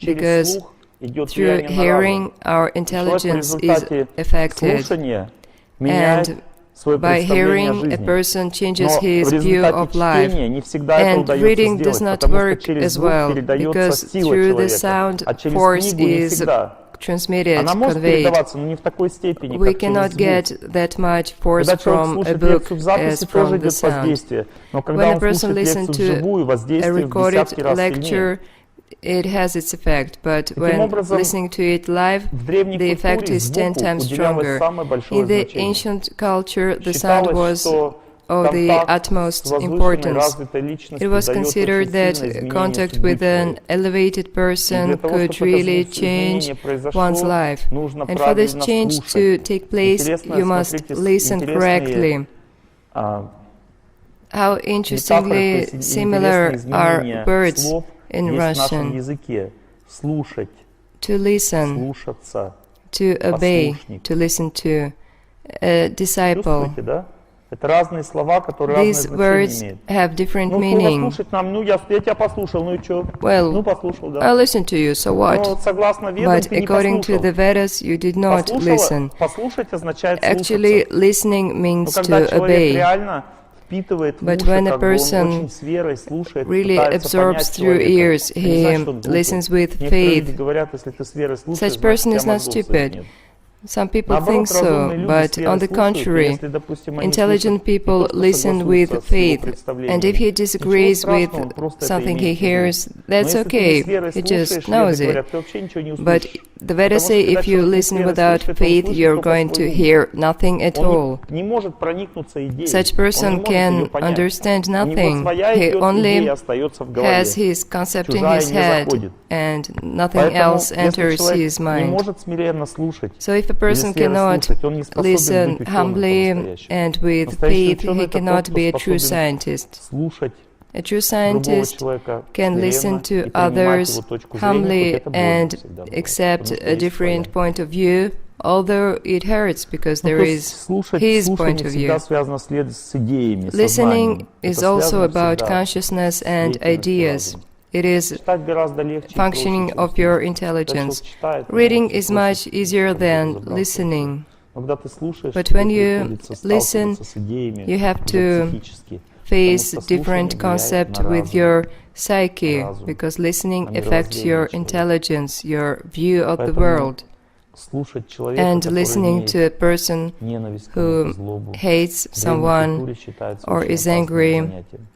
Because through hearing our intelligence is affected. And by hearing, a person changes his view of life. And reading does not work as well, because through the sound, force is transmit it, Она может convey it. передаваться, но не в такой степени, We как через cannot звук. get that much force Когда человек from a слушает book лекцию в as записи, тоже from the идет sound. воздействие. Но когда When a он person слушает listens лекцию to вживую, a воздействие в recorded десятки раз сильнее. lecture, it has its effect, but when образом, listening to it live, в древней the effect культуре is 10 звуку times уделялось stronger. самое большое In the значение. ancient culture, the sound Считалось, was что of the контакт с utmost возвышенной, importance. развитой It личностью was дает considered очень that сильное изменение contact судьбы with an человека. elevated И для person того, could чтобы это really change изменение one's произошло, life. нужно And for this правильно change слушать. to take place, Интересно, you must смотрите, listen интересные, correctly. How interestingly similar are words слов in есть в нашем Russian. языке. Слушать, To listen, слушаться, to obey, послушник. to listen to, a disciple. Чувствуете, да? Это разные слова, которые These разные значения words имеют. have different Ну, слово meaning. слушать нам, ну, я тебя послушал, ну и что? Well, Ну, послушал, да. I listened to you, so Но what? согласно ведам, But ты не according to послушал. the Vedas, you did not listen. Послушать означает Actually, слушаться. listening Но means когда to человек obey. реально впитывает в But уши, when a как бы он person очень с верой слушает, really пытается absorbs понять through человека. ears, Это не значит, he что он глупый. listens with Некоторые люди faith. говорят, если ты с верой слушаешь, Such значит, person у is тебя not мозгов своих stupid. нет. Some people think Наоборот, so, разумные люди but с верой on the слушают, и contrary, если, допустим, они intelligent слушают не people то, что listen with согласуются с его faith, представлением, and if he ничего disagrees with страшного, он просто это something he имеет в виду. hears, Но that's если ты не okay, с верой he слушаешь, just веды knows it. говорят, ты вообще ничего не But услышишь. the Vedas Потому say что когда if you человек не с listen верой without слушает, он faith, слышит you're только going to свой ум. hear nothing at Он all. не может проникнуться идеей. Such Он не person может ее can понять. understand У него nothing. своя He идет, only идея остается в голове. has his concept in Чужая his не head, заходит. and nothing Поэтому, else если enters человек his не mind. может смиренно слушать So if a или person с верой cannot слушать, он не способен listen быть ученым humbly по-настоящему. and with Настоящий faith, ученый he это cannot тот, be a кто true способен scientist. слушать A true другого scientist человека can listen смиренно to и принимать others его точку зрения, хоть humbly это больно and всегда бывает, accept потому что a есть different своя. point of view, although it hurts because Ну, there то is есть слушать, his слушание point of всегда view. связано с идеями, Listening сознанием. is Это also связано about всегда consciousness с and деятельностью ideas. разума. It is Читать гораздо легче и проще, functioning чем of слушать. your Когда intelligence. человек читает, ему Reading очень is проще much easier как бы than разобраться во всем. listening. Но когда ты слушаешь, But тебе when you приходится listen, сталкиваться с идеями you have уже to психически. face Потому что different слушание влияет concept на with разум, your psyche, разум, because listening на affects мировоззрение your человека. intelligence, your view of the Поэтому world. слушать человека, And который listening имеет to a person ненависть к who кому-то, злобу, hates в древней someone культуре считается or очень is опасным angry занятием.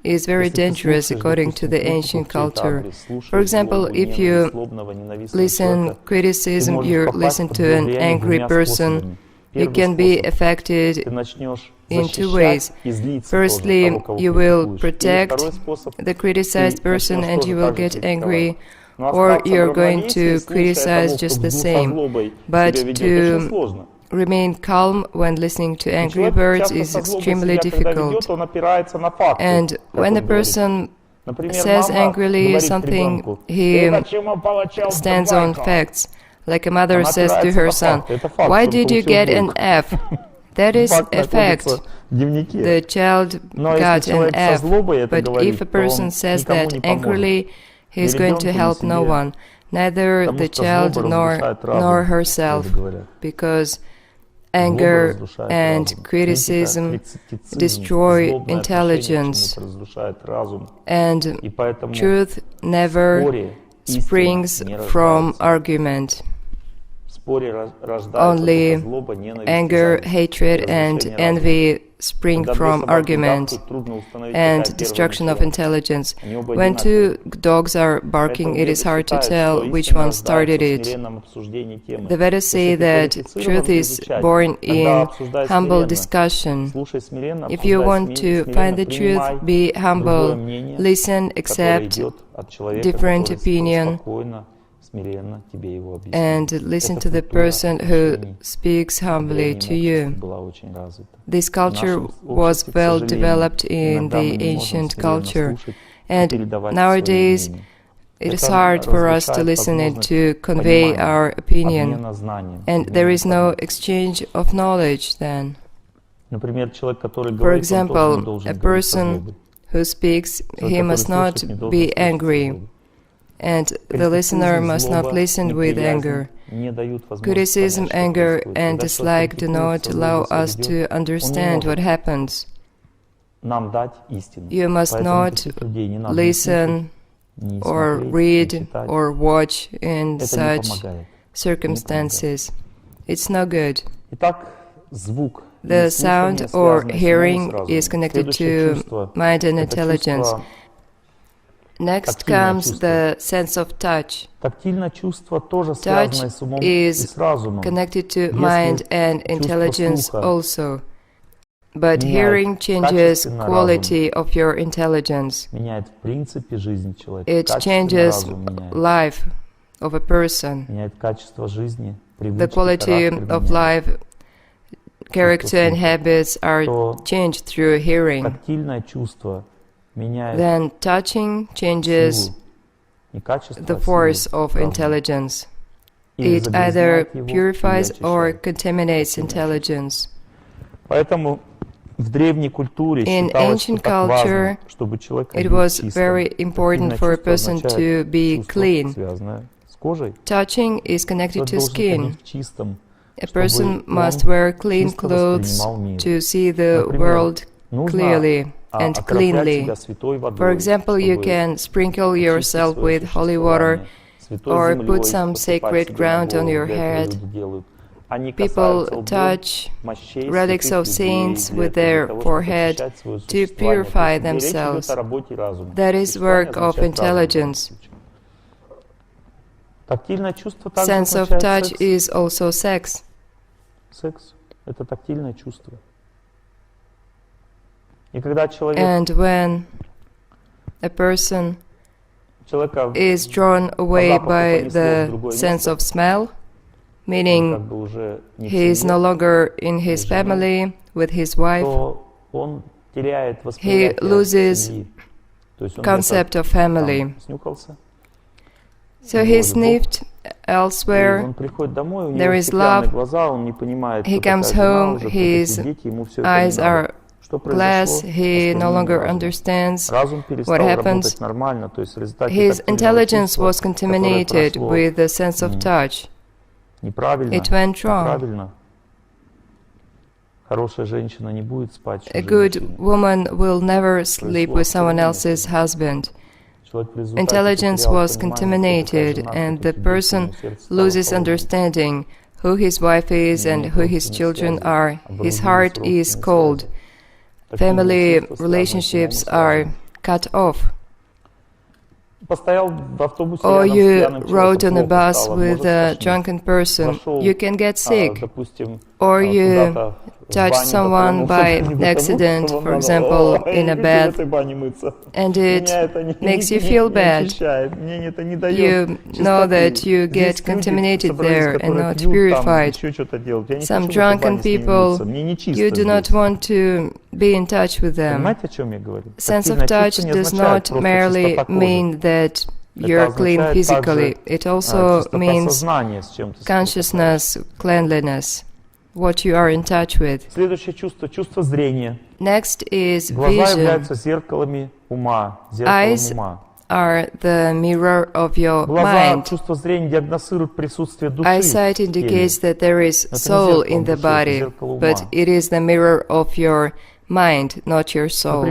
is very Если ты dangerous слушаешь, according to допустим, the критику ancient в чей-то culture. адрес, слушаешь For example, злобу, if ненависть, you злобного, ненавистного listen человека, ты criticism, можешь you попасть listen под to an влияние angry двумя person, способами. you Первый can be способ — affected ты начнешь in two ways. защищать и злиться тоже Firstly, того, кого you will критикуешь. Или protect второй способ — the criticized ты person начнешь and тоже you will так же get критиковать. angry, Но or остаться в you're going равновесии, to слушая criticize того, кто just the со same. злобой But себя ведет, очень to сложно. remain calm when listening to angry Человек words часто is со злобой extremely себя, когда difficult. ведет, он опирается на факты, And как when он a говорит. person Например, says мама angrily говорит something, ребенку: he «Ты почему получил stands on двойку?» facts. Like a mother Она says to опирается her на son, факты. Это факт, "Why что он did you получил get an двойку. F?" That is Факт a fact. находится в дневнике. The child Но got если an человек со F. злобой это But говорит, if a то он person says никому that не поможет. angrily, he is Ни going to ребенку, ни help no себе. one, neither Потому the что child злоба nor разрушает разум, herself, как говорят. because Злоба anger разрушает and разум. criticism Критицизм, destroy злобное отношение к intelligence, чему-то разрушает разум. and И поэтому truth в never споре истина springs не from рождается. argument. В споре рождается Only только злоба, ненависть и anger, зависть, hatred, и and разрушение разума. envy spring Когда две from собаки argument гавкают, трудно установить, and какая первая destruction of начала. intelligence. Они оба When одинаковые. two dogs are barking, Поэтому it веды is hard to считают, tell что which истина one started рождается в it. смиренном обсуждении темы. The Vedas say Если ты that квалифицирован truth is изучать, born тогда in обсуждай humble смиренно. discussion. Слушай смиренно, If you обсуждай want to find the truth, принимай be другое humble, мнение, listen, которое accept, идет от человека, different который opinion, спокойно, смиренно тебе его объяснит. and listen Эта to the культура person who отношений speaks в humbly древнем to you. обществе была очень развита. This В culture нашем was обществе, к well сожалению, developed in иногда мы the не можем ancient смиренно culture, слушать и and передавать свои nowadays мнения. it is Это hard for us to разрушает listen and возможность to convey понимания, our opinion, обмена знанием, and обмена there is no информацией. exchange of knowledge then. Например, человек, который For говорит, он тоже не example, должен a говорить со person злобой. who speaks, Человек, he который must not слушает, не должен be слушать со angry, злобой. and the Критицизм, listener must not злоба, listen with неприязнь anger. не дают возможности Criticism, понять, что anger, происходит. and Когда dislike человек do not критикует, со allow злобой us себя to ведет, он не understand может what happens. нам дать истину. You must Поэтому not таких людей не надо ни listen слушать, ни or смотреть, ни read читать. or watch in Это не such помогает. circumstances. It's no good. Итак, звук. The sound or hearing is connected to mind and intelligence. Next comes the sense of touch. Touch is connected to mind and intelligence also. But hearing changes quality of your intelligence. It changes life of a person. The quality of life, character and habits are changed through hearing. Then touching changes the force of intelligence. It either purifies or contaminates intelligence. In ancient culture, it was very important for a person to be clean. Touching is connected to skin. A person must wear clean clothes to see the world clearly and cleanly. For example, you can sprinkle yourself with holy water or put some sacred ground on your head. People touch relics of saints with their forehead to purify themselves. That is work of intelligence. Sense of touch is also sex. And when a person is drawn away by the sense of smell, meaning he is no longer in his family with his wife, he loses concept of family. So he sniffed elsewhere, there is love, he comes home, his eyes are glass, he no longer understands what happens. His intelligence was contaminated with the sense of touch. It went wrong. A good woman will never sleep with someone else's husband. Intelligence was contaminated, and the person loses understanding who his wife is and who his children are. His heart is cold. Family relationships are cut off. Or you rode on a bus with a drunken person, you can get sick. Or you touched someone by accident, for example, in a bath, and it makes you feel bad. You know that you get contaminated there and not purified. Some drunken people, you do not want to be in touch with them. Sense of touch does not merely mean that you're clean physically. It also means consciousness, cleanliness, what you are in touch with. Next is vision. Eyes are the mirror of your mind. Eyesight indicates that there is soul in the body, but it is the mirror of your mind, not your soul.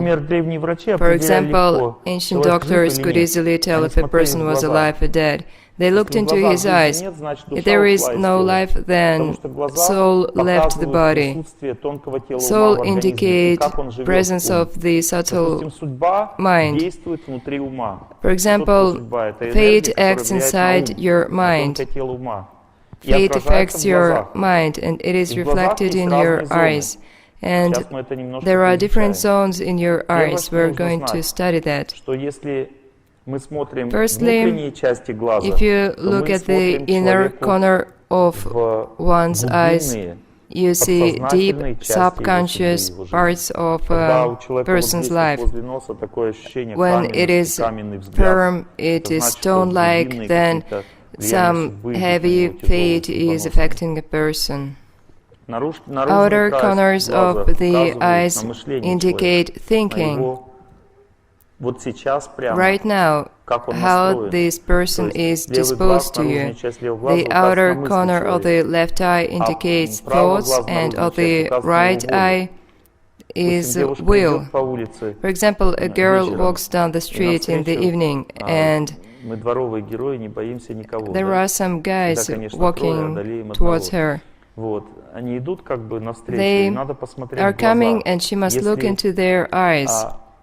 For example, ancient doctors could easily tell if a person was alive or dead. They looked into his eyes. If there is no life, then soul left the body. Soul indicates presence of the subtle mind. For example, fate acts inside your mind. Fate affects your mind, and it is reflected in your eyes. And there are different zones in your eyes. We're going to study that. Firstly, if you look at the inner corner of one's eyes, you see deep subconscious parts of a person's life. When it is firm, it is stone-like, then some heavy fate is affecting a person. Outer corners of the eyes indicate thinking. Right now, how this person is disposed to you. The outer corner of the left eye indicates thoughts, and of the right eye is will. For example, a girl walks down the street in the evening, and Мы дворовые герои, не боимся никого. There Да? are some guys Всегда, конечно, walking трое, одолеем towards одного. her. Вот. Они идут как бы навстречу, They и надо посмотреть are в глаза. coming and she must look Если into their eyes.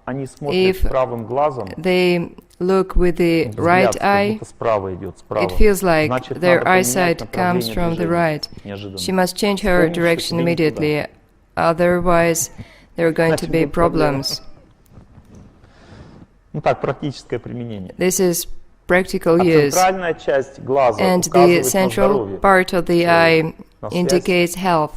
они смотрят If правым глазом, they look with the взгляд right как eye, будто справа идет, справа. it feels like Значит, their надо поменять eyesight comes направление from the движения right. неожиданно. She must change her Вспомни, что direction тебе не туда. immediately, otherwise there are going to Значит, be будут проблемы. problems. Ну так, практическое применение. This is practical А use. центральная часть глаза And the указывает на central здоровье, part of the eye на связь, indicates health.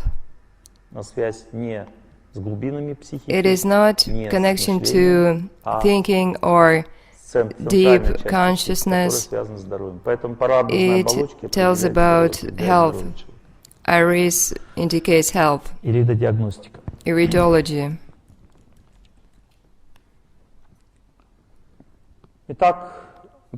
на связь не с глубинами психики, It is not не с connection мышлением, to thinking or центральная deep часть, которая consciousness. связана с здоровьем. Поэтому парообразная It оболочка tells определяет about здоровье health. человека. Iris indicates health. Иридодиагностика. Iridology. Итак,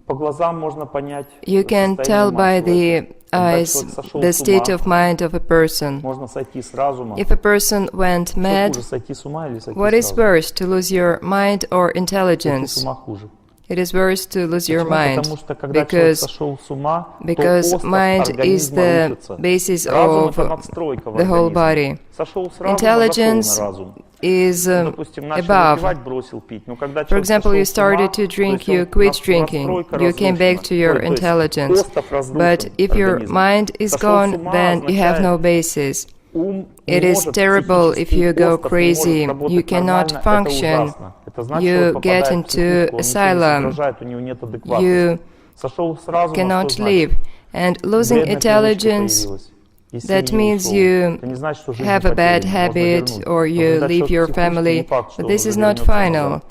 по глазам можно понять You can tell by the eyes the state of mind of a person. Можно сойти с разума. If a person went Что mad, хуже, сойти с ума или сойти what с is разума? worse, to lose your mind or Сойти с intelligence? ума хуже. It is worse to lose your Почему? mind, Потому что когда человек because сошел с ума, because то остов mind is организма the рушится. basis Разум of это надстройка в the whole организме. body. Сошел с разума, Intelligence зашел на разум. is Допустим, начал above. выпивать, бросил пить. Но когда For человек example, you сошел с ума, started to то drink, есть you он quit drinking, настройка you came back to your разрушена. То есть intelligence. остов разрушен But if your организм. mind is Сошел с gone, ума then you have no означает, basis. ум не It is может terrible if you психически, go остов не может crazy, работать you cannot нормально, function, это ужасно. Это значит, you что он get попадает в into психушку, он ничего не asylum, соображает, у него нет адекватности. you Сошел с разума, cannot что live. значит? And losing Вредная привычка intelligence, появилась. Из that семьи means ушел. you Это не значит, что жизнь have a bad потеряна, можно habit вернуть. or Но you когда leave человек your в психушке, family, не факт, что but он this уже is not вернется final. назад.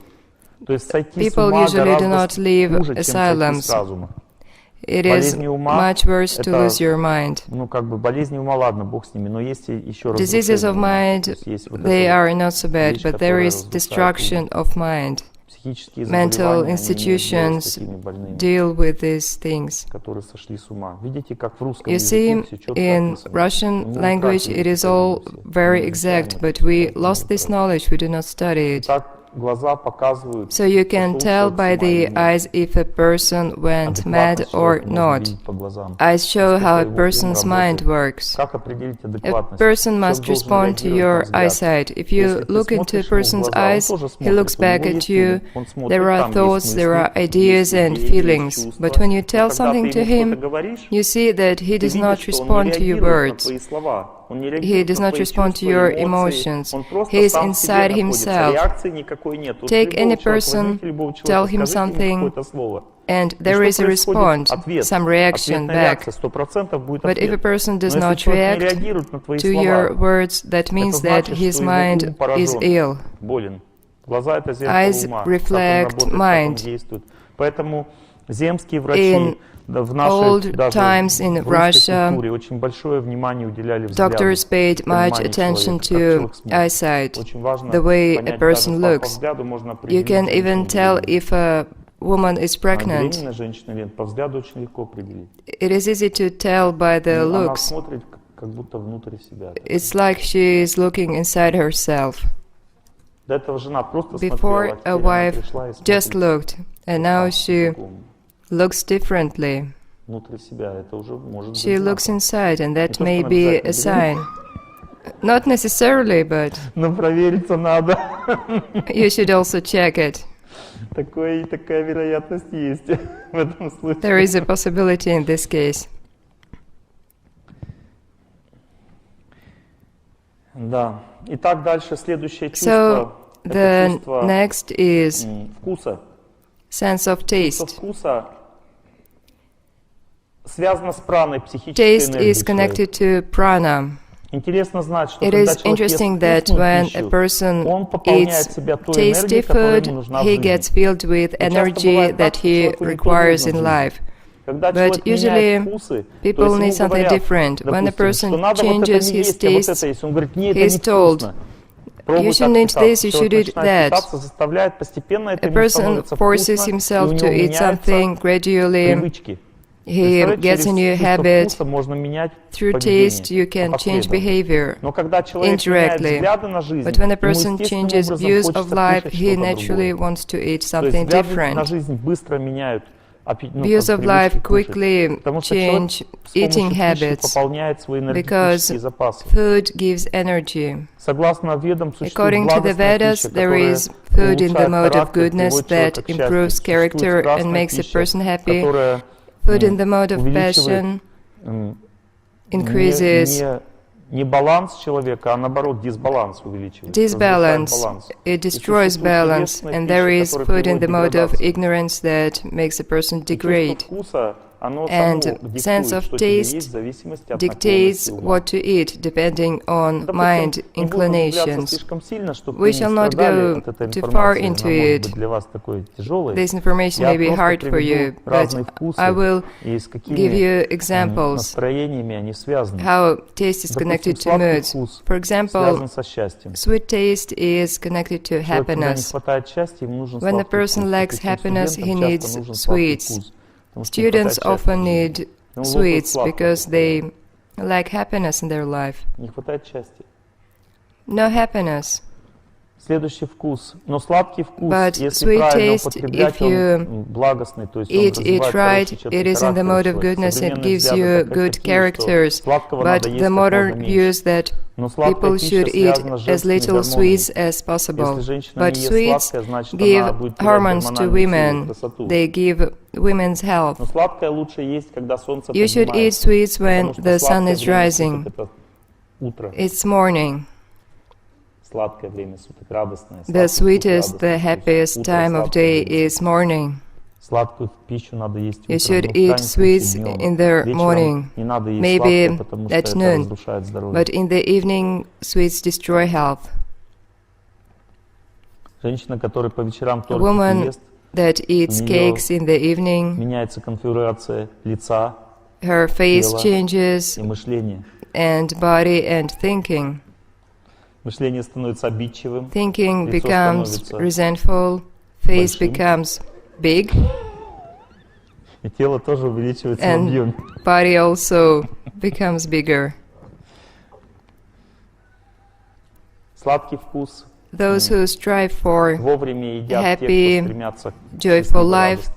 То есть сойти с People ума usually do гораздо not leave хуже, чем сойти asylums. с разума. It is Болезни ума much worse to это, lose your mind. ну как бы болезни ума, ладно, бог с ними, но есть и еще Diseases разрушение of ума. То mind, есть есть вот they эта are not so bad, вещь, but there которая is разрушает destruction ум. of mind. Психические Mental заболевания, они имеют дело с institutions такими больными, deal with these things. которые сошли с ума. Видите, как в русском You языке see, все четко in описано. Russian Мы language утратили it is это all все. very Мы exact, неправильно but we прочитали, lost мы this утратили. knowledge, we do not study it. Так глаза показывают, So you can сошел tell человек by с ума или the нет. eyes if a person went mad Адекватность or человека можно not. видеть по глазам. Eyes show Насколько how a его ум person's mind работает. works. Как определить A адекватность? person must Человек должен respond to реагировать на your взгляд. eyesight. If Если you ты look into a смотришь ему в person's глаза, он eyes, тоже he смотрит, looks у него back at есть you. ум, он смотрит, There are там есть thoughts, there are мысли, ideas есть and идеи, feelings. есть чувства. But when you Но tell когда something ты to ему что-то him, говоришь, you see that he ты does not видишь, что он не respond to your реагирует на words. твои слова. Он не He реагирует does на not твои respond to чувства, your эмоции. emotions. Он просто He is сам в себе inside находится. himself. Реакции никакой нет. Вот Take любого any человека, person, возьмите любого человека, tell him скажите ему something, какое-то слово. and И there что is a происходит? response, Ответ. some reaction Ответная back. реакция 100% будет But if a ответ. person does Но если not человек не react реагирует на твои to your слова, words, that means это that значит, his что его mind ум is поражен, ill. болен. Глаза — это зеркало Eyes ума, reflect как он работает, как он mind. действует. Поэтому земские врачи In да, в old нашей даже times in в русской Russia, культуре очень большое внимание уделяли взгляду, doctors paid much пониманию attention человека, как to человек смотрит. eyesight, Очень важно the way a понять, person даже по looks. взгляду можно You определить, can женщина even или tell беременна. if a woman is pregnant. Беременная женщина или нет, по взгляду очень легко определить. It is easy to tell by the Она looks. смотрит как будто внутрь себя. It's like she is looking inside herself. До этого жена просто смотрела, Before, а a теперь она wife пришла и just смотрит looked, and now she по-другому. looks differently. Внутрь себя. Это уже может быть She looks знаком. inside, and Не that то, may что be обязательно a sign. Not necessarily, but Но провериться надо. you should also check it. Такая вероятность есть в этом случае. There is a possibility in this case. Да. Итак, дальше следующее So, чувство. Это the чувство next is вкуса. sense of Чувство taste. вкуса связано с праной, психической Taste энергией is человека. connected to prana. Интересно знать, что It когда is человек ест interesting that вкусную when a пищу, person он пополняет eats себя той tasty энергией, которая food, ему нужна в he жизни. gets filled with Но часто energy бывает так, that что he человеку не то requires нужно в in жизни. life. Когда But человек usually меняет вкусы, то people есть need ему something говорят, different. When a допустим, person что надо вот это changes не his есть, а вот tastes, это есть. Он говорит, нет, he это is не told, вкусно. Пробуй you так should eat питаться. this, you Человек should eat начинает that. питаться, заставляет, постепенно это A ему person становится forces вкусно, и himself у to него eat меняются something gradually. привычки. He Представляете, gets a new через чувство habit. вкуса можно менять Through поведение taste, you can change последовательно. behavior Но когда человек меняет indirectly. взгляды на жизнь, But when a ему person естественным changes образом views хочется of life, кушать he что-то naturally другое. wants to eat То есть something взгляды на different. жизнь быстро меняют views of life quickly change eating habits because food gives energy. According to the Vedas, there is food in the mode of goodness that improves character and makes a person happy. Food in the mode of passion increases disbalance, it destroys balance, and there is food in the mode of ignorance that makes a person degrade. And sense of taste dictates what to eat depending on mind inclinations. We shall not go too far into it. This information may be hard for you, but I will give you examples how taste is connected to moods. For example, sweet taste is connected to happiness. When a person lacks happiness, he needs sweets. Students often need sweets because they lack happiness in their life. No happiness. But sweet taste, if you eat it right, it is in the mode of goodness, it gives you good characters. But the modern view is that people should eat as little sweets as possible. But sweets give hormones to women. They give women's health. You should eat sweets when the sun is rising. It's morning. The sweetest, the happiest time of day is morning. You should eat sweets in the morning, maybe at noon, but in the evening, sweets destroy health. A woman that eats cakes in the evening, her face changes, and body and thinking. Thinking becomes resentful, face becomes big, and body also becomes bigger. Those who strive for a happy, joyful life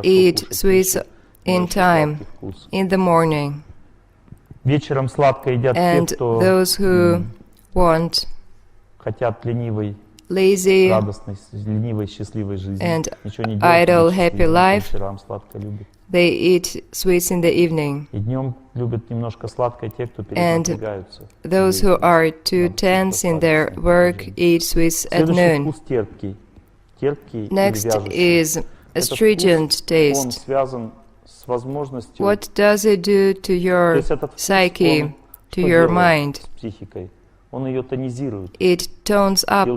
eat sweets in time, in the morning. And those who want lazy and idle, happy life, they eat sweets in the evening. And those who are too tense in their work eat sweets at noon. Next is astringent taste. What does it do to your psyche, to your mind? It tones up,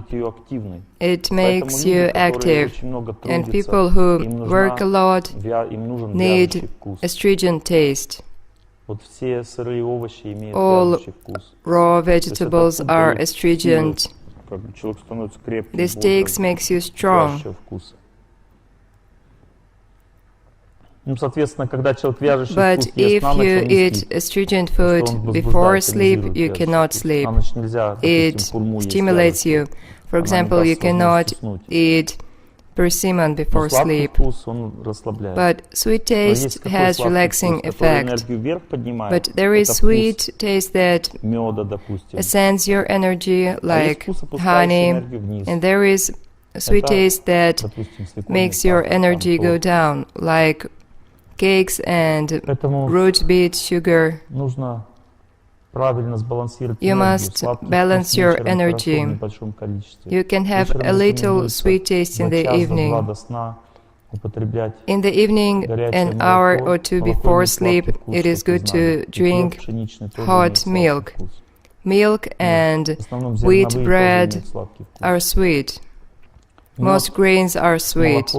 it makes you active, and people who work a lot need astringent taste. All raw vegetables are astringent. This taste makes you strong. But if you eat astringent food before sleep, you cannot sleep. It stimulates you. For example, you cannot eat persimmon before sleep. But sweet taste has relaxing effect. But there is sweet taste that ascends your energy, like honey, and there is sweet taste that makes your energy go down, like cakes and root beet sugar. You must balance your energy. You can have a little sweet taste in the evening. In the evening, an hour or two before sleep, it is good to drink hot milk. Milk and wheat bread are sweet. Most grains are sweet.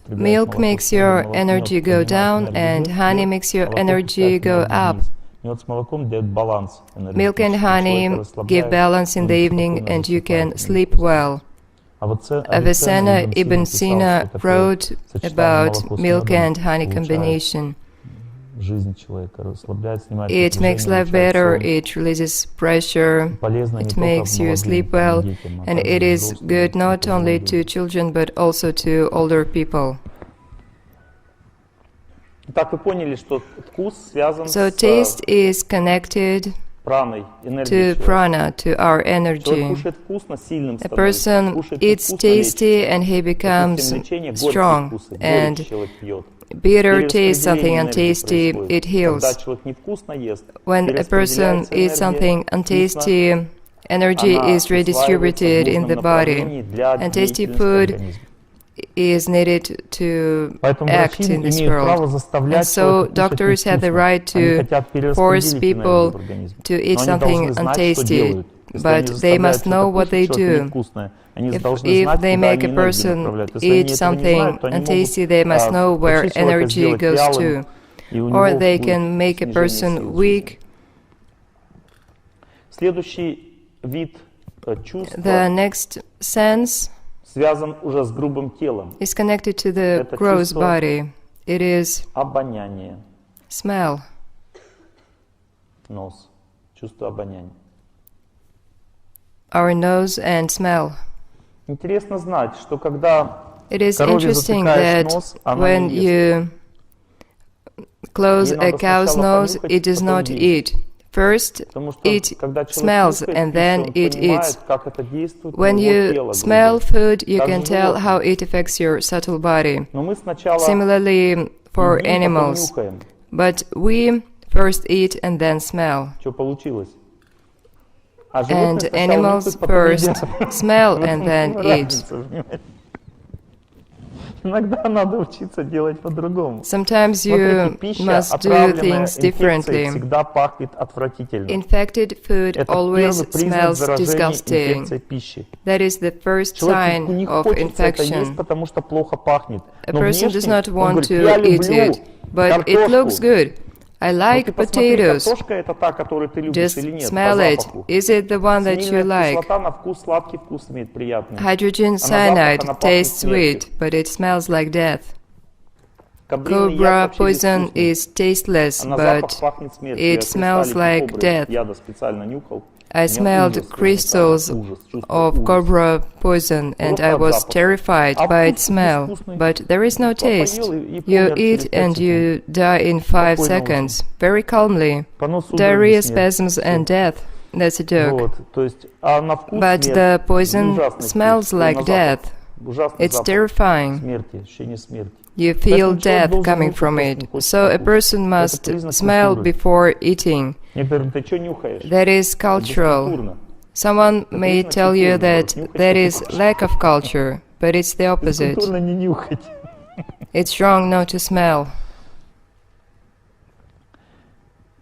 Milk makes your energy go down, and honey makes your energy go up. Milk and honey give balance in the evening, and you can sleep well. Avicenna Ibn Sina wrote about milk and honey combination. It makes life better, it releases pressure, it makes you sleep well, and it is good not only to children but also to older people. Так вы поняли, что вкус связан So с taste is connected праной, to энергией человека. prana, to our Человек energy. кушает вкусно, сильным A становится. person Кушает eats невкусно, tasty лечится. and he becomes Допустим, лечение горькие strong, вкусы, and горечь человек пьет. bitter taste, something Перераспределение энергии untasty, происходит. it heals. Когда человек невкусно ест, When a person перераспределяется eats something энергия, untasty, energy она is redistributed усваивается в in нужном the body, направлении для and tasty деятельности food организма. is needed to Поэтому act врачи in this имеют право world. And заставлять so человека кушать doctors have the невкусно. right Они to хотят force перераспределить энергию people в организме. to eat Но они something должны знать, что untasty, делают. Если они but they заставляют must know что-то what they кушать человека do. невкусное, они If должны they знать, куда make они a энергию person направляют. Если eat они этого не something знают, то они untasty, могут they must know where вообще человека energy сделать goes вялым, to, и у or него they будет can make a снижение person сил weak. жизни. Следующий вид The чувства next sense связан уже с грубым телом. is connected to the Это gross чувство body. It is обоняние. smell. Нос. Чувство обоняния. Our nose and smell. Интересно знать, что когда It is корове interesting затыкаешь that нос, она when не ест. you close Ей a надо cow's сначала nose, понюхать, it does потом not есть. eat. First, Потому что it когда человек smells нюхает and пищу, then он it понимает, eats. как это действует на When его you тело smell грубое. food, you Так can же tell животные. how it affects your subtle body. Но мы сначала Similarly for едим, потом animals. нюхаем. But we first eat and then smell. Что получилось? А And животные сначала animals нюхают, потом first едят. smell В and этом then eat. разница, понимаете? Иногда надо учиться делать по-другому. Sometimes Смотрите, you пища, must do отравленная things инфекцией, differently. всегда пахнет отвратительно. Infected food Это always первый признак smells заражения disgusting. инфекцией пищи. That is the first Человеку sign не of хочется это есть, infection. потому что плохо пахнет. A Но person внешне does not он want говорит: я to eat люблю it, but it looks картошку. good. I Но like ты посмотри, potatoes. картошка это та, которую ты любишь Just или нет, smell по it. запаху. Is it the one that you Синильная like? кислота на вкус сладкий вкус имеет приятный. Hydrogen А на запах cyanide она пахнет tastes смертью. sweet, but it smells like death. Кобриный яд Cobra вообще poison безвкусный. is tasteless, А на запах but пахнет смертью. it Я smells кристаллики like кобры death. яда специально нюхал. I У меня smelled ужас crystals возникает, ужас, чувство of ужаса. cobra poison, and I was terrified by its smell. But there is no taste. You eat and you die in 5 seconds, very calmly. Diarrhea, spasms, and death. That's a joke. Вот, то есть, а на вкус But смерть, the poison ужасный smells вкус, на like запах death. ужасный It's запах terrifying. смерти, ощущение смерти. You feel Поэтому человек death должен coming нюхать from то, что it. не хочет So a покушать. person Это must признак smell культуры. before eating. Мне говорят: ты что нюхаешь? That is cultural. Бескультурно. Someone may признак tell you культуры, that нюхать that не is покушать. lack of culture, but it's the opposite. Бескультурно не нюхать. It's wrong not to smell.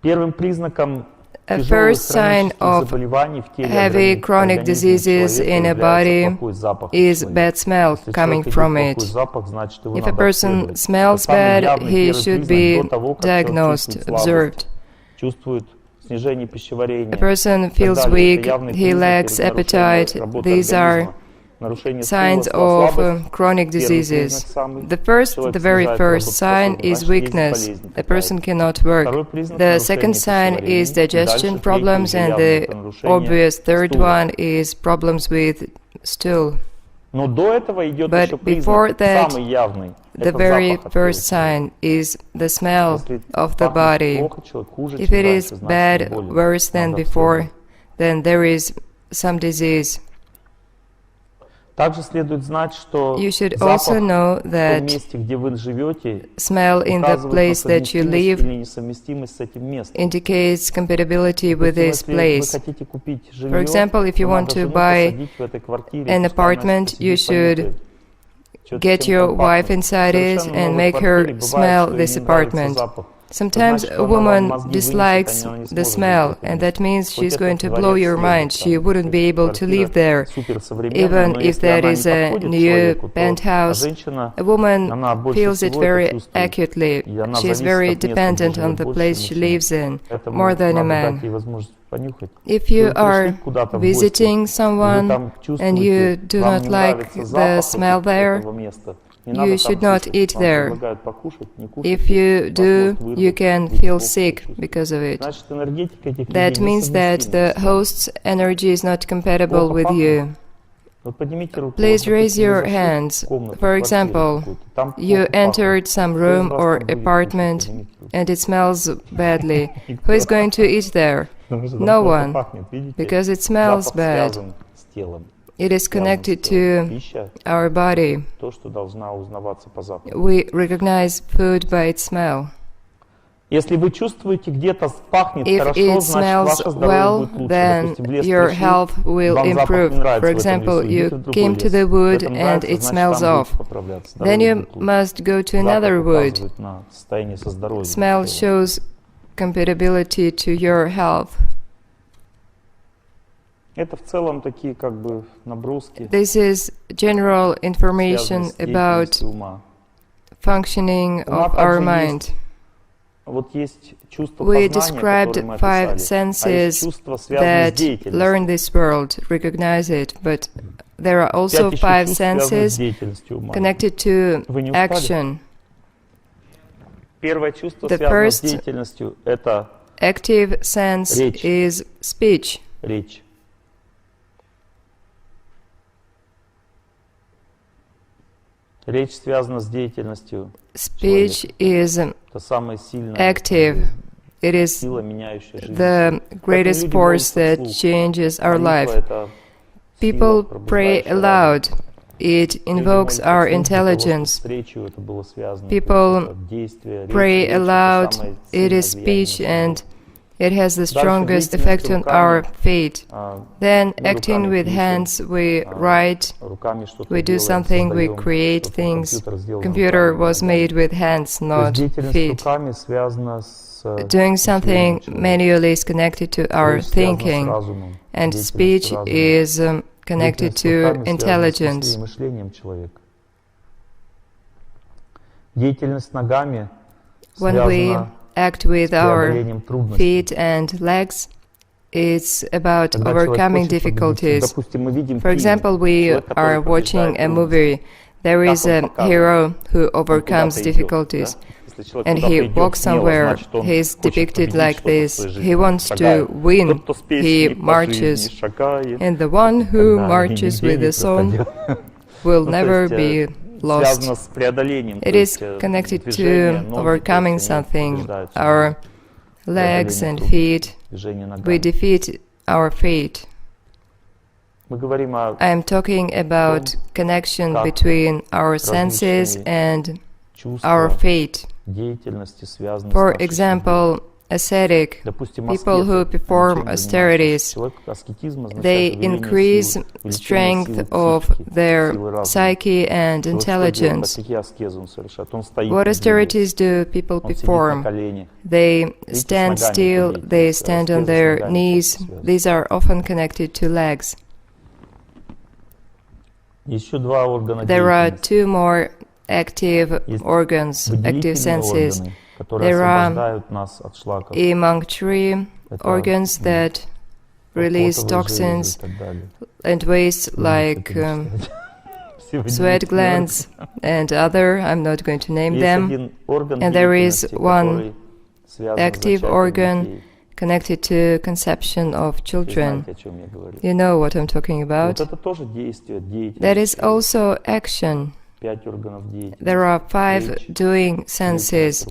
Первым признаком A тяжелых first sign хронических of заболеваний в теле heavy chronic организма diseases человека in a является body плохой запах is человека. bad smell Если coming человек from идет it. плохой запах, значит, его If a надо person обследовать. smells Это самый bad, явный he первый should признак be до того, как человек diagnosed, чувствует слабость, observed. чувствует снижение пищеварения. A person и так feels далее. weak, Это явные he признаки lacks нарушения appetite. работы These are организма. Нарушение signs стула, of слабость. chronic Первый diseases. признак самый. The very Человек first снижает sign работоспособность, is значит, есть weakness. болезнь A какая-то. person cannot work. Второй признак The нарушения second sign пищеварения. is И digestion дальше problems, третий and уже явно это the нарушение obvious third стула. one is problems with stool. Но до этого идет But еще before признак that, самый явный. The Это very запах от тела first человека. sign is the smell Если of the пахнет body. плохо, человек хуже, If чем it is раньше, значит, bad, он болен. worse than Надо before, обследовать. then there is some disease. Также следует знать, что You should запах also know в том that месте, где вы живете, smell in the указывает на place that you совместимость live или несовместимость с этим местом. indicates compatibility with Допустим, this если вы place. хотите купить жилье, For example, if you то want надо to жену buy посадить в этой квартире, an пускай она apartment, посидит, you should понюхает, что-то get чем your там wife пахнет. inside it Совершенно and новой make her квартире бывает, smell что ей this не нравится apartment. запах. Sometimes Это значит, a что она вам woman мозги вынесет, dislikes она не the сможет smell, жить в этом and that means Хоть she's это going to дворец blow your света, mind. там, She wouldn't be able to квартира live there. суперсовременная, Even но if если that она is не a подходит new человеку, то penthouse, женщина, a woman она больше feels it всего это very чувствует. acutely. И она She is зависит very от места, где dependent on живет the больше, place чем she мужчина. lives in, Поэтому more than a надо дать man. ей возможность понюхать. If you Вы пришли are куда-то в гости, visiting и вы someone там and чувствуете, you do вам not не like нравится the запах smell there, этого места, не you надо should там not кушать. eat Вам there. предлагают покушать, не кушайте, If you вас do, может вырвать, you can будете feel плохо sick чувствовать. because of it. Значит, энергетика этих That людей means that несовместима the с вами. host's energy is not compatible Плохо with пахнет, you. Please raise your hands. For example, you entered some room or apartment and it smells badly. Who is going to eat there? No one, because it smells bad. It is connected to our body. We recognize food by its smell. If it smells well, then your health will improve. For example, you came to the wood and it smells off. Then you must go to another wood. Smell shows compatibility to your health. This is general information about functioning of our mind. We described 5 senses that learn this world, recognize it, but there are also 5 senses connected to action. The first active sense is speech. Speech is active. It is the greatest force that changes our life. People pray aloud. It invokes our intelligence. People pray aloud. It is speech and it has the strongest effect on our fate. Then, acting with hands, we write, we do something, we create things. Computer was made with hands, not feet. Doing something manually is connected to our thinking, and speech is connected to intelligence. When we act with our feet and legs, it's about overcoming difficulties. For example, we are watching a movie. There is a hero who overcomes difficulties, and he walks somewhere. He is depicted like this. He wants to win. He marches, and the one who marches with the song will never be lost. It is connected to overcoming something, our legs and feet. We defeat our fate. I am talking about connection between our senses and our fate. For example, ascetic, people who perform austerities, they increase strength of their psyche and intelligence. What austerities do people perform? They stand still, they stand on their knees. These are often connected to legs. There are 2 more active organs, active senses. There are emunctory organs that release toxins and waste like sweat glands and other, I'm not going to name them. And there is one active organ connected to conception of children. You know what I'm talking about. That is also action. There are 5 doing senses: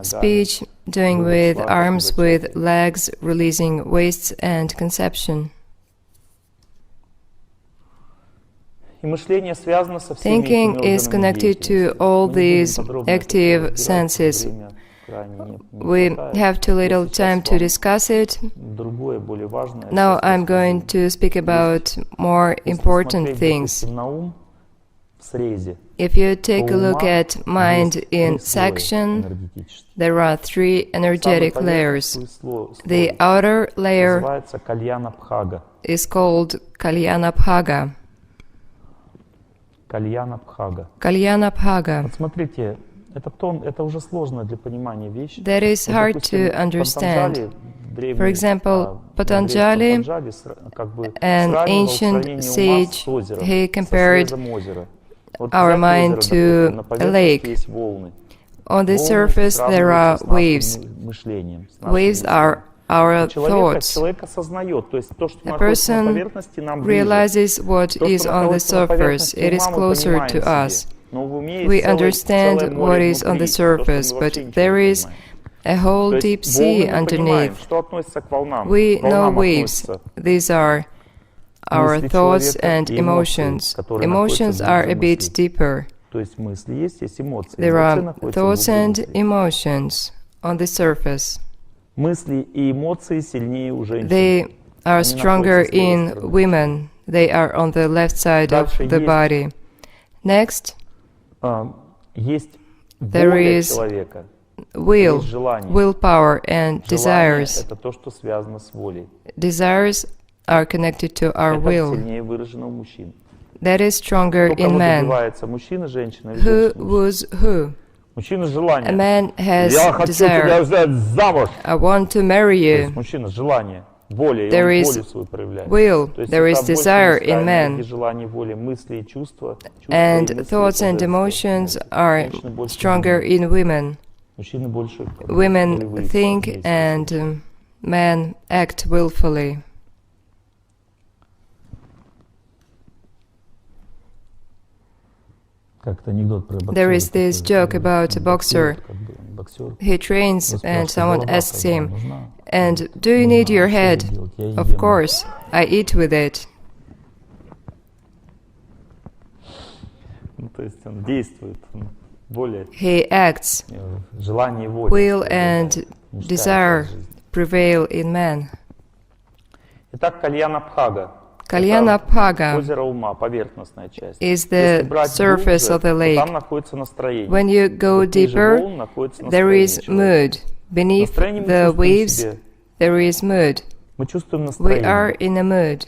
speech, doing with arms, with legs, releasing wastes, and conception. Thinking is connected to all these active senses. We have too little time to discuss it. Now I'm going to speak about more important things. If you take a look at mind in section, there are 3 energetic layers. The outer layer is called Kalyanabhaga. Kalyanabhaga. That is hard to understand. For example, Patanjali, an ancient sage, he compared our mind to a lake. On the surface there are waves. Waves are our thoughts. Человек осознает, то есть то, что A находится на person поверхности, нам ближе. realizes what То, is что on the находится на surface. поверхности It is ума, мы closer понимаем to себе. us. Но в уме We есть целое understand what море is on the внутри, то, что мы surface, вообще but ничего there не is понимаем. a whole То deep есть волны sea мы понимаем, underneath. что относится к волнам. We К know волнам waves. относятся These are our мысли thoughts человека and и эмоции, emotions. которые Emotions находятся are глубже a bit мыслей. deeper. То есть мысли есть эмоции. There Эмоции are находятся thoughts глубже and мыслей. emotions on the surface. Мысли и эмоции сильнее у женщин. They are Они stronger находятся с левой in стороны. women. They are on the left side of Дальше the есть body. Next, Есть there воля is человека, will, есть желание. willpower and Желание desires. — это то, что связано с волей. Desires are connected to our Это will. сильнее выражено у мужчин. That is stronger Кто in кого men. добивается, мужчина, женщина или Who женщина? was who? Мужчина — желание. A man has Я хочу тебя desire. взять замуж. I want to marry То есть you. мужчина — желание, воля, и There он is волю свою проявляет. will. То есть There это is больше desire мужская in энергия, man. желание, воля, мысли и чувства. And thoughts and emotions are stronger in women. Мужчины больше Women волевые, think вместе. and men act willfully. Как-то анекдот про боксера. There is this такой, joke about a boxer. как бы боксер. He trains and someone голова asks когда him, нужна. and do you need your head? Что делать? Я Of ем. course, I eat with it. Ну, то есть он действует, он более He acts. желание и воля. Will and Мужская desire часть жизни. prevail in man. Итак, Кальяна-Бхага. Кальяна-Бхага Озеро ума, поверхностная часть. is Если the брать surface глубже, of the то lake. там находится настроение. When you go Вот ниже deeper, волн находится there настроение is человека. mood. Beneath Настроение мы the чувствуем в waves, себе. there is mood. Мы чувствуем We настроение. are in a mood.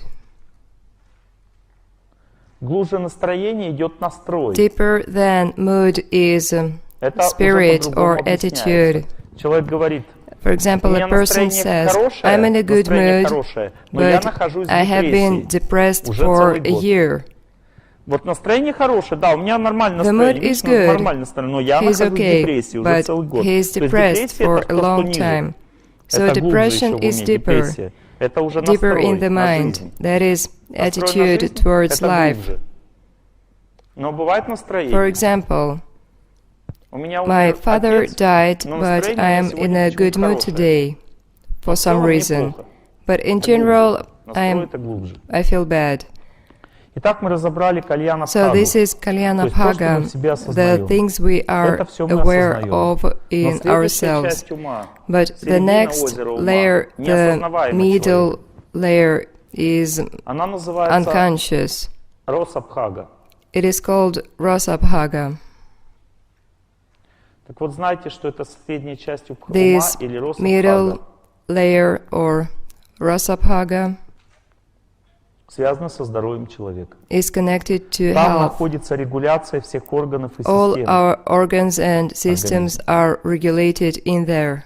Глубже настроение идет настрой. Deeper than mood is Это уже spirit по-другому or attitude. объясняется. Человек говорит: For у example, меня a person настроение says, хорошее, I'm in a good настроение mood, хорошее, но я but нахожусь в I have been депрессии depressed уже for целый a год. year. Вот настроение хорошее, да, у меня нормальное The настроение, mood видишь, is good. нормальное настроение, но я He's нахожусь в okay, депрессии уже but целый год. he is То есть depressed депрессия for это a то, что long ниже. time. So Это глубже depression еще в is уме, deeper, депрессия. Это уже deeper настрой in the на mind. жизнь. That is Настрой на attitude жизнь towards это life. глубже. Но бывает настроение. For example, У меня my умер father отец, died, но but настроение I у am меня in сегодня a good почему-то mood хорошее. today for В some целом reason. неплохо. But in Это general, глубже. Настрой это глубже. I feel bad. Итак, мы разобрали Кальяна-Бхагу. So this is То Kalyana есть то, что мы Bhaga, в себе the осознаем. things we are Это всё мы aware осознаем. of Но in следующая ourselves. часть ума, But the середина next озера ума, layer, the неосознаваемый middle человек, layer, is она называется unconscious. Роса-Бхага. It is called Rasa Bhaga. Так вот, знаете, что это средняя часть ума This или middle Роса-Бхага layer or Rasa Bhaga связана со здоровьем человека. is connected to Там health. находится регуляция всех органов и All систем. our organs and systems are regulated in there.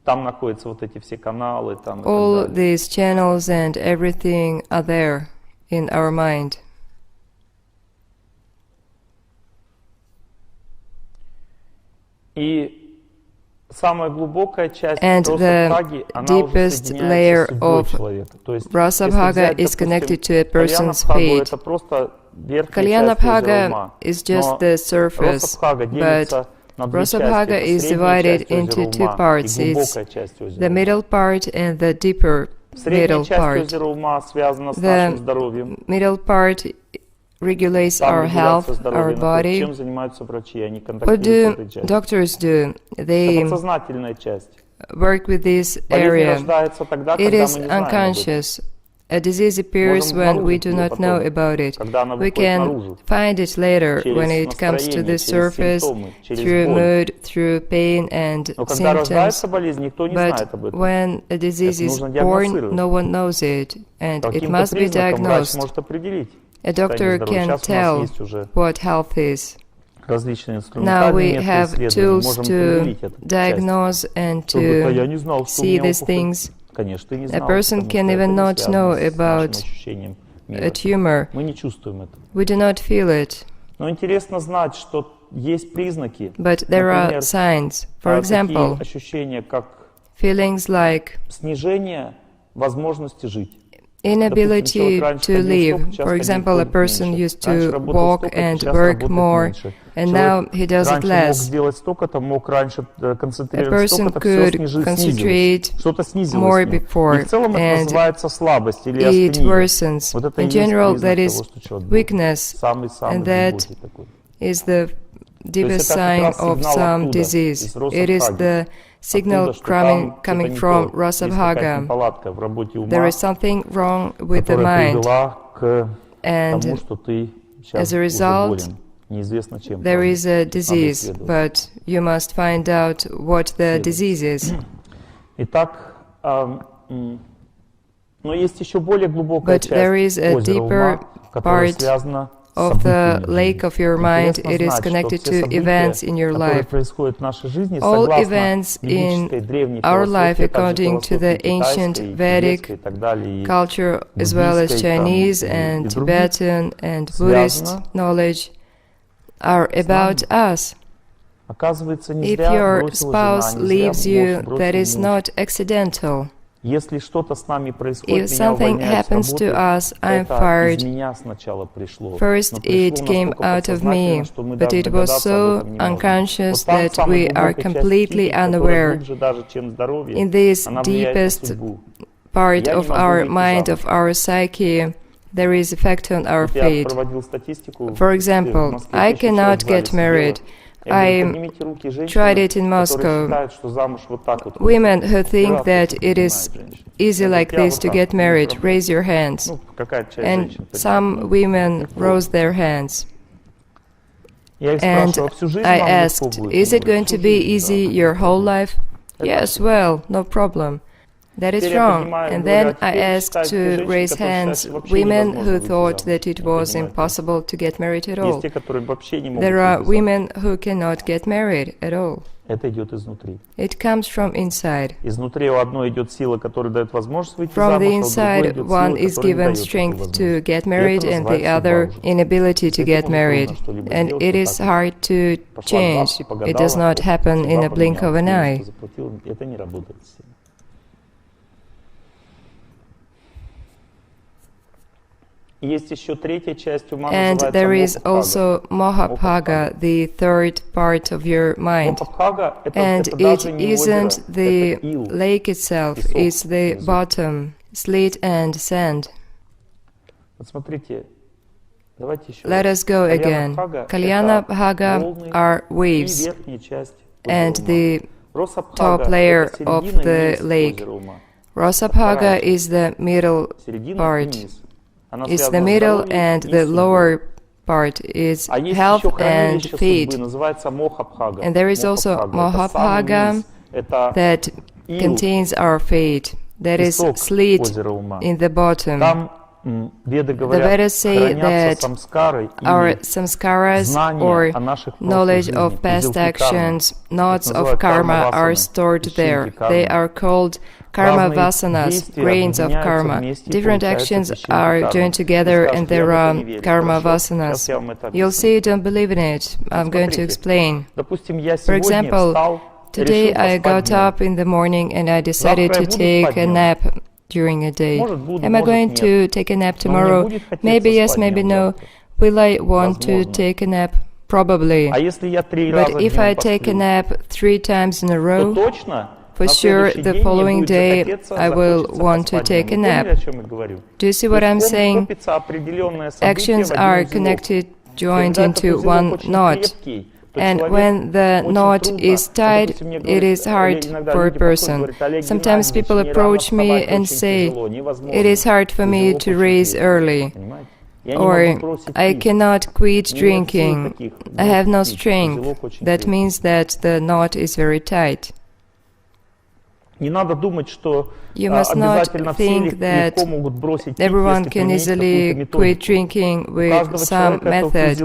Там находятся вот эти все каналы, там и All так далее. these channels and everything are there in our mind. И самая глубокая часть And the Роса-Бхаги, она уже deepest соединяется layer с судьбой of человека. То есть, Rasa если Bhaga взять, is connected to a допустим, person's Кальяна-Бхагу, fate. это просто верхняя Kalyana часть озера Bhaga ума. is just Но the surface, Роса-Бхага but делится на две Rasa части. Bhaga Это is средняя divided часть озера into two ума parts. и It's глубокая часть озера the ума. middle part and the deeper Средняя middle часть part. озера ума связана с The нашим здоровьем. middle part regulates Там our health, регуляция our здоровья находится. body. Чем занимаются врачи? Они What контактируют с do этой частью. doctors do? Это They подсознательная часть. work with this Болезнь area. рождается тогда, It когда is мы не знаем об этом. unconscious. A disease appears Можем when we обнаружить do её not потом, know about it. когда она We выходит can наружу. find it later Через when it comes to настроение, the через surface, симптомы, через through боль. mood, through pain and Но когда symptoms. рождается болезнь, никто не знает об But этом. when a disease Это is нужно born, диагностировать. no one knows it, and it Каким-то must be признаком врач diagnosed. может определить A состояние doctor здоровья. can Сейчас у нас tell есть уже what health is. различные Now инструментальные we методы have исследований. tools Можем to определить эту часть. diagnose and Кто говорит: «А я to не знал, что у see меня these опухоль». things. Конечно, ты не A знал, person потому can что это even не not связано know с about нашим ощущением a мира. tumor. Мы не чувствуем это. We do not feel it. Но интересно знать, что есть признаки, but there are signs. For example, такие ощущения, как feelings like снижение возможности жить. inability to live. For example, a person used to walk and work more, and now he does it less. A person could concentrate more before, and it worsens. In general, that is weakness, and that is the deepest sign of some disease. It is the signal coming from Rasabhaga. There is something wrong with the mind, and as a result, there is a disease, but you must find out what the disease is. But there is a deeper part of the lake of your mind. It is connected to events in your life. All events in our life, according to the ancient Vedic culture, as well as Chinese and Tibetan and Buddhist knowledge, are about us. If your spouse leaves you, that is not accidental. If something happens to us, I'm fired. First, it came out of me, but it was so unconscious that we are completely unaware. In this deepest part of our mind, of our psyche, there is effect on our fate. For example, I cannot get married. I tried it in Moscow. Women who think that it is easy like this to get married, raise your hands. And some women rose their hands. And I asked, is it going to be easy your whole life? Yes, well, no problem. That is wrong. And then I asked to raise hands women who thought that it was impossible to get married at all. There are women who cannot get married at all. It comes from inside. From the inside, one is given strength to get married and the other inability to get married. And it is hard to change. It does not happen in a blink of an eye. And there is also Mohabhaga, the third part of your mind. And it isn't the lake itself, it's the bottom, slit and sand. Let us go again. Kalyana Bhaga are waves, and the top layer of the lake. Rasabhaga is the middle part. It's the middle, and the lower part is health and fate. And there is also Mohabhaga that contains our fate, that is slit in the bottom. The Vedas say that our samskaras, or knowledge of past actions, knots of karma, are stored there. They are called karma vasanas, grains of karma. Different actions are joined together and there are karma vasanas. You'll see you don't believe in it. I'm going to explain. For example, today I got up in the morning and I decided to take a nap during a day. Am I going to take a nap tomorrow? Maybe yes, maybe no. Will I want to take a nap? Probably. But if I take a nap 3 times in a row, for sure the following day I will want to take a nap. Do you see what I'm saying? Actions are connected, joined into one knot. And when the knot is tied, it is hard for a person. Sometimes people approach me and say, it is hard for me to raise early. Or, I cannot quit drinking. I have no strength. That means that the knot is very tight. You must not think that everyone can easily quit drinking with some method.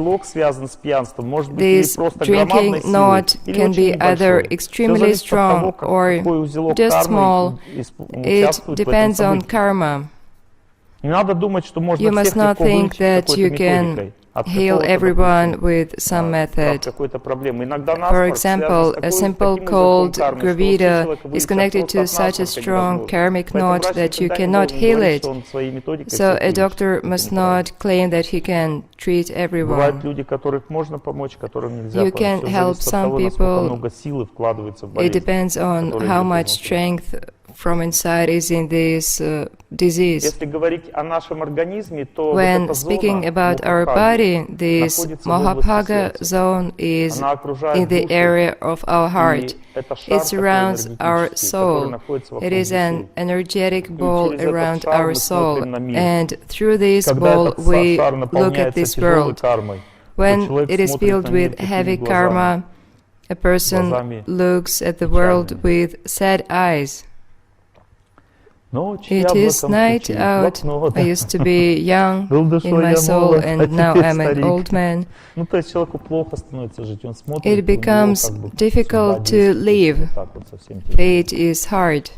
This drinking knot can be either extremely strong or just small. It depends on karma. Не надо думать, что можно You must всех not легко think вылечить that какой-то you методикой. can От heal какого-то, everyone допустим, with some method. какой-то проблемы. Иногда For насморк связан example, с a таким simple языком cold кармы, что вообще gravida человека is вылечить connected просто to от such a насморка strong невозможно. karmic Поэтому knot врач that you никогда не cannot должен heal говорить, it. что он своей методикой So всех a вылечит. doctor Это must неправильно. not claim that he can treat Бывают everyone. люди, которых можно помочь, которым нельзя You помочь. can Все help зависит от some того, насколько people. много силы вкладывается в It болезнь, depends on которая how идет much изнутри. strength from inside is in this disease. Если говорить о нашем организме, то вот When эта speaking зона about our Мохапраги body, this находится в области Mahaphaga сердца. zone is Она окружает in the душу, area of our heart. и это шар It такой surrounds our энергетический, который soul. находится It вокруг is an души. energetic И ball через этот around шар our мы soul, смотрим на мир. and through this Когда ball этот we шар look at наполняется this тяжелой world. кармой, то When человек it is смотрит filled на мир with такими heavy глазами, karma, a person глазами looks at the world with sad eyes. Ночь, я It в is этом night случае out. блокнот. I used to be young Был in душой my я soul, молод, а and now теперь I'm an старик. old man. Ну, то есть человеку плохо становится жить, он смотрит, It и у него becomes как бы difficult судьба to действует live. вот так вот совсем тяжело. Fate is hard.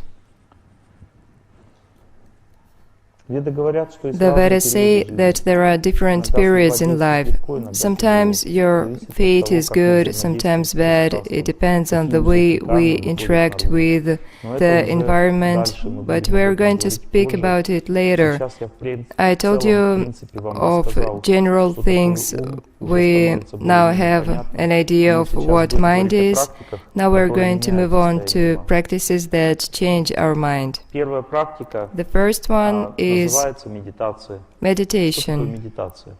Веды говорят, что есть The разные Vedas say периоды that жизни. there are different Иногда periods судьба in life. действует легко, иногда Sometimes тяжело. your Зависит от fate того, is как мы good, взаимодействуем sometimes с bad. пространством, It depends on какие the way узкие we камни выходят interact наружу. with Но это the уже environment, дальше мы but будем we об are этом going to говорить speak позже. about it later. Сейчас я в I told целом, в you принципе, вам of рассказал, general что такое things. ум, уже We становится now более-менее have понятно. an idea Мы of сейчас what будем mind говорить о is. практиках, Now we're которые going to меняют move on состояние to ума. practices that change our mind. Первая практика The first one is называется медитация. Что такое meditation. медитация?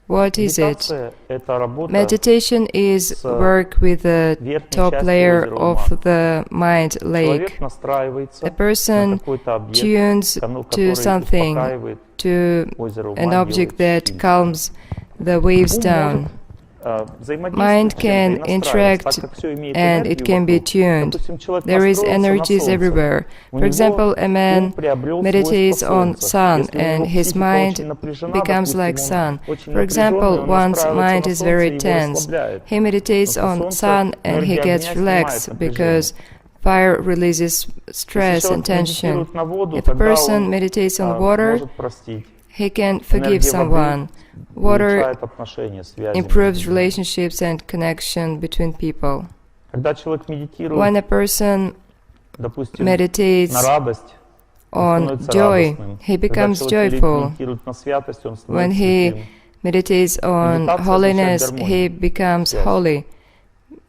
What is it? Медитация — это работа Meditation is с work with the верхней top частью layer озера of ума. the mind lake. Человек настраивается A на person какой-то объект, tunes который to something, успокаивает to озеро ума, an object делает that чистым. calms the waves Ум down. может Mind взаимодействовать с чем-то can и настраиваться, так interact как все имеет and it энергию can be вокруг. tuned. Допустим, человек There is настроился на energies солнце. everywhere. У For example, него a man ум приобрел meditates свойства on солнца. sun Если у него and his психика mind очень напряжена, becomes допустим, like он sun. очень For example, напряженный, он one's настраивается mind на is солнце, very его tense. расслабляет. He meditates Потому on что sun солнце, and he энергия gets огня relaxed снимает because напряжение. fire releases stress Если and человек tension. медитирует на воду, If a тогда person он meditates on water, может простить. he can forgive Энергия someone. воды Water улучшает отношения, связи improves между людьми. relationships and connection between people. Когда человек медитирует, When a person допустим, meditates на радость, он on становится joy, радостным. he Когда becomes человек joyful. медитирует на святость, он When становится he святым. meditates on Медитация holiness, означает he гармонию, becomes связь. holy.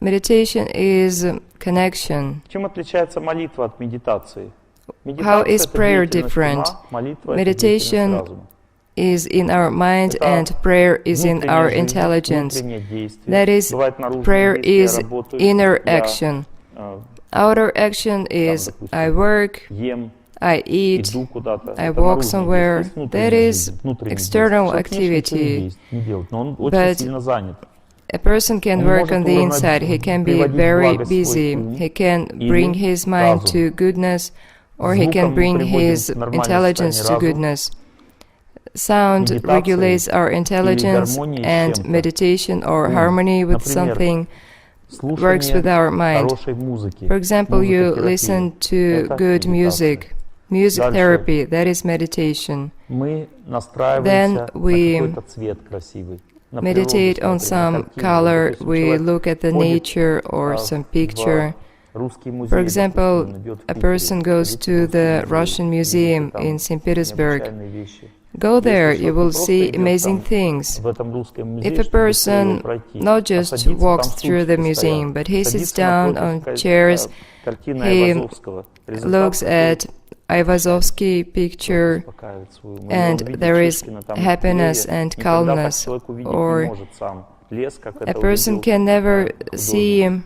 Meditation is connection. Чем отличается молитва от медитации? How is это prayer деятельность different? ума, молитва Meditation это деятельность разума. Is in our mind Это and prayer is in внутренняя our жизнь, intelligence. внутреннее действие. That is, Бывает наружные prayer действия, is я работаю, inner я, action. э, Outer action is допустим, I work, ем, I eat, иду куда-то. I Это walk наружные somewhere. действия, есть That внутренняя is жизнь, внутренние external действия. Человек внешне ничего activity. не делает, но он очень But сильно занят. a person can Он work может on the inside. He can be приводить very благо свой busy. ум He can или bring his mind разум. to goodness, or he can Звуком мы bring приводим his в нормальное intelligence to состояние разум. goodness. Sound Медитацией regulates our intelligence, гармонией с and чем-то. meditation or Ум. harmony with Например, something works Слушание with our mind. хорошей музыки. For example, you музыкотерапия. listen to Это good медитация. music. Music Дальше. therapy, that is meditation. Мы настраиваемся Then we на какой-то цвет красивый. На Meditate природу on смотрим, на some картину. color, Допустим, we человек look at the ходит, nature or some picture. в русский музей, For example, допустим, он идет в a Питере, person goes ходит в to the русский Russian музей, museum видит там in St. Petersburg. необычайные вещи. Go there, Если you человек will не просто see идет amazing там things. в этом русском музее, If a чтобы быстрее его person пройти, not а just садится walks там through the сутки museum, постоянно. but he sits Садится down напротив on chairs, картины he Айвазовского. Результат looks какой? at Ivazovsky picture, Успокаивает свой ум. and Он видит there is Шишкина там happiness в дереве, and никогда так calmness. человек увидеть Or не может сам. Лес, как a это person увидел, can never художник. see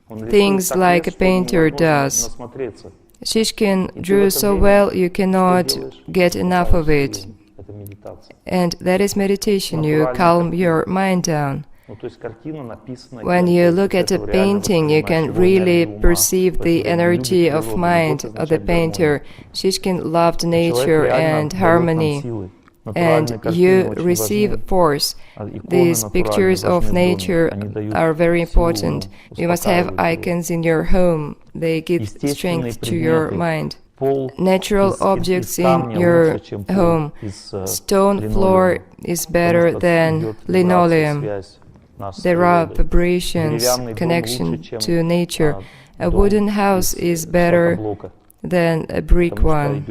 Он рисует things так like лес, a что ему painter невозможно does. насмотреться. Shishkin И ты в drew это so время well you что cannot делаешь? get enough of it. Успокаиваешь свой ум. Это медитация. And that is meditation, you calm your mind down. Ну, то есть картина написана When кем-то, you и look ты at a этого реально painting, you воспринимаешь can его really энергию ума. perceive В the это время energy любит of природу. mind Любовь of the означает painter. гармонию. Shishkin loved Человек nature реально and дает нам harmony, силы. Натуральные and картины you очень receive важны. force. Иконы These натуральные pictures важны of в доме. nature Они дают are very силу important. уму, You must have успокаивают его. icons in your home. They give Естественные strength to your предметы mind. natural objects in your home. Stone floor is better than linoleum. There are vibrations, connection to nature. A wooden house is better than a brick one.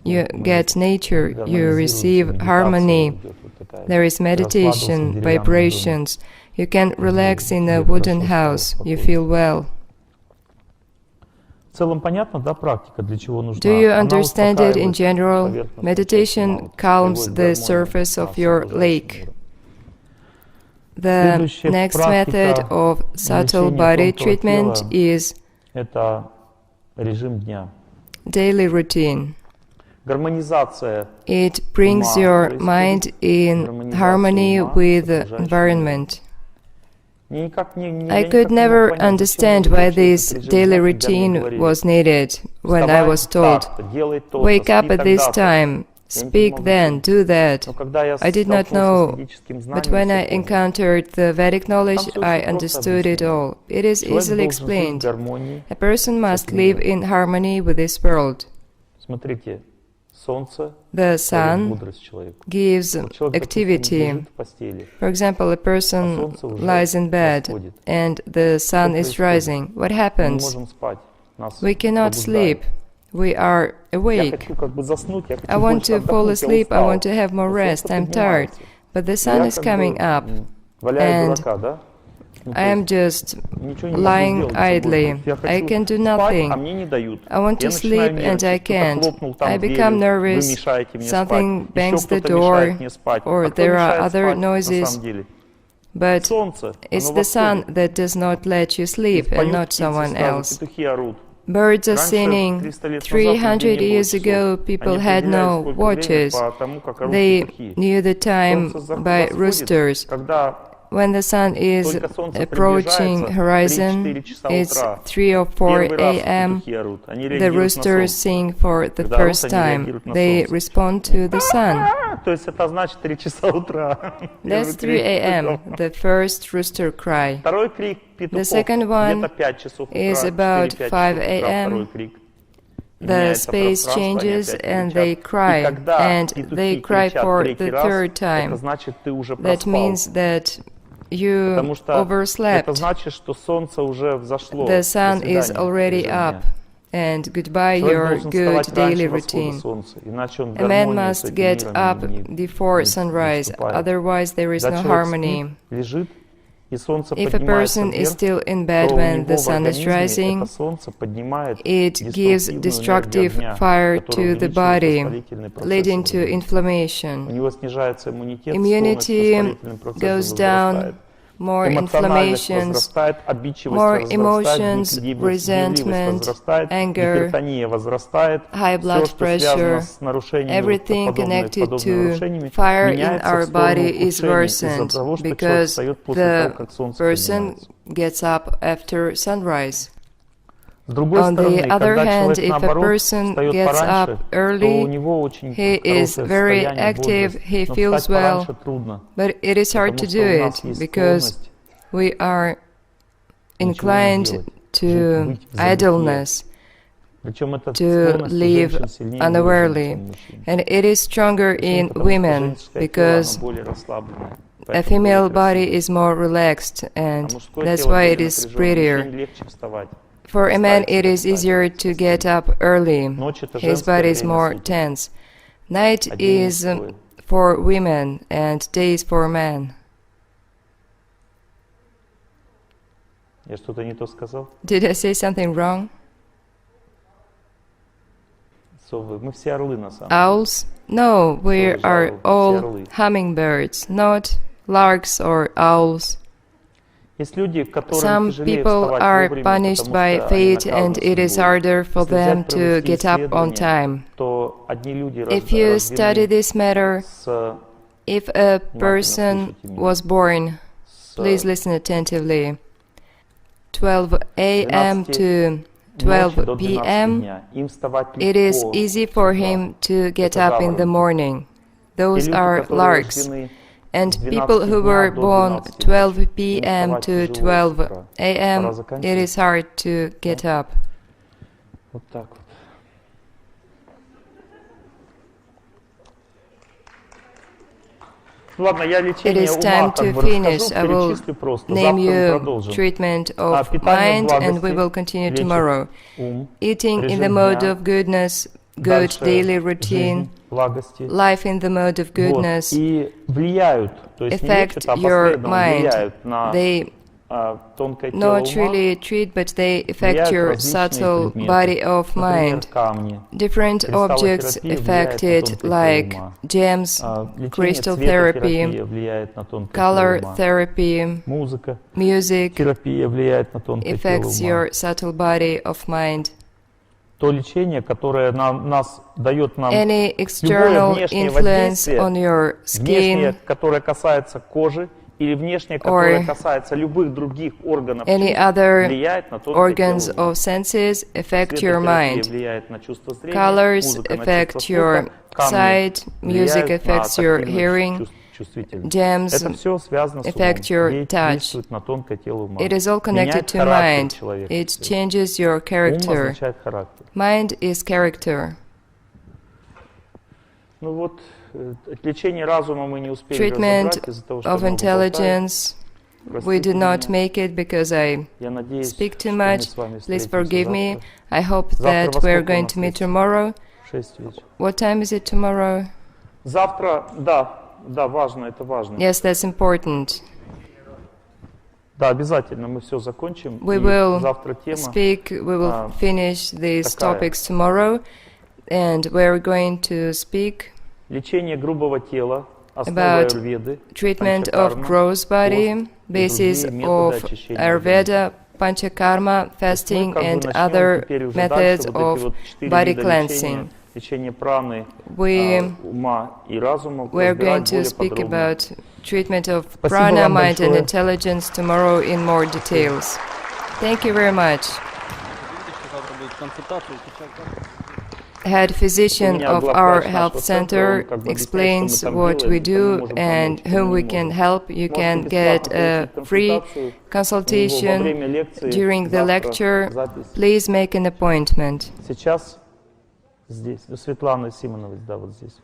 You get nature, you receive harmony. There is meditation, vibrations. You can relax in a wooden house, you feel well. Do you understand it in general? Meditation calms the surface of your lake. The next method of subtle body treatment is daily routine. It brings your mind in harmony with the environment. I could never understand why this daily routine was needed when I was told, wake up at this time, speak then, do that. I did not know, but when I encountered the Vedic knowledge, I understood it all. It is easily explained. A person must live in harmony with this world. The sun gives activity. For example, a person lies in bed and the sun is rising. What happens? We cannot sleep. We are awake. I want to fall asleep, I want to have more rest, I'm tired. But the sun is coming up and I am just lying idly. I can do nothing. I want to sleep and I can't. I become nervous, something bangs the door, or there are other noises. But it's the sun that does not let you sleep and not someone else. Birds are singing. 300 years ago, people had no watches. They knew the time by roosters. When the sun is approaching horizon, it's 3 or 4 a.m. The roosters sing for the first time. They respond to the sun. That's 3 a.m., the first rooster cry. The second one is about 5 a.m. The space changes and they cry, and they cry for the third time. That means that you overslept. The sun is already up, and goodbye your good daily routine. A man must get up before sunrise, otherwise there is no harmony. If a person is still in bed when the sun is rising, it gives destructive fire to the body, leading to inflammation. Immunity goes down, more inflammations, more emotions, resentment, anger, high blood pressure, everything connected to fire in our body is worsened because the person gets up after sunrise. On the other hand, if a person gets up early, he is very active, he feels well, but it is hard to do it because we are inclined to idleness, to live unawarely, and it is stronger in women because a female body is more relaxed, and that's why it is prettier. For a man, it is easier to get up early. His body is more tense. Night is for women and day is for men. Did I say something wrong? Owls? No, we are all hummingbirds, not larks or owls. Some people are punished by fate and it is harder for them to get up on time. If you study this matter, if a person was born, please listen attentively, 12 a.m. to 12 p.m., it is easy for him to get up in the morning. Those are larks. And people who were born 12 p.m. to 12 a.m., it is hard to get up. Ладно, я It лечение is ума time как to бы finish. расскажу, I will перечислю просто. name Завтра мы you продолжим. treatment of Питание в mind, and we will благости, continue вечер, tomorrow. ум, Eating in the режим mode дня, of goodness, good дальше daily routine, жизнь, благости. life in the mode of Вот. goodness И влияют, то есть не affect лечат, а your последовательно mind. влияют на They тонкое тело not ума, really treat, but they affect влияют your различные subtle предметы, body of например, mind. камни. Different objects Кристаллотерапия affect влияет на it, тонкое like тело ума. gems, Лечение crystal цветотерапия therapy, влияет на тонкое color тело ума. therapy, Музыка, music терапия влияет на тонкое тело affects ума. your subtle body of mind. То лечение, которое нас дает нам Any любое external внешнее influence воздействие, on your внешнее, skin которое касается кожи, или внешнее, которое касается любых других органов any чувств, other влияет на тонкое organs тело ума. of senses affect your Цветотерапия mind. влияет на чувство зрения, Colors музыка на affect чувство your слуха, камни sight, music влияют на affects your тактильную hearing, чувствительность. gems Это все связано с affect умом, your touch. действует на тонкое тело ума. It is all connected Меняет to характер mind. человека. It changes your Ум character. означает характер. Mind is character. Ну вот, лечение разума мы не успели Treatment разобрать из-за того, что of много болтаю. intelligence, we Простите did not меня. make it because I Я надеюсь, speak too что мы much. с вами Please встретимся forgive me. завтра I hope Завтра that во we're сколько у going нас to meet лекция? tomorrow. в 6 вечера. What time is it tomorrow? Завтра, да, важно, это важно. Yes, that's important. Да, обязательно мы все закончим. We И will завтра тема speak, we will finish these такая. topics tomorrow, and we're going to speak лечение грубого тела, основы about аюрведы, treatment of панчакарма, gross body, пост и basis другие методы of очищения Ayurveda, Panchakarma, То есть мы fasting, как бы and начнем other теперь уже methods дальше вот эти of вот 4 body вида cleansing. лечение праны, We ума и разума, We're going разбирать to более speak подробно. about treatment of Спасибо prana, вам mind, and большое. intelligence tomorrow in more details. Thank you very much. Head physician of our health center explains what we do and whom we can help. You can get a free consultation during the lecture. Please make an appointment. Сейчас здесь, Светлана Симонович, да, вот здесь.